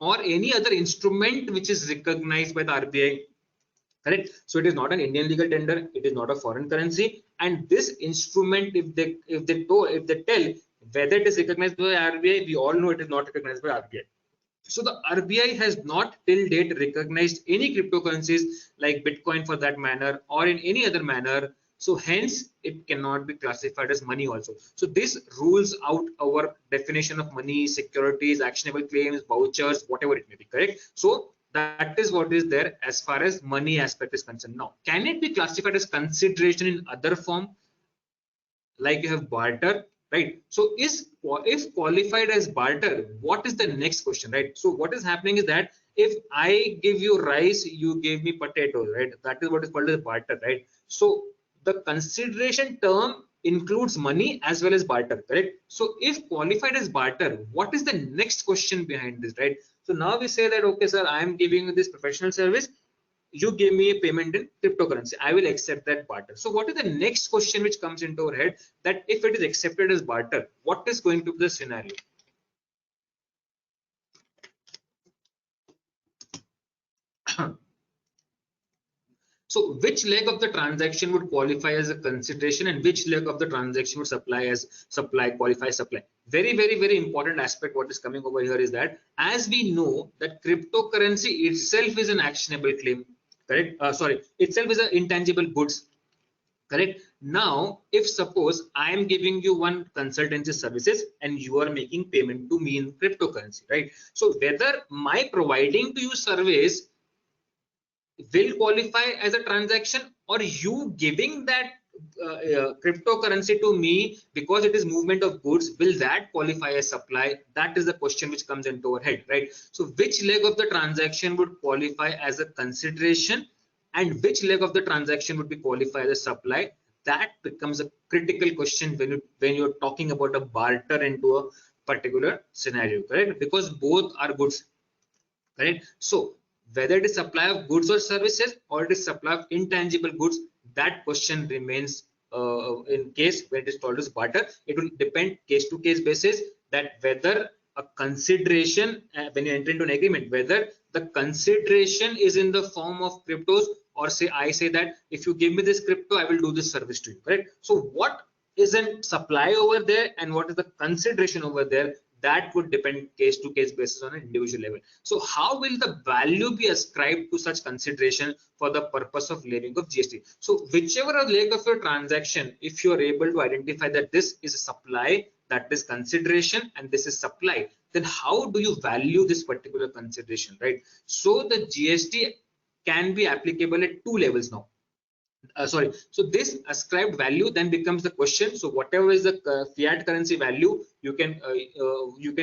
or any other instrument which is recognized by the RBI, correct? So it is not an Indian legal tender, it is not a foreign currency, and this instrument, if they tell whether it is recognized by RBI, we all know it is not recognized by RBI. So the RBI has not till date recognized any cryptocurrencies like Bitcoin for that manner or in any other manner. So hence it cannot be classified as money also. So this rules out our definition of money, securities, actionable claims, vouchers, whatever it may be, correct? So that is what is there as far as money aspect is concerned. Now, can it be classified as consideration in other form? Like you have barter, right? So if qualified as barter, what is the next question, right? So what is happening is that if I give you rice, you give me potatoes, right? That is what is called as barter, right? So the consideration term includes money as well as barter, correct? So if qualified as barter, what is the next question behind this, right? So now we say that, okay, sir, I am giving you this professional service, you give me a payment in cryptocurrency, I will accept that barter. So what is the next question which comes into our head, that if it is accepted as barter, what is going to be the scenario? So which leg of the transaction would qualify as a consideration and which leg of the transaction would qualify as supply? Very, very, very important aspect what is coming over here is that, as we know that cryptocurrency itself is an actionable claim, correct? Itself is an intangible goods, correct? Now, if suppose I am giving you one consultancy services and you are making payment to me in cryptocurrency, right? So whether my providing to you service will qualify as a transaction, or you giving that cryptocurrency to me because it is movement of goods, will that qualify as supply? That is the question which comes into our head, right? So which leg of the transaction would qualify as a consideration and which leg of the transaction would be qualified as a supply? That becomes a critical question when you're talking about a barter into a particular scenario, correct? Because both are goods, correct? So whether it is supply of goods or services or it is supply of intangible goods, that question remains in case when it is called as barter. It will depend case to case basis that whether a consideration, when you enter into an agreement, whether the consideration is in the form of cryptos, or say I say that if you give me this crypto, I will do this service to you, correct? So what is in supply over there and what is the consideration over there, that would depend case to case basis on an individual level. So how will the value be ascribed to such consideration for the purpose of levying of GST? So whichever leg of your transaction, if you are able to identify that this is a supply, that is consideration, and this is supply, then how do you value this particular consideration, right? So the GST can be applicable at two levels now. So this ascribed value then becomes the question. So whatever is the fiat currency value, you can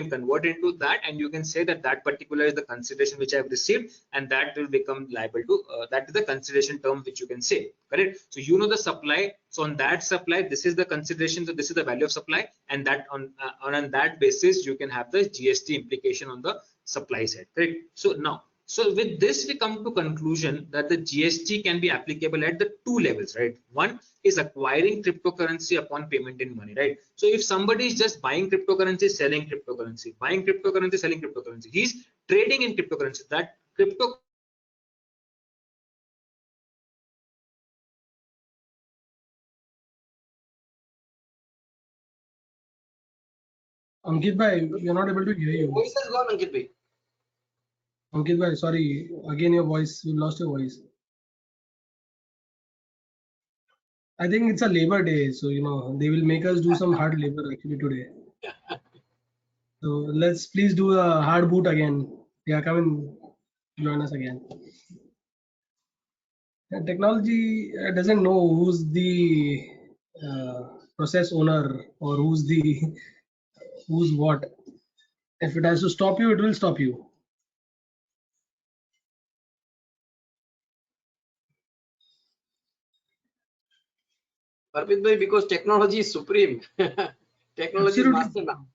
convert into that, and you can say that that particular is the consideration which I have received, and that will become liable to that is the consideration term which you can say, correct? So you know the supply. So on that supply, this is the consideration. So this is the value of supply, and that on that basis you can have the GST implication on the supply side, correct? So now, so with this, we come to conclusion that the GST can be applicable at the two levels, right? One is acquiring cryptocurrency upon payment in money, right? So if somebody is just buying cryptocurrency, selling cryptocurrency, buying cryptocurrency, selling cryptocurrency, he's trading in cryptocurrency. That crypto. Ankit bhai, you're not able to hear you. Voice has gone, Ankit bhai. Ankit bhai, sorry, again your voice, you lost your voice. I think it's a Labor Day, so they will make us do some hard labor actually today. So let's please do a hard boot again. Yeah, come and join us again. Technology doesn't know who's the process owner or who's what. If it has to stop you, it will stop you. Arpit bhai, because technology is supreme. Technology is Absolutely. master now.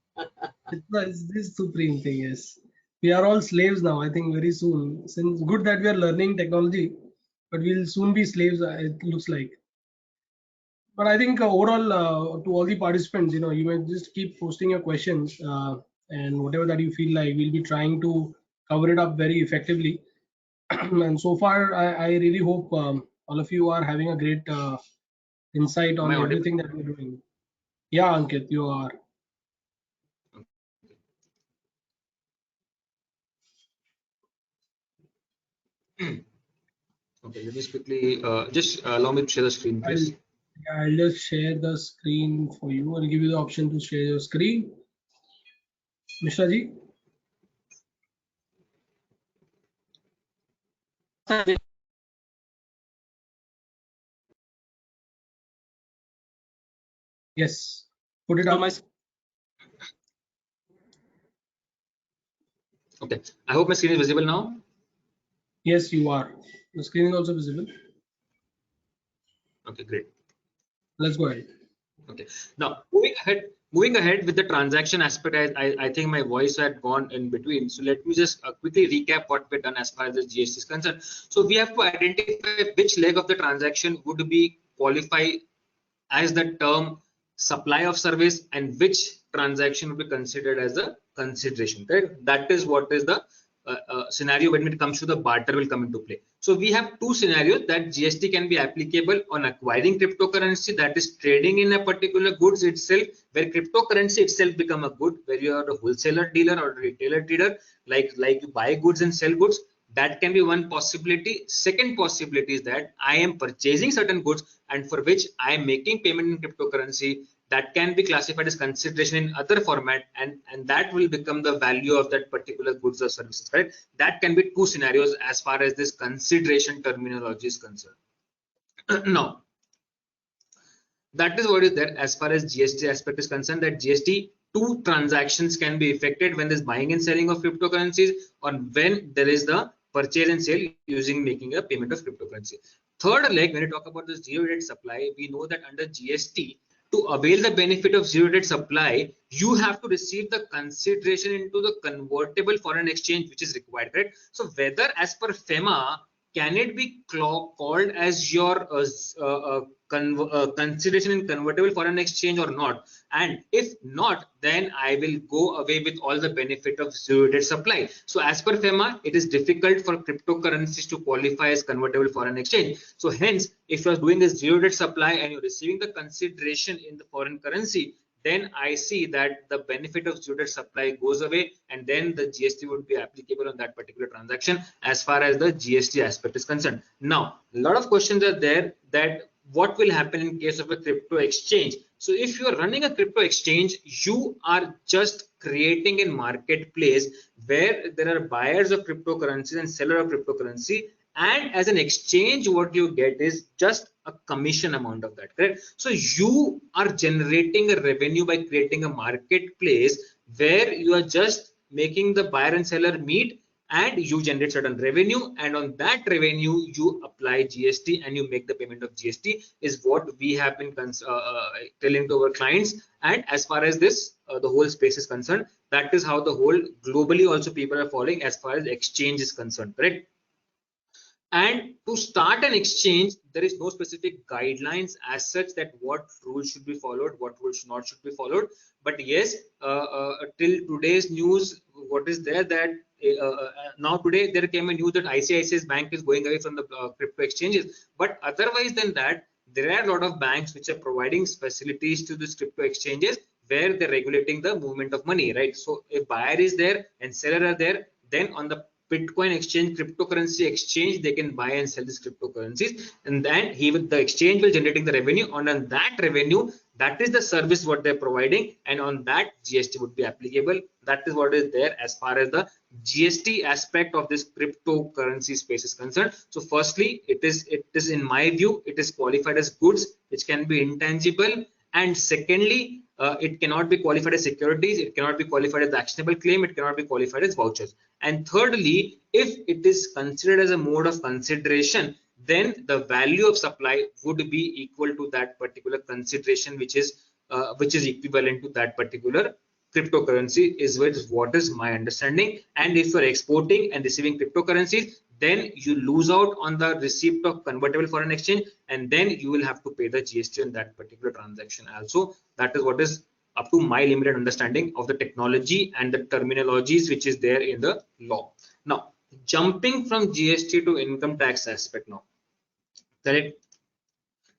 It's this supreme thing, yes. We are all slaves now, I think very soon. Since good that we are learning technology, but we'll soon be slaves, it looks like. But I think overall, to all the participants, you may just keep posting your questions, and whatever that you feel like, we'll be trying to cover it up very effectively. And so far, I really hope all of you are having a great insight Am I on audible? everything that we're doing. Yeah, Ankit, you are. Okay, let me just quickly just allow me to share the screen, I'll, please. yeah, I'll just share the screen for you. I'll give you the option to share your screen. Mishra ji? Yes. Put it So up. my Okay, I hope my screen is visible now. Yes, you are. The screen is also visible. Okay, great. Let's go ahead. Okay, now moving ahead with the transaction aspect, I think my voice had gone in between. So let me just quickly recap what we've done as far as the GST is concerned. So we have to identify which leg of the transaction would be qualify as the term supply of service and which transaction would be considered as a consideration. Correct? That is what is the scenario when it comes to the barter will come into play. So we have two scenarios that GST can be applicable on acquiring cryptocurrency, that is trading in a particular goods itself, where cryptocurrency itself become a good, where you are a wholesaler dealer or a retailer trader, like you buy goods and sell goods. That can be one possibility. Second possibility is that I am purchasing certain goods and for which I am making payment in cryptocurrency. That can be classified as consideration in other format, and that will become the value of that particular goods or services. Right? That can be two scenarios as far as this consideration terminology is concerned. Now, that is what is there as far as GST aspect is concerned, that GST two transactions can be effected when there's buying and selling of cryptocurrencies or when there is the purchase and sale using making a payment of cryptocurrency. Third leg, when you talk about the zero rate supply, we know that under GST, to avail the benefit of zero rate supply, you have to receive the consideration into the convertible foreign exchange which is required, right? So whether as per FEMA, can it be called as your consideration in convertible foreign exchange or not? And if not, then I will go away with all the benefit of zero rate supply. So as per FEMA, it is difficult for cryptocurrencies to qualify as convertible foreign exchange. So hence, if you are doing a zero rate supply and you're receiving the consideration in the foreign currency, then I see that the benefit of zero rate supply goes away, and then the GST would be applicable on that particular transaction as far as the GST aspect is concerned. Now, a lot of questions are there that what will happen in case of a crypto exchange. So if you are running a crypto exchange, you are just creating a marketplace where there are buyers of cryptocurrencies and seller of cryptocurrency, and as an exchange what you get is just a commission amount of that, correct? So you are generating a revenue by creating a marketplace where you are just making the buyer and seller meet, and you generate certain revenue, and on that revenue you apply GST and you make the payment of GST, is what we have been telling to our clients. And as far as this the whole space is concerned, that is how the whole globally also people are following as far as exchange is concerned, correct? And to start an exchange, there is no specific guidelines as such that what rules should be followed, what rules should be followed. But yes, till today's news, what is there that now today there came a news that ICICI's bank is going away from the crypto exchanges. But otherwise than that, there are a lot of banks which are providing facilities to these crypto exchanges where they're regulating the movement of money, right? So if buyer is there and seller are there, then on the Bitcoin exchange, cryptocurrency exchange, they can buy and sell these cryptocurrencies, and then the exchange will generating the revenue, and on that revenue, That is the service what they're providing, and on that GST would be applicable. That is what is there as far as the GST aspect of this cryptocurrency space is concerned. So firstly, it is in my view, it is qualified as goods which can be intangible, and secondly, it cannot be qualified as securities, it cannot be qualified as actionable claim, it cannot be qualified as vouchers. And thirdly, if it is considered as a mode of consideration, then the value of supply would be equal to that particular consideration, which is equivalent to that particular cryptocurrency, is what is my understanding. And if you're exporting and receiving cryptocurrencies, then you lose out on the receipt of convertible foreign exchange, and then you will have to pay the GST on that particular transaction also. That is what is up to my limited understanding of the technology and the terminologies which is there in the law. Now, jumping from GST to income tax aspect now. Correct.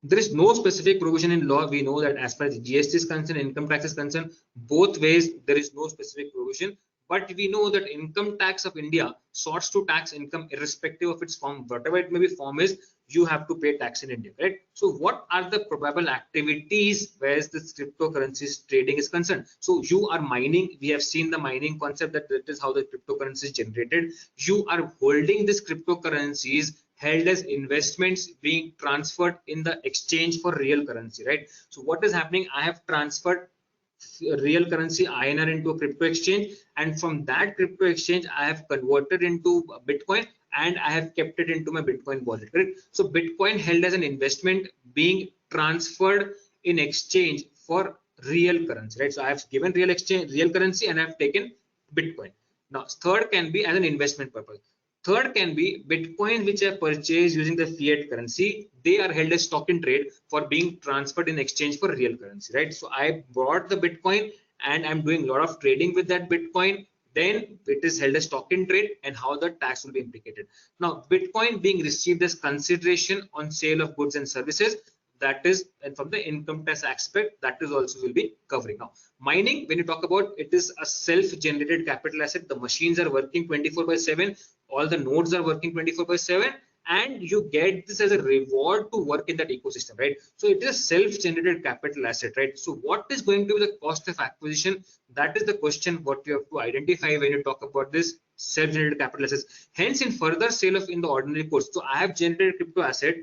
There is no specific provision in law. We know that as far as GST is concerned, income tax is concerned, both ways there is no specific provision. But we know that income tax of India sorts to tax income irrespective of its form, whatever it may be form is, you have to pay tax in India, right? So what are the probable activities where this cryptocurrencies trading is concerned? So you are mining. We have seen the mining concept, that is how the cryptocurrency is generated. You are holding this cryptocurrencies held as investments being transferred in the exchange for real currency, right? So what is happening? I have transferred real currency INR into a crypto exchange, and from that crypto exchange I have converted into Bitcoin, and I have kept it into my Bitcoin wallet, right? So Bitcoin held as an investment being transferred in exchange for real currency, right? So I have given real currency and I have taken Bitcoin. Now third can be as an investment purpose. Third can be Bitcoin which are purchased using the fiat currency. They are held as stock in trade for being transferred in exchange for real currency, right? So I bought the Bitcoin and I'm doing a lot of trading with that Bitcoin. Then it is held as stock in trade, and how the tax will be implicated. Now, Bitcoin being received as consideration on sale of goods and services, that is, and from the income tax aspect, that is also will be covering. Now, mining, when you talk about, it is a self-generated capital asset. The machines are working 24/7. All the nodes are working 24/7, and you get this as a reward to work in that ecosystem, right? So it is a self-generated capital asset, right? So what is going to be the cost of acquisition? That is the question what you have to identify when you talk about this self-generated capital assets. Hence, in further sale of in the ordinary course, so I have generated crypto asset,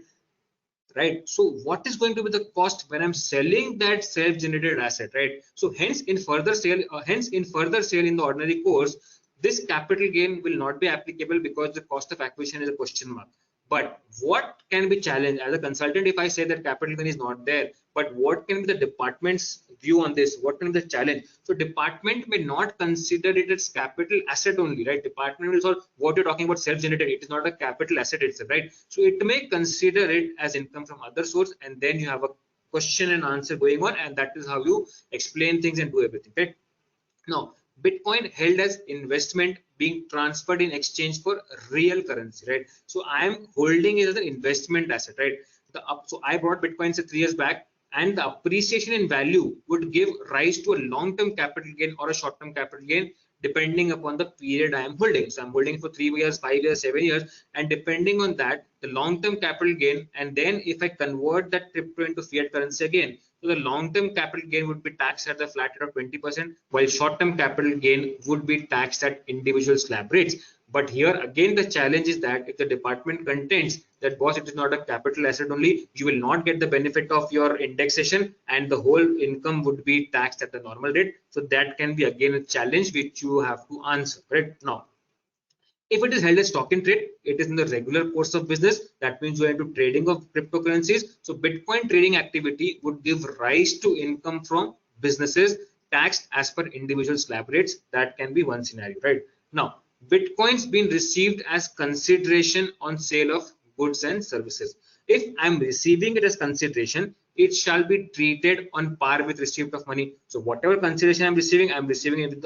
right? So what is going to be the cost when I'm selling that self-generated asset, right? So hence in further sale in the ordinary course, this capital gain will not be applicable because the cost of acquisition is a question mark. But what can be challenged as a consultant if I say that capital gain is not there? But what can be the department's view on this? What can be the challenge? So department may not consider it as capital asset only, right? Department will solve what you're talking about self-generated. It is not a capital asset itself, right? So it may consider it as income from other source, and then you have a question and answer going on, and that is how you explain things and do everything, right? Now, Bitcoin held as investment being transferred in exchange for real currency, right? So I am holding it as an investment asset, right? So I bought Bitcoin say 3 years back, and the appreciation in value would give rise to a long-term capital gain or a short-term capital gain depending upon the period I am holding. So I'm holding for 3 years, 5 years, 7 years, and depending on that, the long-term capital gain, and then if I convert that crypto into fiat currency again, so the long-term capital gain would be taxed at the flat rate of 20%, while short-term capital gain would be taxed at individual slab rates. But here again, the challenge is that if the department contends that, boss, it is not a capital asset only, you will not get the benefit of your indexation, and the whole income would be taxed at the normal rate. So that can be again a challenge which you have to answer, right? Now, if it is held as stock in trade, it is in the regular course of business. That means you are into trading of cryptocurrencies. So Bitcoin trading activity would give rise to income from businesses taxed as per individual slab rates. That can be one scenario, right? Now, Bitcoins being received as consideration on sale of goods and services. If I'm receiving it as consideration, it shall be treated on par with receipt of money. So whatever consideration I'm receiving it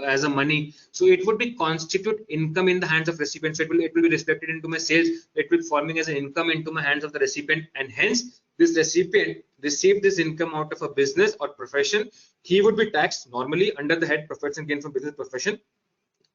as a money. So it would be constitute income in the hands of recipient. So it will be reflected into my sales. It will forming as an income into my hands of the recipient, and hence this recipient received this income out of a business or profession. He would be taxed normally under the head profits and gain from business profession.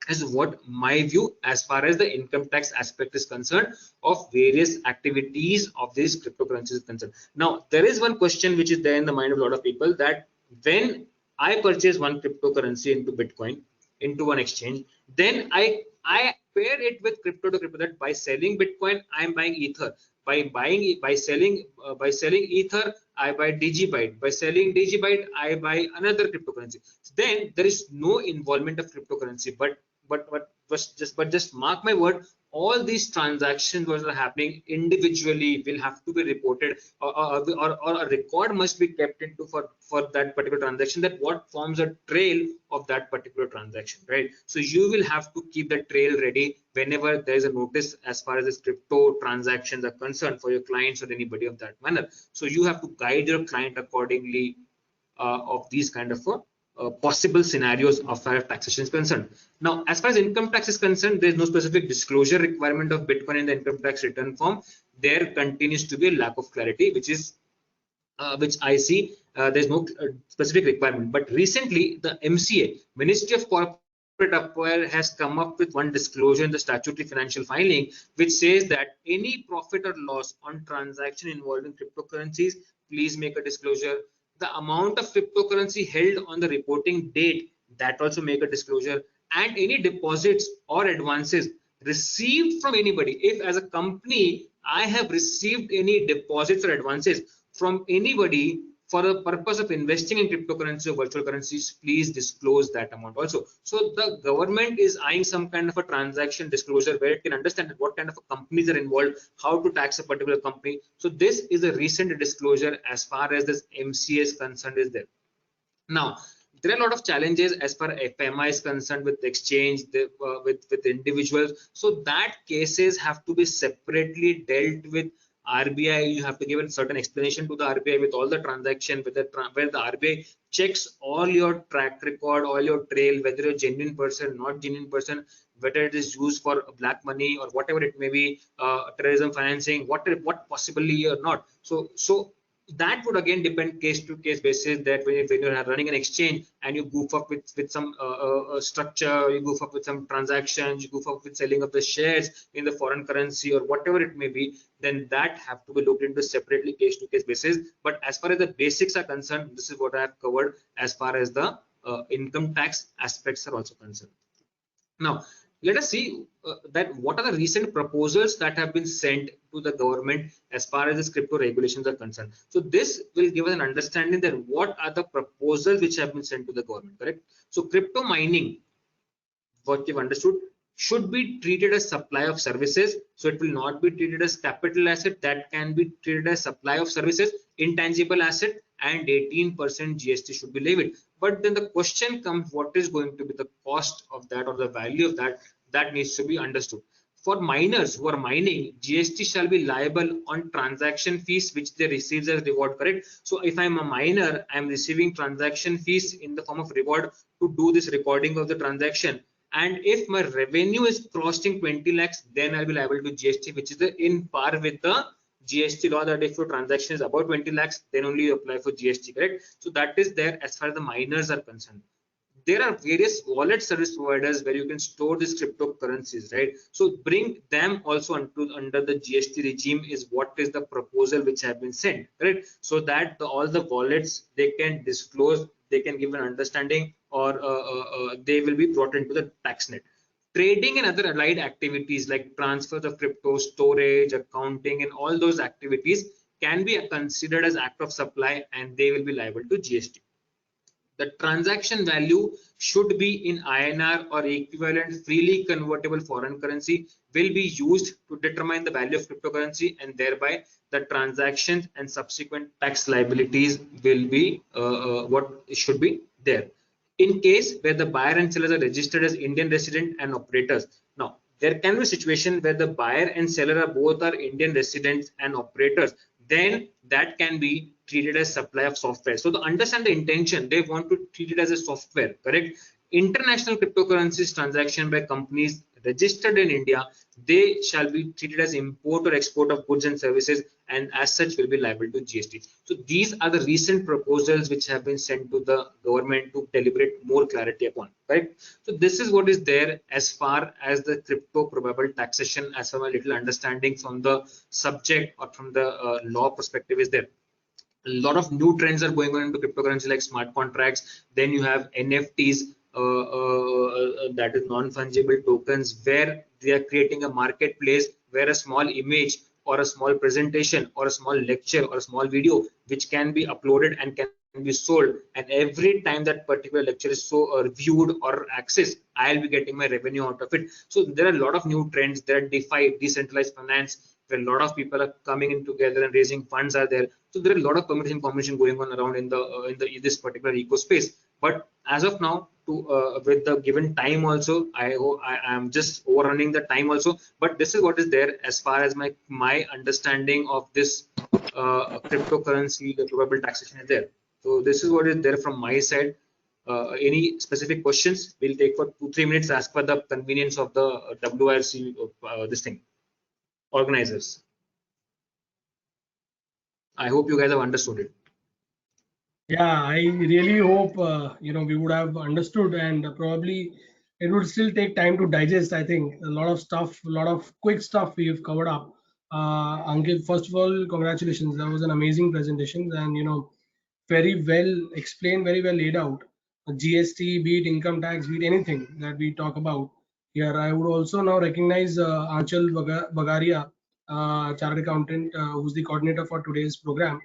is what my view as far as the income tax aspect is concerned of various activities of these cryptocurrencies is concerned. Now, there is one question which is there in the mind of a lot of people, that when I purchase one cryptocurrency into Bitcoin, into one exchange, then I pair it with crypto to crypto, that by selling Bitcoin, I'm buying Ether. By selling Ether, I buy Digibyte. By selling Digibyte, I buy another cryptocurrency. Then there is no involvement of cryptocurrency, but just mark my word, all these transactions that are happening individually will have to be reported, or a record must be kept into for that particular transaction, that what forms a trail of that particular transaction, right? So you will have to keep the trail ready whenever there is a notice as far as this crypto transactions are concerned for your clients or anybody of that manner. So you have to guide your client accordingly of these kind of possible scenarios of far as taxation is concerned. Now, as far as income tax is concerned, there is no specific disclosure requirement of Bitcoin in the income tax return form. There continues to be a lack of clarity, which I see there's no specific requirement. But recently, the MCA, Ministry of Corporate Affairs, has come up with one disclosure in the statutory financial filing, which says that any profit or loss on transaction involving cryptocurrencies, please make a disclosure. The amount of cryptocurrency held on the reporting date, that also make a disclosure. And any deposits or advances received from anybody. If as a company I have received any deposits or advances from anybody for the purpose of investing in cryptocurrency or virtual currencies, please disclose that amount also. So the government is eyeing some kind of a transaction disclosure where it can understand what kind of companies are involved, how to tax a particular company. So this is a recent disclosure as far as this MCA is concerned is there. Now, there are a lot of challenges as far as FMI is concerned with exchange, with individuals. So that cases have to be separately dealt with RBI. You have to give a certain explanation to the RBI with all the transaction, where the RBI checks all your track record, all your trail, whether you're a genuine person, not genuine person, whether it is used for black money or whatever it may be, terrorism financing, what possibly or not. So that would again depend case to case basis, that when you're running an exchange and you goof up with some structure, you goof up with some transactions, you goof up with selling of the shares in the foreign currency or whatever it may be, then that have to be looked into separately case to case basis. But as far as the basics are concerned, this is what I have covered as far as the income tax aspects are also concerned. Now, let us see that what are the recent proposals that have been sent to the government as far as this crypto regulations are concerned. So this will give us an understanding that what are the proposals which have been sent to the government, correct? So crypto mining, what you've understood, should be treated as supply of services. So it will not be treated as capital asset, that can be treated as supply of services, intangible asset, and 18% GST should be levied. But then the question comes, what is going to be the cost of that or the value of that? That needs to be understood. For miners who are mining, GST shall be liable on transaction fees which they receive as reward, correct? So if I'm a miner, I'm receiving transaction fees in the form of reward to do this recording of the transaction. And if my revenue is crossing 20 lakhs, then I'll be liable to GST, which is in par with the GST law, that if your transaction is about 20 lakhs, then only you apply for GST, correct? So that is there as far as the miners are concerned. There are various wallet service providers where you can store these cryptocurrencies, right? So bring them also under the GST regime is what is the proposal which have been sent, right? So that all the wallets, they can disclose, they can give an understanding, or they will be brought into the tax net. Trading and other allied activities like transfers of crypto, storage, accounting, and all those activities can be considered as act of supply, and they will be liable to GST. The transaction value should be in INR or equivalent freely convertible foreign currency will be used to determine the value of cryptocurrency, and thereby the transactions and subsequent tax liabilities will be what should be there. In case where the buyer and sellers are registered as Indian resident and operators. Now, there can be a situation where the buyer and seller are both are Indian residents and operators, then that can be treated as supply of software. So to understand the intention, they want to treat it as a software, correct? International cryptocurrencies transaction by companies registered in India, they shall be treated as import or export of goods and services, and as such will be liable to GST. So these are the recent proposals which have been sent to the government to deliberate more clarity upon, right? So this is what is there as far as the crypto probable taxation, as for my little understanding from the subject or from the law perspective is there. A lot of new trends are going on into cryptocurrency like smart contracts. Then you have NFTs, that is non-fungible tokens, where they are creating a marketplace where a small image or a small presentation or a small lecture or a small video which can be uploaded and can be sold, and every time that particular lecture is so viewed or accessed, I'll be getting my revenue out of it. So there are a lot of new trends. There are DeFi, decentralized finance, where a lot of people are coming in together and raising funds are there. So there are a lot of information going on around in the this particular eco space. But as of now, to with the given time also, I am just overrunning the time also. But this is what is there as far as my understanding of this cryptocurrency, the probable taxation is there. So this is what is there from my side. Any specific questions? We'll take for 2-3 minutes as per the convenience of the WRC this thing organizers. I hope you guys have understood it. Yeah, I really hope we would have understood, and probably it would still take time to digest. I think a lot of stuff, a lot of quick stuff we have covered up. Aankit, first of all, congratulations. That was an amazing presentation, and very well explained, very well laid out. GST, be it income tax, be it anything that we talk about here. I would also now recognize Aanchal Bagaria, chartered accountant, who's the coordinator for today's program.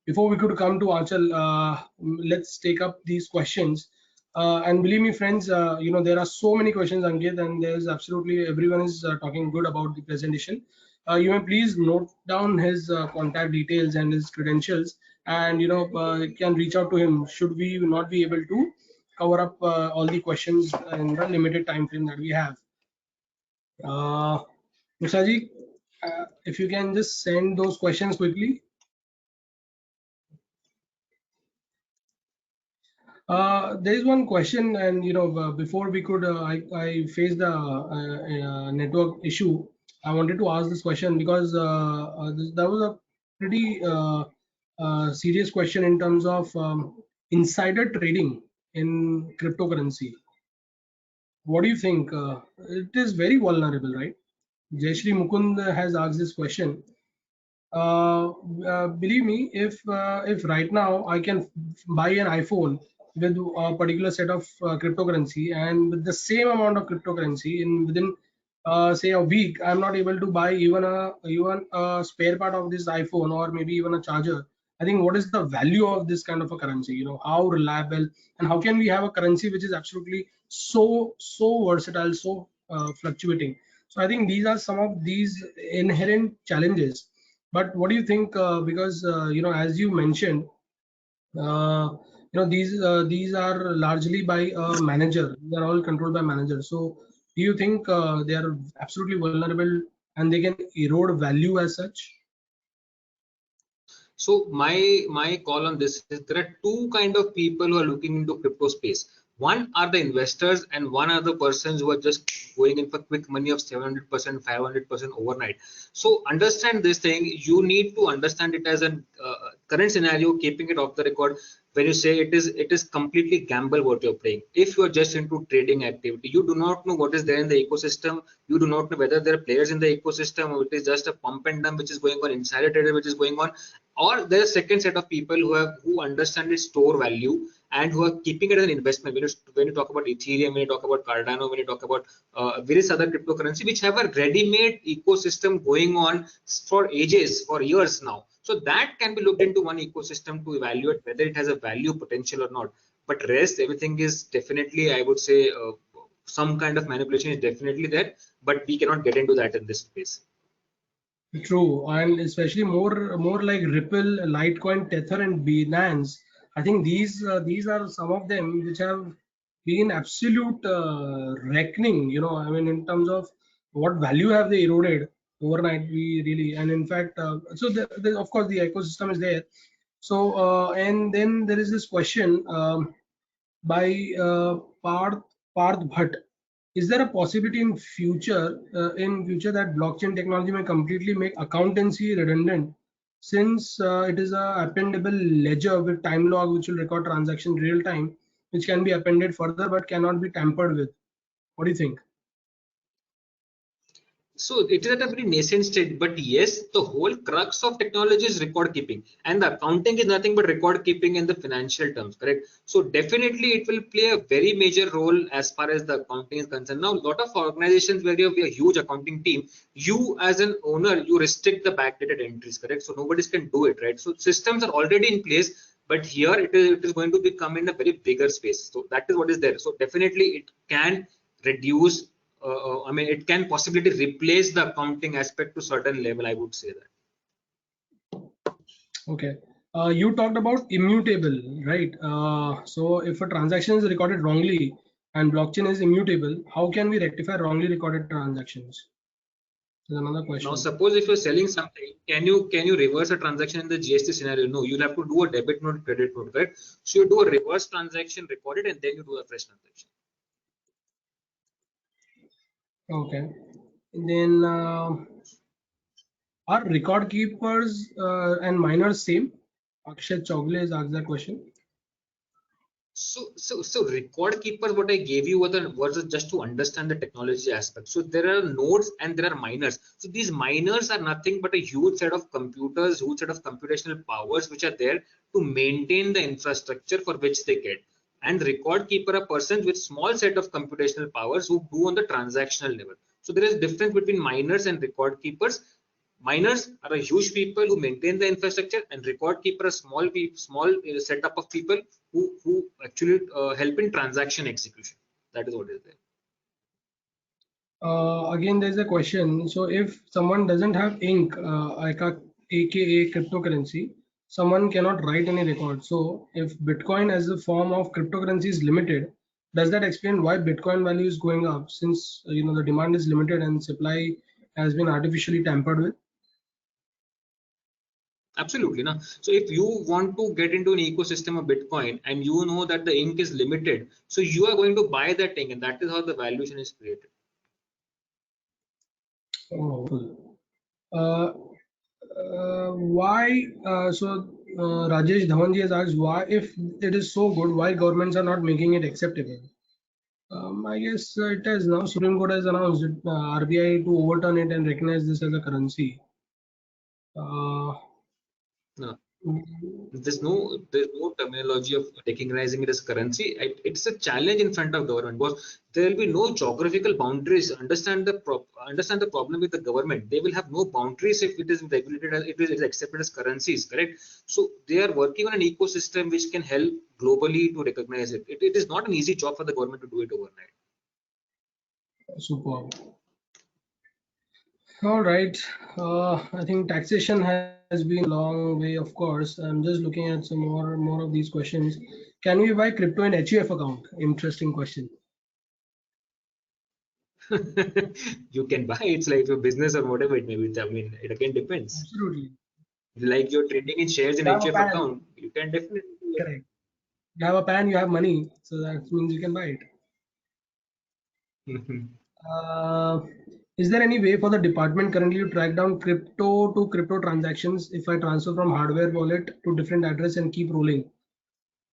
Before we could come to Aanchal, let's take up these questions. And believe me, friends, there are so many questions, Ankit, and there's absolutely everyone is talking good about the presentation. You may please note down his contact details and his credentials, and can reach out to him should we not be able to cover up all the questions in the limited time frame that we have. Musaji, if you can just send those questions quickly. There is one question, and before we could, I faced the network issue. I wanted to ask this question because that was a pretty serious question in terms of insider trading in cryptocurrency. What do you think? It is very vulnerable, right? Jayashri Mukund has asked this question. Believe me, if right now I can buy an iPhone with a particular set of cryptocurrency, and with the same amount of cryptocurrency within say a week, I'm not able to buy even a spare part of this iPhone, or maybe even a charger. I think what is the value of this kind of a currency? How reliable, and how can we have a currency which is absolutely so versatile, so fluctuating? So I think these are some of these inherent challenges. But what do you think? Because as you mentioned, these are largely by a manager. They are all controlled by managers. So do you think they are absolutely vulnerable and they can erode value as such? So my call on this is there are two kind of people who are looking into crypto space. One are the investors, and one are the persons who are just going in for quick money of 700%, 500% overnight. So understand this thing. You need to understand it as a current scenario, keeping it off the record. When you say it is completely gamble what you're playing. If you are just into trading activity, you do not know what is there in the ecosystem. You do not know whether there are players in the ecosystem, or it is just a pump and dump which is going on, insider trader which is going on, or there's a second set of people who understand its store value and who are keeping it as an investment. When you talk about Ethereum, when you talk about Cardano, when you talk about various other cryptocurrency which have a ready-made ecosystem going on for ages, for years now. So that can be looked into one ecosystem to evaluate whether it has a value potential or not. But rest, everything is definitely, I would say, some kind of manipulation is definitely there, but we cannot get into that in this space. True, and especially more like Ripple, Litecoin, Tether, and Binance. I think these are some of them which have been absolute reckoning. I mean, in terms of what value have they eroded overnight? We really, and in fact, so of course the ecosystem is there. So and then there is this question by Parth Bhatt. is there a possibility in future that blockchain technology may completely make accountancy redundant, since it is a appendable ledger with time log which will record transaction real time, which can be appended further but cannot be tampered with? What do you think? So it is at a very nascent stage, but yes, the whole crux of technology is record keeping, and the accounting is nothing but record keeping in the financial terms, correct? So definitely it will play a very major role as far as the accounting is concerned. Now, a lot of organizations where you have a huge accounting team, you as an owner, you restrict the backdated entries, correct? So nobody can do it, right? So systems are already in place, but here it is going to become in a very bigger space. So that is what is there. So definitely it can reduce, I mean, it can possibly replace the accounting aspect to certain level. I would say that. Okay. You talked about immutable, right? So if a transaction is recorded wrongly and blockchain is immutable, how can we rectify wrongly recorded transactions? There's another question. Now, suppose if you're selling something, can you reverse a transaction in the GST scenario? No, you'll have to do a debit note, credit note, right? So you do a reverse transaction, record it, and then you do a fresh transaction. Okay. Then are record keepers and miners same? Akshay Chogle has asked that question. So record keepers, what I gave you was just to understand the technology aspect. So there are nodes and there are miners. So these miners are nothing but a huge set of computers, huge set of computational powers which are there to maintain the infrastructure for which they get. And record keeper are persons with small set of computational powers who do on the transactional level. So there is difference between miners and record keepers. Miners are a huge people who maintain the infrastructure, and record keeper a small setup of people who actually help in transaction execution. That is what is there. Again, there's a question. So if someone doesn't have ink, aka cryptocurrency, someone cannot write any record. So if Bitcoin as a form of cryptocurrency is limited, does that explain why Bitcoin value is going up, since the demand is limited and supply has been artificially tampered with? Absolutely. No? So if you want to get into an ecosystem of Bitcoin and you know that the ink is limited, so you are going to buy that ink, and that is how the valuation is created. Oh, cool. Why? Rajesh Dhawanji has asked, why, if it is so good, why governments are not making it acceptable? I guess it has now. Supreme Court has announced it, RBI to overturn it and recognize this as a currency. No. There's no terminology of recognizing it as currency. It's a challenge in front of government, because there will be no geographical boundaries. Understand the problem with the government. They will have no boundaries if it is regulated as it is accepted as currencies, correct? So they are working on an ecosystem which can help globally to recognize it. It is not an easy job for the government to do it overnight. Superb. All right. I think taxation has been a long way, of course. I'm just looking at some more of these questions. Can we buy crypto in HUF account? Interesting question. You can buy it's like your business or whatever it may be. I mean, it again depends. Absolutely. Like you're trading in shares in HUF account, you can definitely do it. Correct. You have a PAN, you have money, so that means you can buy it. Is there any way for the department currently to track down crypto to crypto transactions if I transfer from hardware wallet to different address and keep rolling?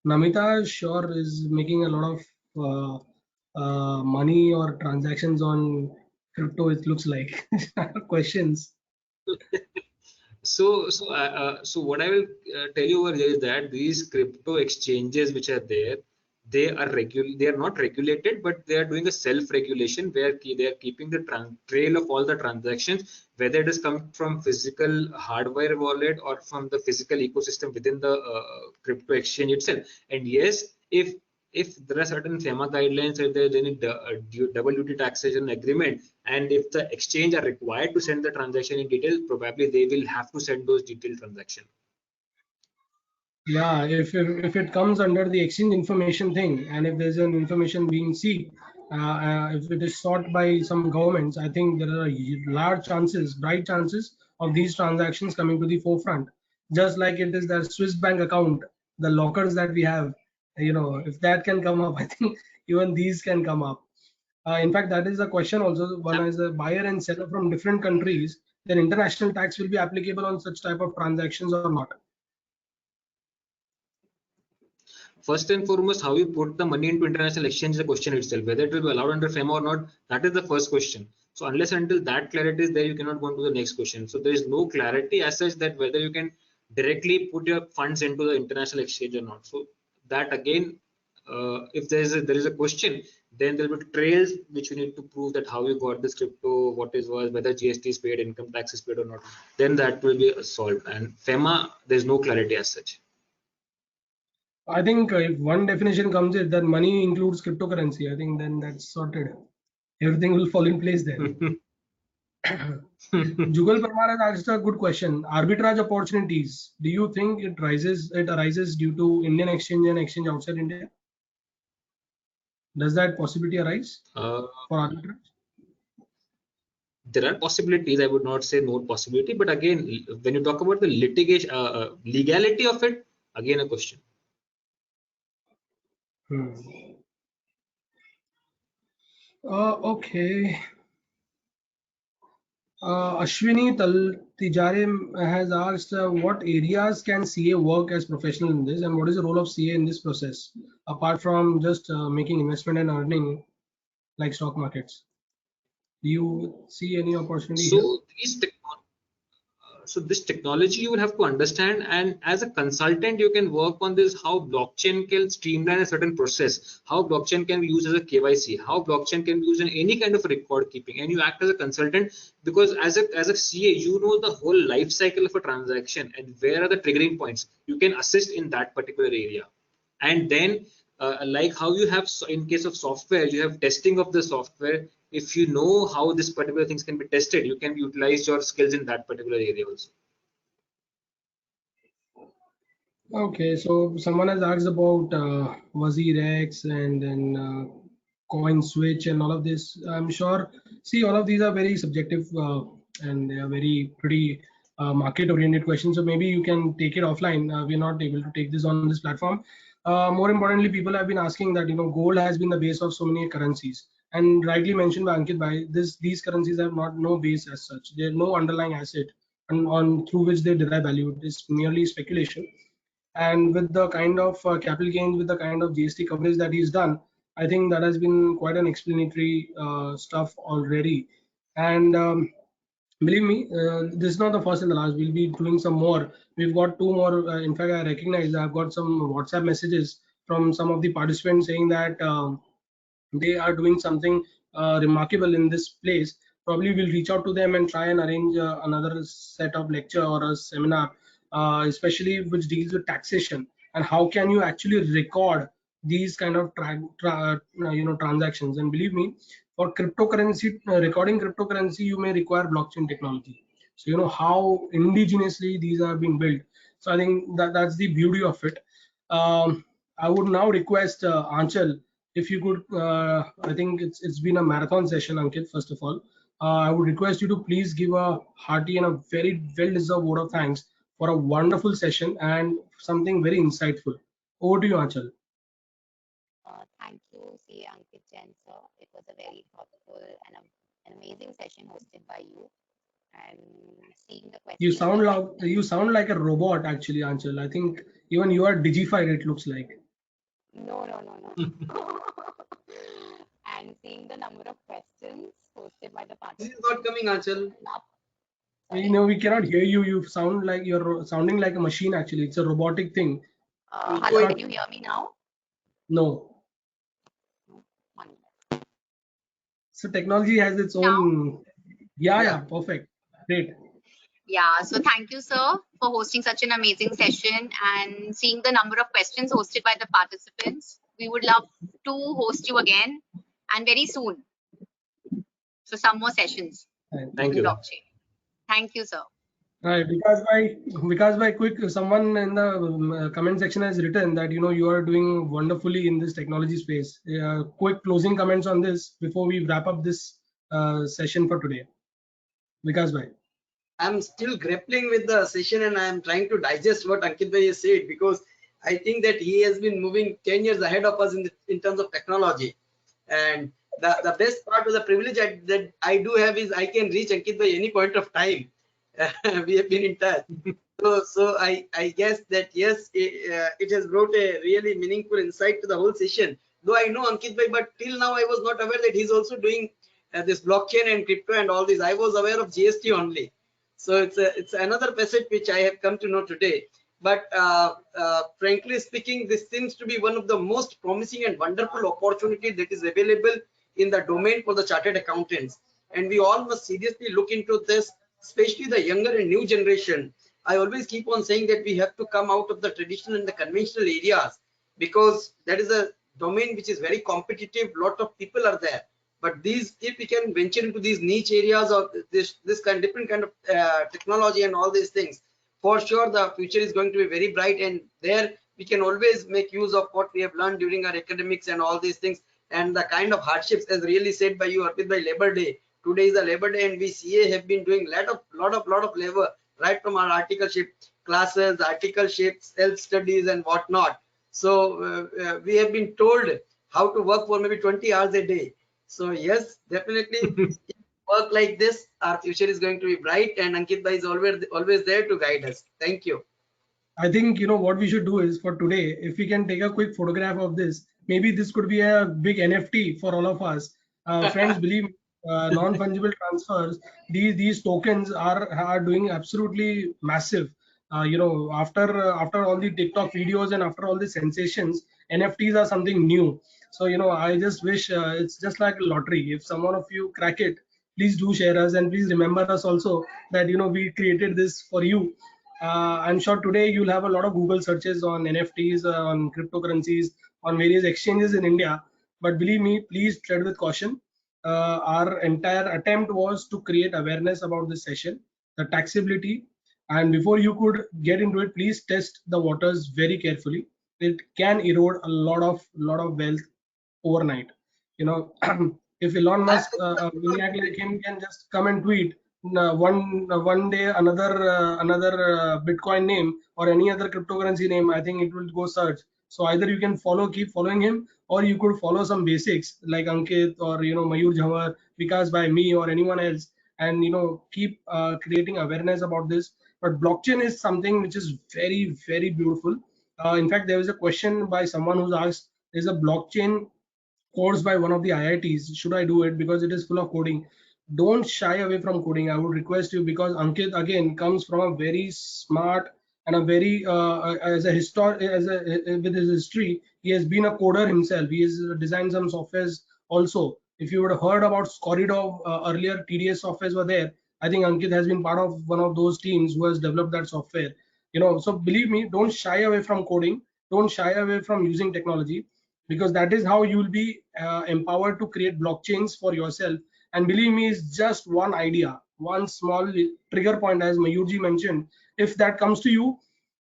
Namita sure is making a lot of money or transactions on crypto, it looks like. Questions. So what I will tell you over here is that these crypto exchanges which are there, they are not regulated, but they are doing a self-regulation where they are keeping the trail of all the transactions, whether it has come from physical hardware wallet or from the physical ecosystem within the crypto exchange itself. And yes, if there are certain FEMA guidelines, if there is any double duty taxation agreement, and if the exchange are required to send the transaction in detail, probably they will have to send those detailed transactions. Yeah, if it comes under the exchange information thing, and if there's an information being seeked, if it is sought by some governments, I think there are large chances, bright chances of these transactions coming to the forefront. Just like it is that Swiss bank account, the lockers that we have, if that can come up, I think even these can come up. In fact, that is a question also. One as a buyer and seller from different countries, then international tax will be applicable on such type of transactions or not? First and foremost, how you put the money into international exchange is the question itself. Whether it will be allowed under FEMA or not, that is the first question. So unless until that clarity is there, you cannot go on to the next question. So there is no clarity as such that whether you can directly put your funds into the international exchange or not. So that again, if there is a question, then there will be trails which you need to prove that how you got this crypto, what is was, whether GST is paid, income tax is paid or not. Then that will be solved. And FEMA, there is no clarity as such. I think if one definition comes in that money includes cryptocurrency, I think then that's sorted. Everything will fall in place then. Jugal Parmar has asked a good question. Arbitrage opportunities. Do you think it arises due to Indian exchange and exchange outside India? Does that possibility arise for arbitrage? There are possibilities. I would not say no possibility, but again, when you talk about the litigation, legality of it, again a question. Okay. Ashwini Tijare has asked, what areas can CA work as professional in this, and what is the role of CA in this process, apart from just making investment and earning like stock markets? Do you see any opportunity here? So this technology you will have to understand, and as a consultant you can work on this, how blockchain can streamline a certain process, how blockchain can be used as a KYC, how blockchain can be used in any kind of record keeping, and you act as a consultant because as a CA you know the whole life cycle of a transaction and where are the triggering points. You can assist in that particular area, and then like how you have in case of software, you have testing of the software. If you know how this particular things can be tested, you can utilize your skills in that particular area also. Okay, so someone has asked about WazirX and then coin switch and all of this. I'm sure, see, all of these are very subjective and they are very pretty market oriented questions. So maybe you can take it offline. We're not able to take this on this platform. More importantly, people have been asking that, gold has been the base of so many currencies, and rightly mentioned by Aankit, these currencies have no base as such. There's no underlying asset on through which they derive value. It is merely speculation. And with the kind of capital gains, with the kind of GST coverage that he's done, I think that has been quite an explanatory stuff already. And believe me, this is not the first and the last. We'll be doing some more. We've got two more. In fact, I recognize I've got some WhatsApp messages from some of the participants saying that they are doing something remarkable in this place. Probably we'll reach out to them and try and arrange another set of lecture or a seminar, especially which deals with taxation and how can you actually record these kind of transactions. And believe me, for cryptocurrency, recording cryptocurrency, you may require blockchain technology. So you know how indigenously these are being built. So I think that's the beauty of it. I would now request Aanchal, if you could, I think it's been a marathon session, Aankit. First of all, I would request you to please give a hearty and a very well-deserved vote of thanks for a wonderful session and something very insightful. Over to you, Aanchal. Thank you, C. Aankit Jain, sir. It was a very thoughtful and an amazing session hosted by you. And seeing the questions. You sound like a robot, actually, Aanchal. I think even you are digified. It looks like. No. And seeing the number of questions posted by the participants. This is not coming, Aanchal. We cannot hear you. You sound like you're sounding like a machine. Actually, it's a robotic thing. Hello, can you hear me now? No. So technology has its own. Yeah, perfect. Great. Yeah, so thank you, sir, for hosting such an amazing session and seeing the number of questions hosted by the participants. We would love to host you again and very soon. So some more sessions. Thank you. Blockchain. Thank you, sir. Right, because by quick, someone in the comment section has written that you are doing wonderfully in this technology space. Quick closing comments on this before we wrap up this session for today. Vikas bhai. I'm still grappling with the session and I'm trying to digest what Aankit bhai has said, because I think that he has been moving 10 years ahead of us in terms of technology. And the best part of the privilege that I do have is I can reach Ankit by any point of time. We have been in touch. So I guess that yes, it has brought a really meaningful insight to the whole session. Though I know Ankit bhai, but till now I was not aware that he's also doing this blockchain and crypto and all this. I was aware of GST only. So it's another facet which I have come to know today. But frankly speaking, this seems to be one of the most promising and wonderful opportunities that is available in the domain for the chartered accountants. And we all must seriously look into this, especially the younger and new generation. I always keep on saying that we have to come out of the traditional and the conventional areas, because that is a domain which is very competitive. Lot of people are there, but these, if we can venture into these niche areas of this different kind of technology and all these things, for sure the future is going to be very bright. And there we can always make use of what we have learned during our academics and all these things, and the kind of hardships, as really said by you, Arpit, by Labor Day. Today is the Labor Day, and we CA have been doing lot of labor, right from our articleship classes, articleship self-studies and whatnot. So we have been told how to work for maybe 20 hours a day. So yes, definitely work like this, our future is going to be bright, and Ankit bhai is always there to guide us. Thank you. I think what we should do is, for today, if we can take a quick photograph of this, maybe this could be a big NFT for all of us. Friends, believe me, non-fungible transfers, these tokens are doing absolutely massive. After all the TikTok videos and after all the sensations, NFTs are something new. So I just wish it's just like a lottery. If someone of you crack it, please do share us, and please remember us also that we created this for you. I'm sure today you'll have a lot of Google searches on NFTs, on cryptocurrencies, on various exchanges in India. But believe me, please tread with caution. Our entire attempt was to create awareness about this session, the taxability, and before you could get into it, please test the waters very carefully. It can erode a lot of wealth overnight. If Elon Musk, maniac like him, can just come and tweet one day another Bitcoin name or any other cryptocurrency name, I think it will go search. So either you can keep following him, or you could follow some basics like Ankit or Mayur Jhamar, Vikas by me or anyone else, and keep creating awareness about this. But blockchain is something which is very, very beautiful. In fact, there was a question by someone who's asked, is a blockchain course by one of the IITs, should I do it because it is full of coding? Don't shy away from coding, I would request you, because Ankit again comes from a very smart and a very as a with his history, he has been a coder himself. He has designed some softwares also. If you would have heard about Corridor earlier, TDS softwares were there. I think Ankit has been part of one of those teams who has developed that software. So believe me, don't shy away from coding, don't shy away from using technology, because that is how you will be empowered to create blockchains for yourself. And believe me, it's just one idea, one small trigger point, as Mayurji mentioned. If that comes to you,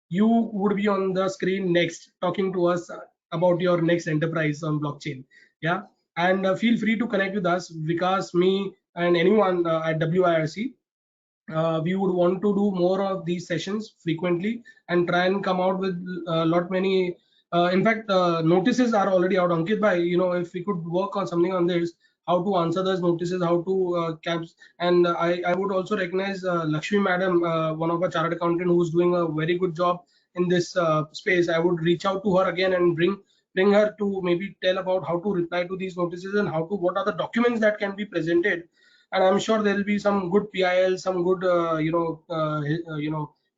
you would be on the screen next talking to us about your next enterprise on blockchain. Yeah. And feel free to connect with us, Vikas, me, and anyone at WIRC. We would want to do more of these sessions frequently and try and come out with a lot many. In fact, notices are already out. Ankit bhai, if we could work on something on this, how to answer those notices, how to caps. And I would also recognize Lakshmi madam, one of our chartered accountant who's doing a very good job in this space. I would reach out to her again and bring her to maybe tell about how to reply to these notices and what are the documents that can be presented. And I'm sure there will be some good PIL, some good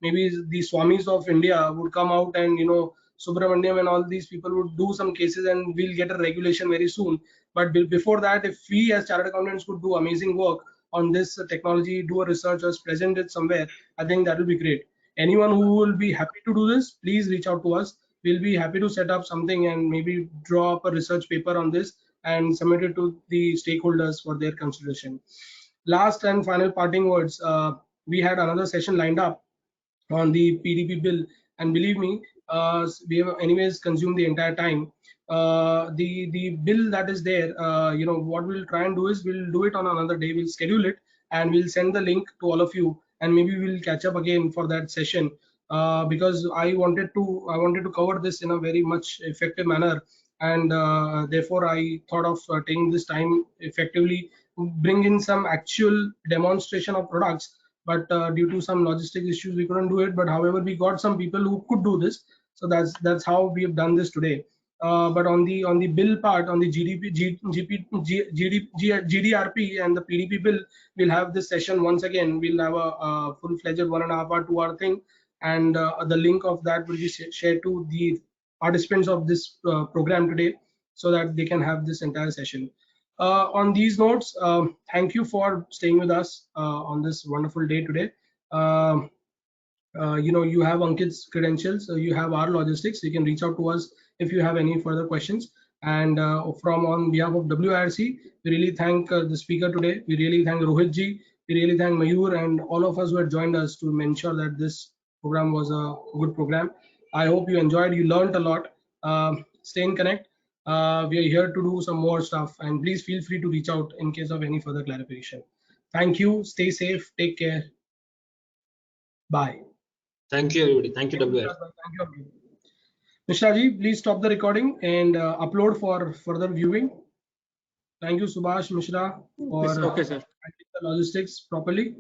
maybe the Swamis of India would come out, and Subramaniam and all these people would do some cases, and we'll get a regulation very soon. But before that, if we as chartered accountants could do amazing work on this technology, do a research or present it somewhere, I think that will be great. Anyone who will be happy to do this, please reach out to us. We'll be happy to set up something and maybe draw up a research paper on this and submit it to the stakeholders for their consideration. Last and final parting words, we had another session lined up on the PDP bill, and believe me, we have anyways consumed the entire time. The bill that is there, what we'll try and do is we'll do it on another day. We'll schedule it and we'll send the link to all of you, and maybe we'll catch up again for that session, because I wanted to cover this in a very much effective manner, and therefore I thought of taking this time effectively, bring in some actual demonstration of products. But due to some logistic issues, we couldn't do it. But however, we got some people who could do this, so that's how we have done this today. But on the bill part, on the GDRP and the PDP bill, we'll have this session once again. We'll have a full-fledged 1.5 hour, 2 hour thing, and the link of that will be shared to the participants of this program today, so that they can have this entire session. On these notes, thank you for staying with us on this wonderful day today. You have Ankit's credentials, you have our logistics. You can reach out to us if you have any further questions. And from on behalf of WIRC, we really thank the speaker today. We really thank Rohit ji. We really thank Mayur and all of us who had joined us to ensure that this program was a good program. I hope you enjoyed, you learned a lot. Stay in connect. We are here to do some more stuff, and please feel free to reach out in case of any further clarification. Thank you. Stay safe. Take care. Bye. Thank you, everybody. Thank you, WR. Thank you. Mishra ji, please stop the recording and upload for further viewing. Thank you, Subhash Mishra, for Okay, sir. handling the logistics properly.